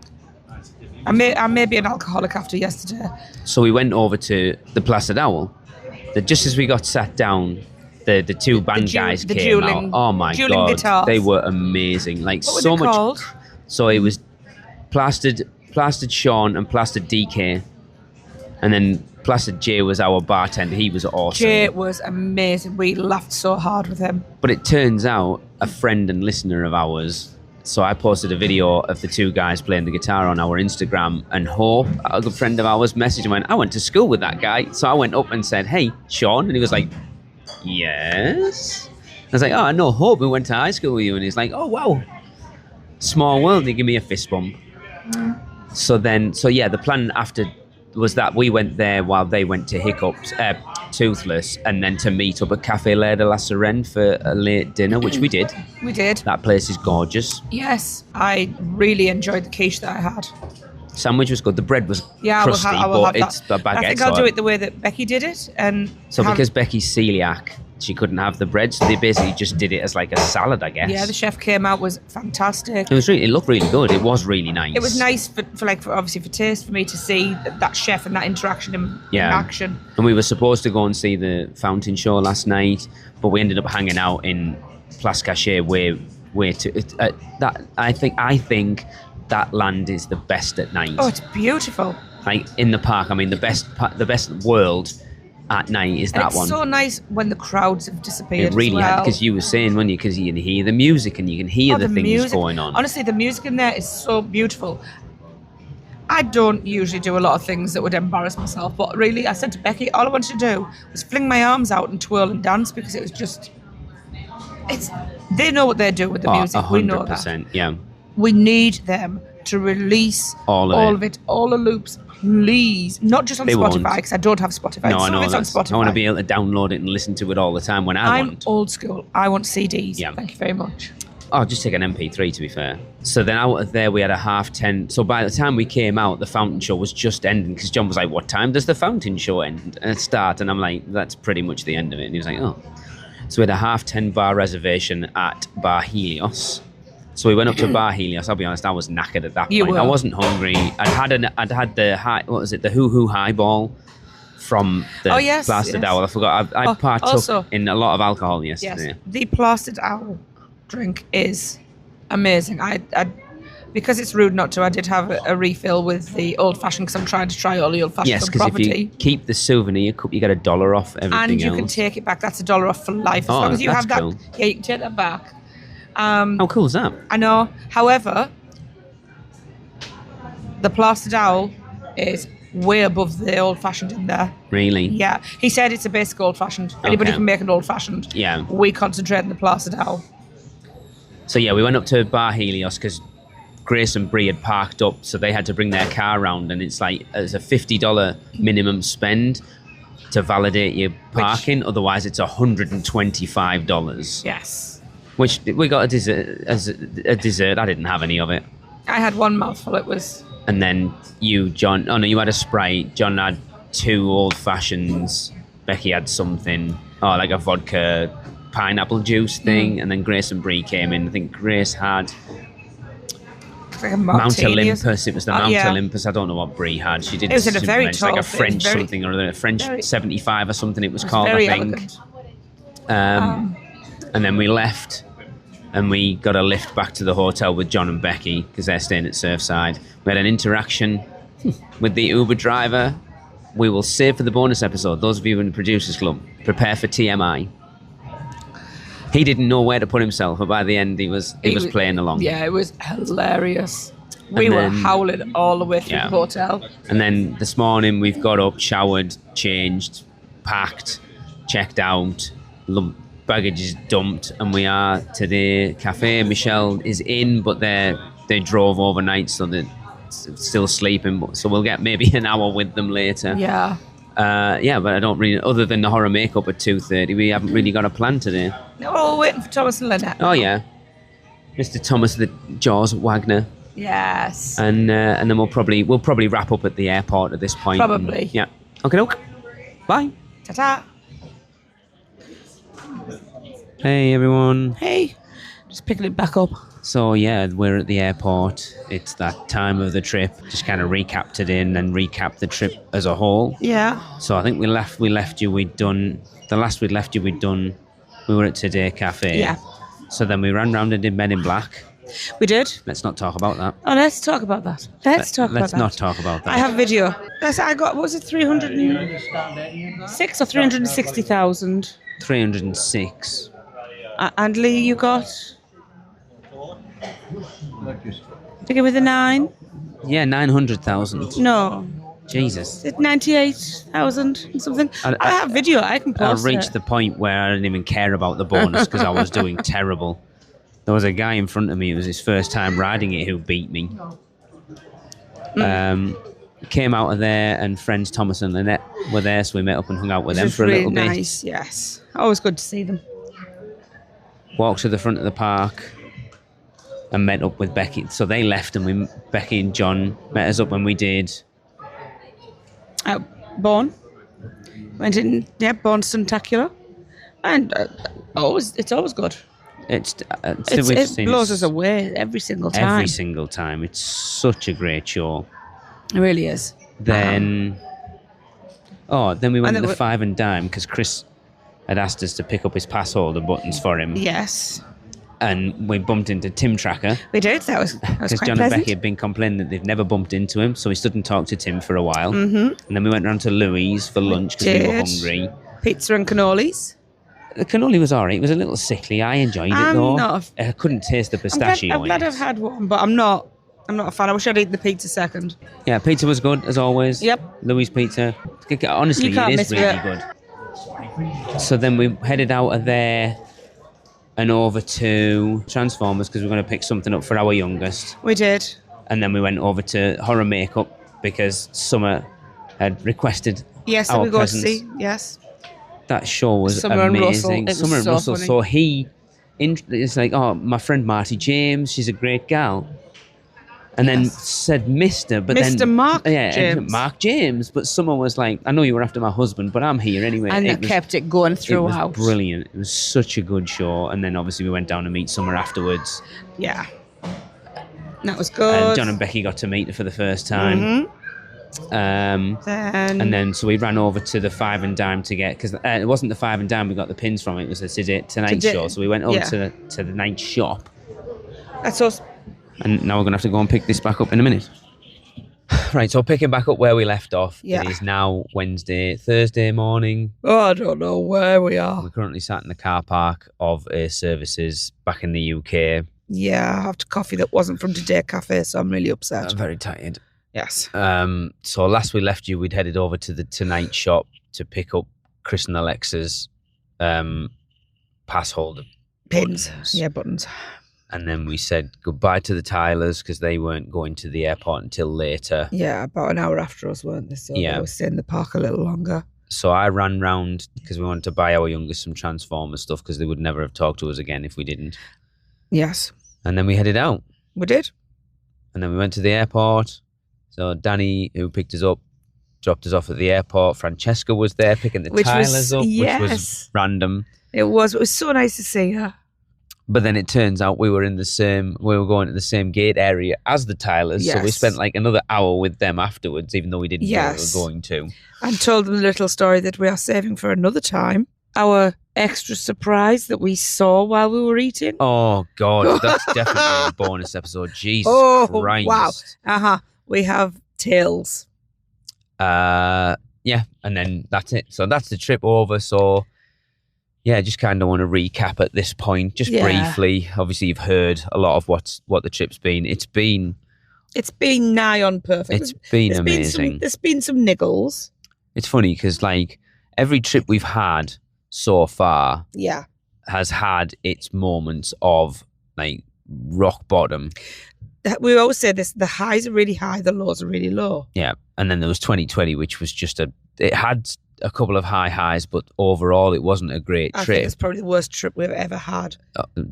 I may be an alcoholic after yesterday. So we went over to the Placid Owl. Just as we got sat down, The two band guys the came dueling- out. Oh my dueling god, guitars. they were amazing. Like What were so they much. called? So it was plastered Sean and plastered DK, and then plastered Jay was our bartender. He was awesome. Jay was amazing. We laughed so hard with him. But it turns out a friend and listener of ours. So I posted a video of the two guys playing the guitar on our Instagram, and Hope, a good friend of ours, messaged and went, I went to school with that guy. So I went up and said, hey, Sean. And he was like, yes. I was like, oh, I know Hope, who went to high school with you. And he's like, oh, wow. Small world. And he gave me a fist bump. So the plan after was that we went there while they went to Toothless, and then to meet up at Café L'air de la Serene for a late dinner, which we did. We did. That place is gorgeous. Yes, I really enjoyed the quiche that I had. Sandwich was good. The bread was Yeah, crusty, I will but have it's that. a baguette. I think I'll do it the way that Becky did it, and So because Becky's celiac, she couldn't have the bread, so they basically just did it as like a salad, I guess. yeah, the chef came out, was fantastic. It looked really good. It was really nice. It was nice for obviously for taste for me to see that chef and that interaction in action. And we were supposed to go and see the fountain show last night, but we ended up hanging out in Place Cachet way too. I think that land is the best at night. Oh, it's beautiful. Like in the park, I mean, the best world at night is And that it's one. so nice when the crowds have disappeared. It really as well. because you were saying, weren't you? Because you can hear the music and you can hear the things music. going on. Honestly, the music in there is so beautiful. I don't usually do a lot of things that would embarrass myself, but really, I said to Becky, all I wanted to do was fling my arms out and twirl and dance because it was just. They know what they're doing with the music. 100%, We know that. Yeah. We need them to release all of it, all the loops, please. Not just on They Spotify, won't. because I don't have Spotify. No, I Some know. of it's on Spotify. I want to be able to download it and listen to it all the time when I I'm want. old school. I want CDs. Yeah. Thank you very much. Oh, just take an MP3 to be fair. So then out of there we had a 10:30. So by the time we came out, the fountain show was just ending because John was like, what time does the fountain show end and start? And I'm like, that's pretty much the end of it. And he was like, oh. So we had a 10:30 bar reservation at Bar Helios. So we went up to Bar Helios. I'll be honest, I was knackered at that You point. were. I wasn't hungry. I'd had the Hoo Hoo Highball from the Blasted Owl. I forgot. I partook also- in a lot of alcohol yesterday. Yes, the Plastered Owl drink is amazing. I because it's rude not to. I did have a refill with the old fashioned because I'm trying to try all the old fashioned Yes, on because if property. you keep the souvenir cup, you get $1 off everything And you else. can take it back. That's $1 off for life. As Oh, long as you that's have that. cool. Yeah, you can take that back. How cool is that? I know. However, the Plastered Owl is way above the old fashioned in there. Really? Yeah. He said it's a basic old fashioned. Anybody Okay. can make an old fashioned. Yeah. We concentrate on the Plastered Owl. So yeah, we went up to Bar Helios because Grace and Bree had parked up, so they had to bring their car around, and it's a $50 minimum spend to validate your parking. Otherwise, it's $125. Yes. Which we got a dessert. I didn't have any of it. I had one mouthful. It was. And then you, John. Oh no, you had a Sprite. John had 2 old fashions. Becky had something. Oh, like a vodka pineapple juice thing. And then Grace and Bree came in. I think Grace had Like a Mount martini or Olympus. It was the Mount yeah. Olympus. I don't know what Bree had. She did. It was in a very mention, like a tall- French very- something or other. A French very- 75 or something. It was It was called. very I think. elegant. And then we left, and we got a lift back to the hotel with John and Becky because they're staying at Surfside. We had an interaction with the Uber driver. We will save for the bonus episode. Those of you in the Producers Club, prepare for TMI. He didn't know where to put himself, but by the end he was playing along. Yeah, it was hilarious. We And were then- howling all the way through Yeah. the hotel. And then this morning we've got up, showered, changed, packed, checked out, baggage is dumped, and we are to the cafe. Michelle is in, but they drove overnight, so they're still sleeping. So we'll get maybe an hour with them later. Yeah. But I don't really, other than the horror makeup at 2:30, we haven't really got a plan today. No, we're all waiting for Thomas and Lynette. Oh yeah, Mr. Thomas the Jaws Wagner. Yes. And then we'll probably wrap up at the airport at this point. Probably. Yeah. Okay. Bye. Ta-ta. Hey everyone. Hey. Just picking it back up. So yeah, we're at the airport. It's that time of the trip. Just kind of recapped it in and recap the trip as a whole. Yeah. So I think we left you. We'd done the last we'd left you. We'd done We were at Today Cafe. Yeah. So then we ran round and did Men in Black. We did. Let's not talk about that. Oh, let's talk about that. Let's not talk about that. I have video. I got, what was it, 306 or 360,000? 306. And Lee, you got? Begin with a 9? Yeah, 900,000. No. Jesus. Is it 98,000 something? I have video. I can post I reached it. the point where I didn't even care about the bonus because I was doing terrible. There was a guy in front of me. It was his first time riding it who beat me. Came out of there, and friends Thomas and Lynette were there, so we met up and hung out with them for a little bit. Nice, yes. Always good to see them. Walked to the front of the park and met up with Becky. So they left, and Becky and John met us up when we did. Born. Went in, Born Stuntacular. And it's always good. It blows us away every single time. Every single time. It's such a great show. It really is. Then we went to the Five and Dime because Chris had asked us to pick up his pass holder buttons for him. Yes. And we bumped into Tim Tracker. We did. That was quite because John pleasant. and Becky had been complaining that they've never bumped into him, so we stood and talked to Tim for a while. Mm-hmm. And then we went round to Louis for lunch because we were hungry. Pizza and cannolis. The cannoli was alright. It was a little sickly. I enjoyed it though. I couldn't taste the pistachio. I'm glad I've had one, but I'm not a fan. I wish I'd eaten the pizza second. Yeah, pizza was good as always. Yep. Louis' pizza. Honestly, it is really good. So then we headed out of there and over to Transformers because we were going to pick something up for our youngest. We did. And then we went over to Horror Makeup because Summer had requested our we go presence. to see. Yes. That show was Summer amazing. And Summer and so Russell. funny. So it's like, my friend Marty James, she's a great gal. And then said Mr. But Mr. then Mark James. Mark James. But Summer was like, I know you were after my husband, but I'm here anyway. And it kept it going throughout. It was brilliant. It was such a good show. And then obviously we went down to meet Summer afterwards. Yeah. That was good. And John and Becky got to meet her for the first time. Mm-hmm. And then so we ran over to the Five and Dime to get, because it wasn't the Five and Dime we got the pins from, it was the Tonight Show. So we went over to the night shop. That's us. And now we're going to have to go and pick this back up in a minute. Right, so picking back up where we left off. Yeah. It is now Thursday morning. Oh, I don't know where we are. We're currently sat in the car park of Air Services back in the UK. Yeah, I have to coffee that wasn't from Today Cafe, so I'm really upset. I'm very tired. Yes. So last we left you, we'd headed over to the Tonight shop to pick up Chris and Alexa's pass holder pins. Buttons. Yeah, buttons. And then we said goodbye to the Tylers because they weren't going to the airport until later. Yeah, about an hour after us, weren't they? So they were staying in the park a little longer. So I ran round because we wanted to buy our youngest some Transformers stuff because they would never have talked to us again if we didn't. Yes. And then we headed out. We did. And then we went to the airport. So Danny, who picked us up, dropped us off at the airport. Francesca was there picking the Tylers up, which was random. It was so nice to see her. But then it turns out we were going to the same gate area as the Tylers. Yes. So we spent like another hour with them afterwards, even though we didn't know we were going to. And told them the little story that we are saving for another time. Our extra surprise that we saw while we were eating. Oh, God. That's definitely a bonus episode. Jesus Christ. Wow. We have tails. Yeah. And then that's it. So that's the trip over. So... yeah, just kind of want to recap at this point, just briefly. Obviously, you've heard a lot of what the trip's been. It's been nigh on perfect. It's been amazing. There's been some niggles. It's funny because like every trip we've had so far, has had its moments of like rock bottom. We always say this: the highs are really high, the lows are really low. Yeah, and then there was 2020, which was just it had a couple of high highs, but overall it wasn't a great trip. I think it's probably the worst trip we've ever had.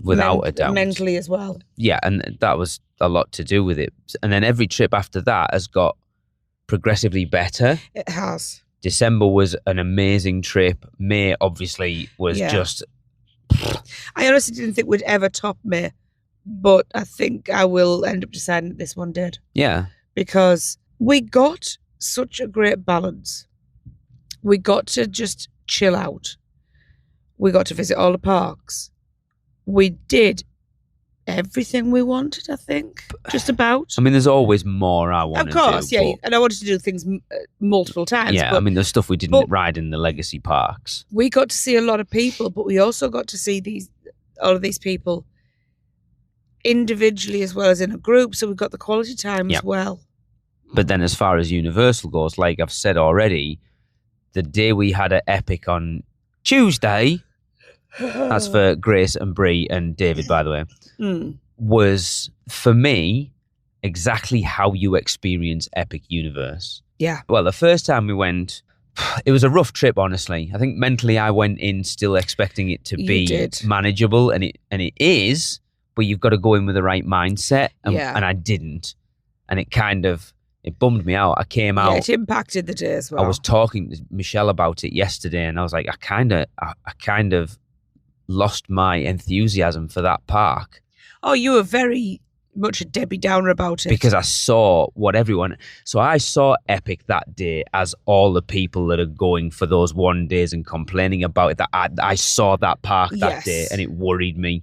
Without a doubt. Mentally as well. Yeah, and that was a lot to do with it. And then every trip after that has got progressively better. It has. December was an amazing trip. May obviously was just... I honestly didn't think we'd ever top May, but I think I will end up deciding that this one did. Yeah. Because we got such a great balance. We got to just chill out. We got to visit all the parks. We did everything we wanted, I think. Just about. I mean, there's always more I want Of to course, do. yeah. And I wanted to do things multiple times. Yeah, but I mean, there's stuff we didn't ride in the legacy parks. we got to see a lot of people, but we also got to see all of these people individually as well as in a group. So we got the quality time as well. But then as far as Universal goes, like I've said already, the day we had an Epic on Tuesday, that's for Grace and Bree and David, by the way, was, for me, exactly how you experience Epic Universe. Yeah. Well, the first time we went, it was a rough trip, honestly. I think mentally I went in still expecting it to be manageable, and it is, but you've got to go in with the right mindset, and I didn't. And it bummed me out. I came out. Yeah, it impacted the day as well. I was talking to Michelle about it yesterday, and I was like, I kind of lost my enthusiasm for that park. Oh, you were very much a Debbie Downer about it. Because I saw I saw Epic that day as all the people that are going for those 1 days and complaining about it. That I saw that park that day, and it worried me.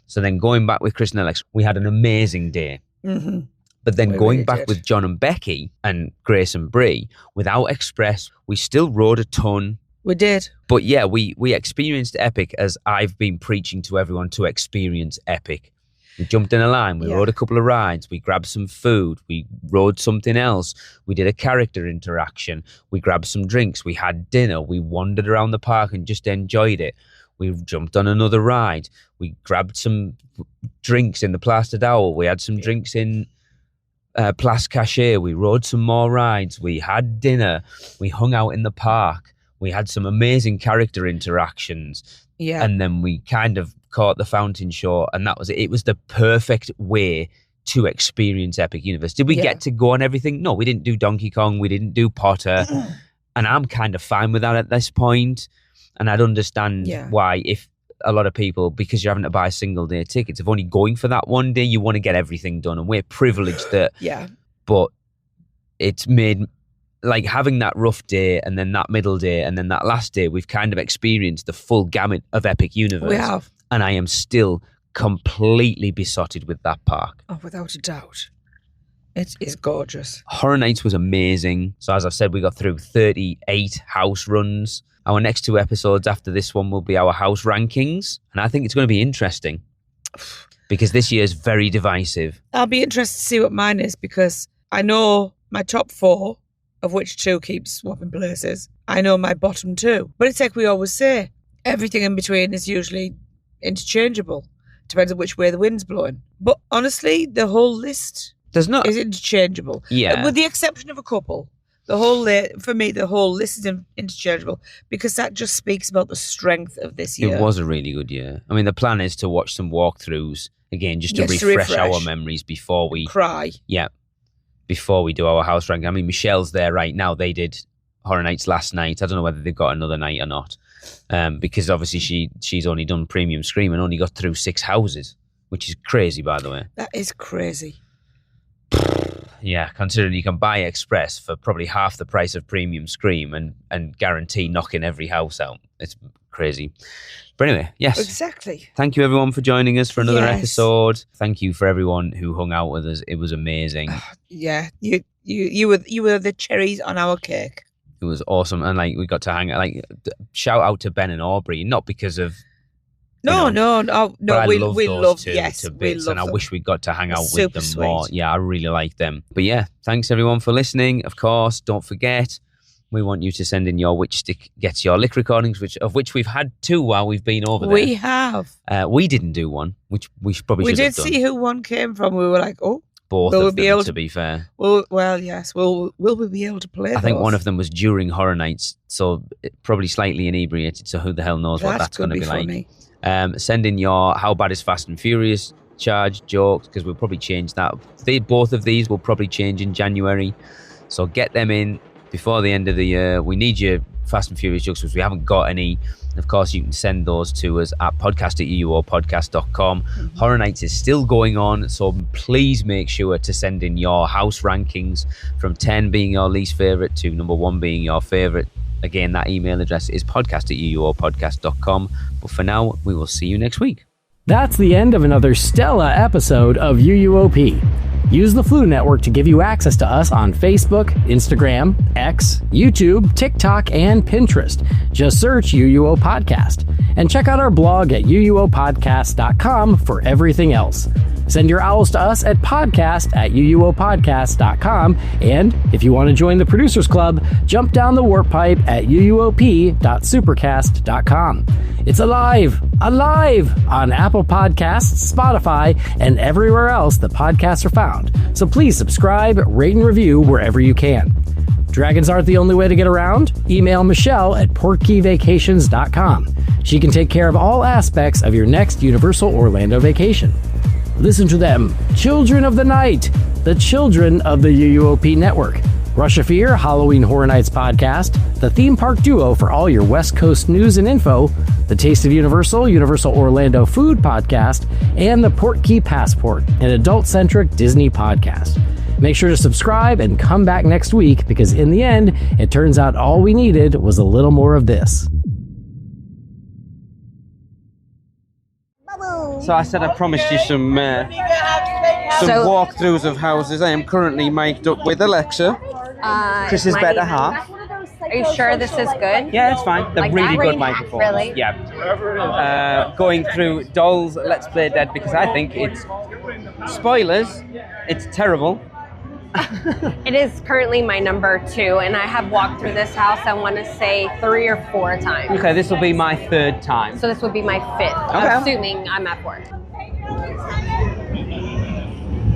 So then going back with Chris and Alex, we had an amazing day. Mm-hmm. But then going back with John and Becky and Grace and Bree, without Express, we still rode a ton. We did. But yeah, we experienced Epic as I've been preaching to everyone to experience Epic. We jumped in a line, we rode a couple of rides, we grabbed some food, we rode something else, we did a character interaction, we grabbed some drinks, we had dinner, we wandered around the park and just enjoyed it. We jumped on another ride, we grabbed some drinks in the Plastered Owl, we had some drinks in Place Cachet, we rode some more rides, we had dinner, we hung out in the park, we had some amazing character interactions, and then we kind of caught the fountain show, and that was it. It was the perfect way to experience Epic Universe. Did we get to go on everything? No, we didn't do Donkey Kong, we didn't do Potter, and I'm kind of fine with that at this point, and I'd understand why if a lot of people, because you're having to buy single day tickets, if only going for that 1 day, you want to get everything done, and we're privileged that. But it's made, like, having that rough day and then that middle day and then that last day, we've kind of experienced the full gamut of Epic Universe. We have. And I am still completely besotted with that park. Oh, without a doubt. It is gorgeous. Horror Nights was amazing. So as I've said, we got through 38 house runs. Our next 2 episodes after this one will be our house rankings. And I think it's going to be interesting because this year is very divisive. I'll be interested to see what mine is, because I know my top 4, of which 2 keep swapping places. I know my bottom 2. But it's like we always say, everything in between is usually interchangeable. Depends on which way the wind's blowing. But honestly, the whole list is interchangeable. Yeah. With the exception of a couple. The whole list is interchangeable, because that just speaks about the strength of this year. It was a really good year. I mean, the plan is to watch some walkthroughs again, just to refresh our memories before we cry. Yeah, before we do our house ranking. I mean, Michelle's there right now. They did Horror Nights last night. I don't know whether they've got another night or not, because obviously she's only done Premium Scream and only got through 6 houses, which is crazy, by the way. That is crazy. Yeah, considering you can buy Express for probably half the price of Premium Scream and guarantee knocking every house out. It's crazy. But anyway, yes. Exactly. Thank you everyone for joining us for another episode. Thank you for everyone who hung out with us. It was amazing. Yeah, you were the cherries on our cake. It was awesome, and like we got to hang out. Like, shout out to Ben and Aubrey, not because of No. We love to bits, and I them. wish we got to hang out with them Super more. sweet. Yeah, I really like them. But yeah, thanks everyone for listening. Of course, don't forget, we want you to send in your Which Stick Gets Your Lick recordings, of which we've had 2 while we've been over there. We have. We didn't do one, which we probably should have done. We did see who one came from. We were like, oh. Both of them, to be fair. Well, yes. Will we be able to play I think one of them was during Horror Nights, so probably slightly inebriated, so who the hell knows what that's going to be like. Send in your How Bad is Fast and Furious charge jokes, because we'll probably change that. Both of these will probably change in January, so get them in before the end of the year. We need your Fast and Furious jokes, because we haven't got any. Of course, you can send those to us at podcast@uuopodcast.com. Horror Nights is still going on, so please make sure to send in your house rankings, from 10 being your least favourite to number 1 being your favourite. Again, that email address is podcast@uuopodcast.com. But for now, we will see you next week. That's the end of another stellar episode of UUOP. Use the Flu Network to give you access to us on Facebook, Instagram, X, YouTube, TikTok, and Pinterest. Just search UUO Podcast. And check out our blog at uuopodcast.com for everything else. Send your owls to us at podcast@uuopodcast.com. And if you want to join the Producers Club, jump down the warp pipe at uuop.supercast.com. It's alive on Apple Podcasts, Spotify, and everywhere else that podcasts are found. So please subscribe, rate, and review wherever you can. Dragons aren't the only way to get around. Email Michelle at portkeyvacations.com. She can take care of all aspects of your next Universal Orlando vacation. Listen to them, Children of the Night, the children of the UUOP network. Rush of Fear, Halloween Horror Nights podcast, the theme park duo for all your West Coast news and info, the Taste of Universal, Universal Orlando food podcast, and the Portkey Passport, an adult-centric Disney podcast. Make sure to subscribe and come back next week because in the end, it turns out all we needed was a little more of this. So I said I promised you some walkthroughs of houses. I am currently mic'd up with Alexa, Chris's better half. Are you sure this is good? Yeah, it's fine. They're Like really that? good microphones. Really? Yeah. Going through Doll's Let's Play Dead because I think it's spoilers. It's terrible. It is currently my number 2, and I have walked through this house, I want to say 3 or 4 times. Okay, this will be my 3rd time. So this would be my 5th, Okay. assuming I'm at 4.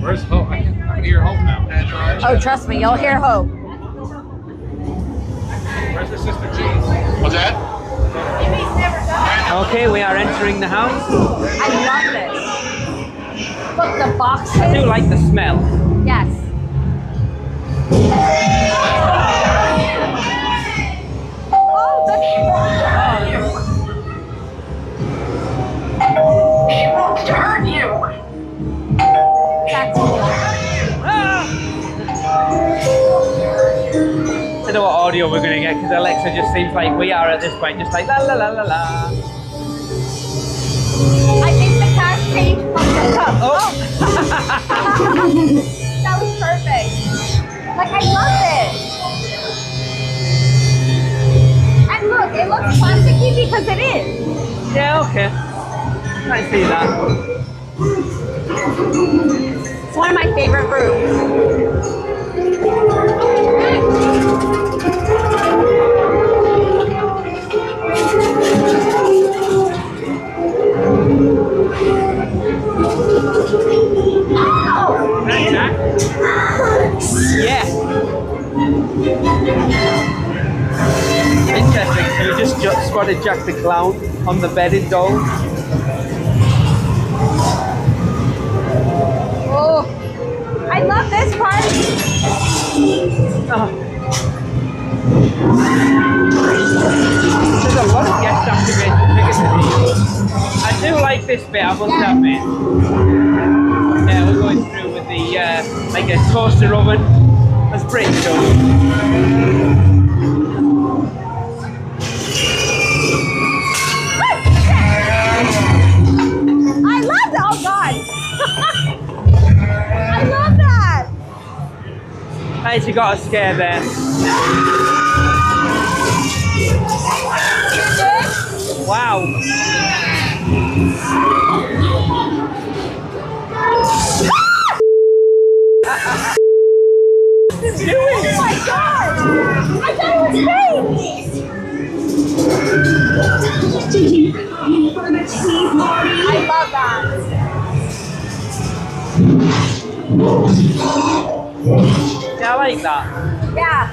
Where's Hope? I can hear Hope now. Oh, trust me, you'll hear Hope. Where's her sister Cheese? What's that? Okay, we are entering the house. I love this. Look, the boxes. I do like the smell. Yes. Oh, He won't hurt you. That's I don't know what audio we're going to get because Alexa just seems like we are at this point, just like la la la la la. I think the cast changed from the cup. Oh. That was perfect. Like, I love it. And look, it looks plasticky because it is. Yeah, okay. I see that. It's one of my favorite rooms. Yeah. Interesting. So we just spotted Jack the Clown on the bed in Dole. Oh, I love this part. Oh. There's a lot of guest activation figures in here. I do like this bit, I must admit. Yeah, we're going through with the, like a toaster oven. That's pretty cool. I love that. Oh, God. I love that. Hey, you got a scare there. Wow. Oh my God! I thought it was fake! I love that. Yeah, I like that. Yeah.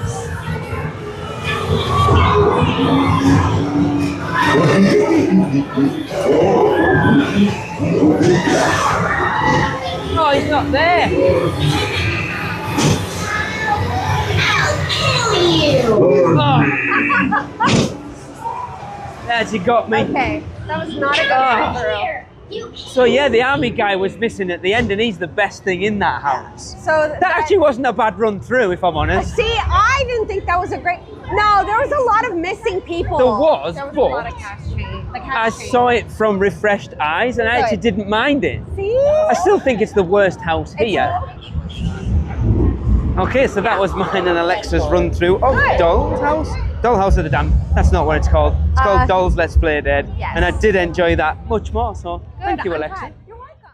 Oh, he's not there. Oh. There, you got me. Okay, that was not a good through. So yeah, the army guy was missing at the end, and he's the best thing in that house. So That actually wasn't a bad run through, if I'm honest. See, I didn't think that was a great. No, there was a lot of missing people. There was, a but lot of cash change. I saw it from refreshed eyes, and I actually didn't mind it. See? I still think it's the worst house here. Okay, so that was mine and Alexa's run through of Doll's House. Dollhouse of the Damned. That's not what it's called. It's called Doll's Let's Play Dead. Yes. And I did enjoy that much more, so thank you, Alexa. You're welcome.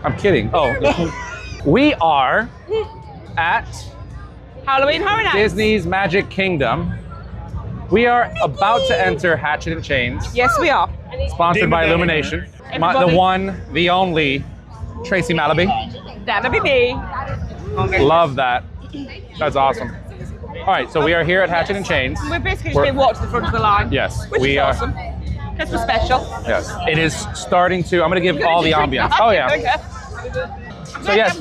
I'm kidding. Oh. We are at Halloween Horror Nights. Disney's Magic Kingdom. We are about to enter Hatchet and Chains. Yes, we are. Sponsored by Illumination. The one, the only, Tracy Malaby. That'll be me. Love that. That's awesome. All right, so we are here at Hatchet and Chains. We're basically just being walked to the front of the line. Yes, which we is are. awesome. Christmas special. Yes, it is starting to. I'm going to give all the ambience. Oh yeah. So yes,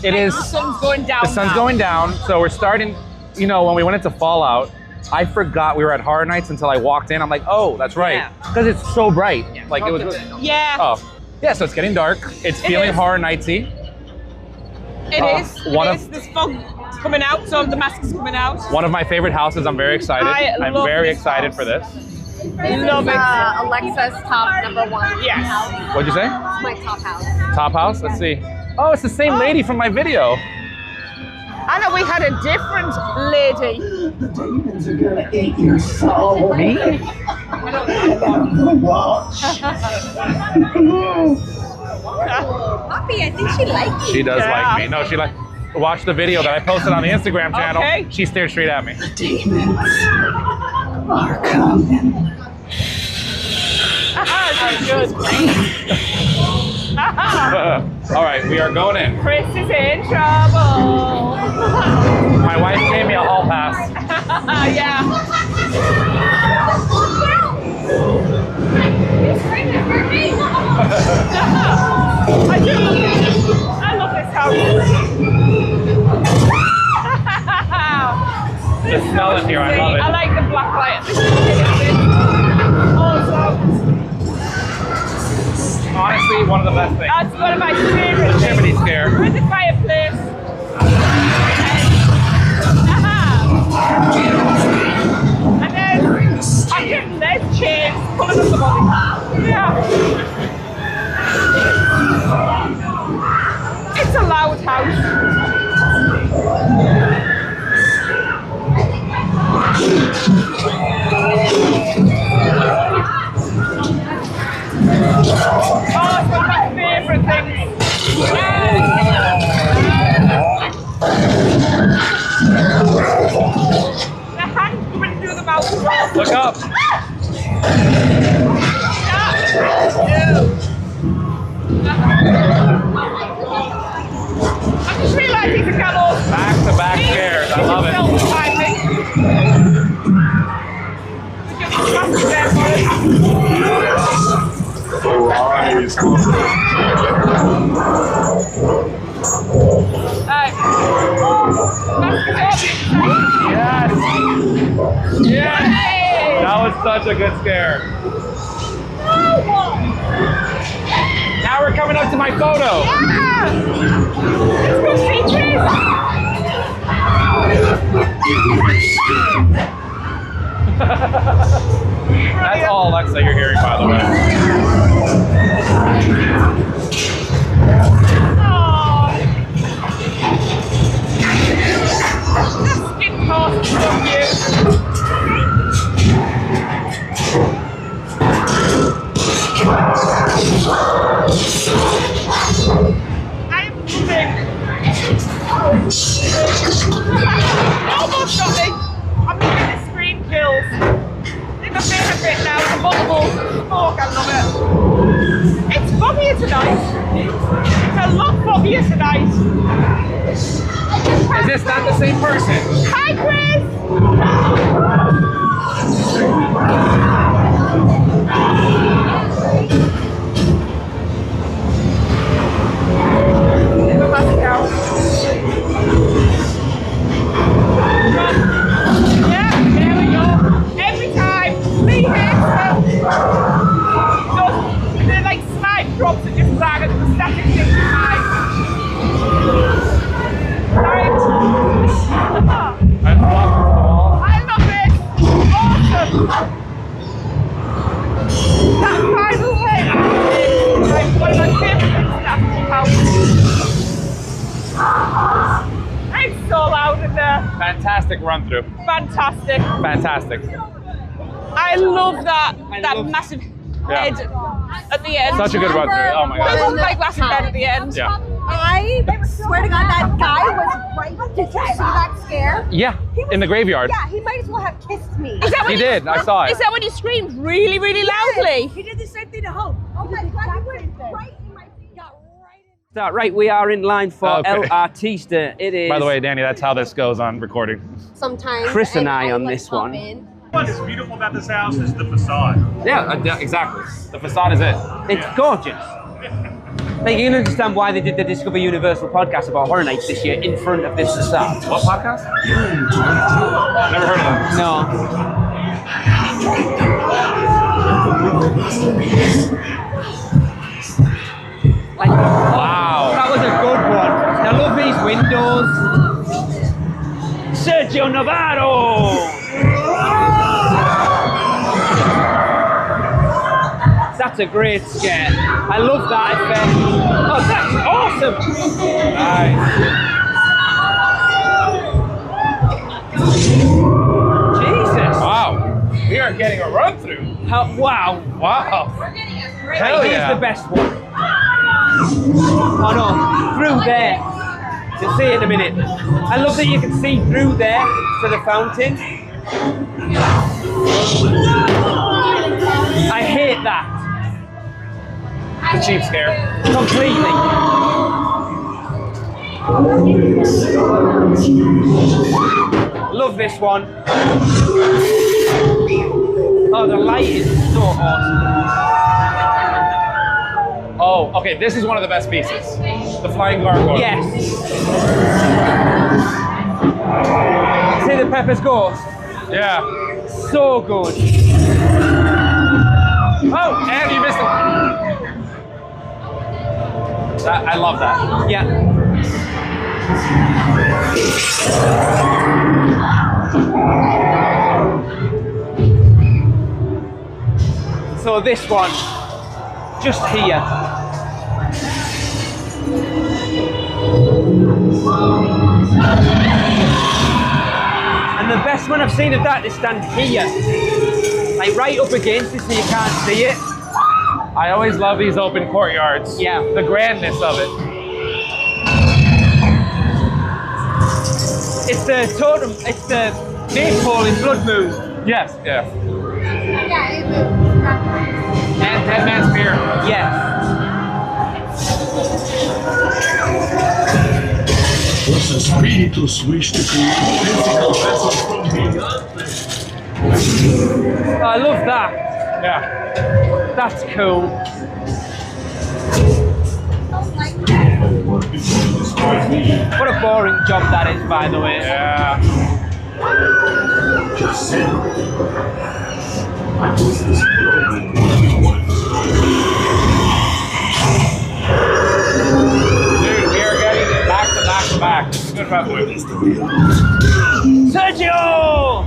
it is. The sun's going down. The sun's going down. So we're starting. You know, when we went into Fallout, I forgot we were at Horror Nights until I walked in. I'm like, oh, that's right, because it's so bright. Like it was. Yeah. Oh, yeah. So it's getting dark. It's feeling Horror Nightsy. It is. There's fog coming out, so the mask is coming out. One of my favorite houses. I'm very excited. I'm very excited for this. Love it. Alexa's top #1. Yes. What'd you say? My top house. Top house? Let's see. Oh, it's the same lady from my video. I know we had a different lady. The demons are gonna eat your soul. Me? Poppy, I think she likes you. She does like me. No, she like. Watch the video that I posted on the Instagram channel. Okay. She stared straight at me. The demons are coming. Good. All right, we are going in. Chris is in trouble. My wife gave me a hall pass. Yeah. I love this house. The smell in here, I love it. I like the black light. Awesome. Honestly, one of the best things. That's one of my favorite The chimney scare. With the fireplace. And then I'm getting lead chains pulling up the body. Yeah. It's a loud house. Oh, it's one of my favorite things. The hand coming through the mouth. Look up. I just realised he's a gallows. Back-to-back scares. I love it. Yes. Yes. That was such a good scare. Now we're coming up to my photo. Let's go see Chris. That's all Alexa you're hearing, by the way. Skin cost from you. I'm moving. Almost got me. I'm moving the screen kills. It's my favourite bit now, the multiple smoke, I love it. It's foggier tonight. It's a lot foggier tonight. Is this not the same person? Hi, Chris! Yeah, there we go. Every time, 3 hits. drops and just drag it to the static thing behind. Right. I love it. Awesome. That final hit is like one of my favourite things to have. It's so loud in there. Fantastic run through. Fantastic. Fantastic. I love that massive head at the end. Such a good run through. Oh my god. I love my massive head at the end. Yeah. I swear to God, that guy was right. Did you see that scare? Yeah, in the graveyard. Yeah, he might as well have kissed me. He did. I saw it. Is that when he screamed really, really loudly? He did the same thing to Hope. Oh my God, he went right in my feet. Right, we are in line for Okay. El Artista. It is. By the way, Danny, that's how this goes on recording. Sometimes. Chris and I on this one. What's beautiful about this house is the facade. Yeah, exactly. The facade is it. It's gorgeous. Like, you can understand why they did the Discover Universal podcast about Horror Nights this year in front of this facade. What podcast? Never heard of them. No. Like, wow. That was a good one. I love these windows. Sergio Navarro! That's a great scare. I love that effect. Oh, that's awesome! Nice. Jesus! Wow. We are getting a run through. Wow. Wow. Hell Right, here's the best one. Oh no, through there. You'll see it in a minute. I love that you can see through there to the fountain. I hate that. The cheap scare. Completely. Love this one. Oh, the light is so awesome. Oh, okay, this is one of the best pieces. The flying gargoyle. Yes. See the Pepper's Ghost? Yeah. So good. Oh, and you missed it. I love that. Yeah. So this one, just here. And the best one I've seen of that is stand here. Like right up against it so you can't see it. I always love these open courtyards. Yeah. The grandness of it. It's the totem, it's the maypole in Blood Moon. Yes, yeah. Yeah, it moves. And Dead Man's Spear. Yes. Os espíritos wish to create physical vessels from beyond. I love that. Yeah. That's cool. What a boring job that is, by the way. Yeah. Dude, we are getting it back to back to back. This is good run through. Sergio!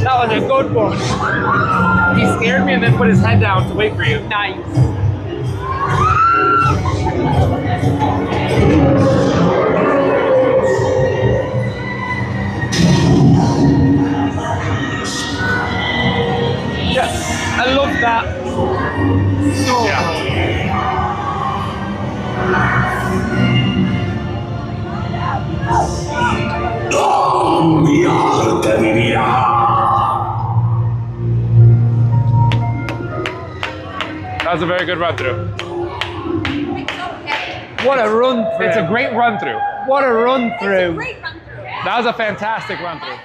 That was a good one. He scared me and then put his head down to wait for you. Nice. Yeah, I love that. So Mi arte vivirá. That was a very good run through. what a run through. It's a great run through. What a run through. That was a fantastic run through.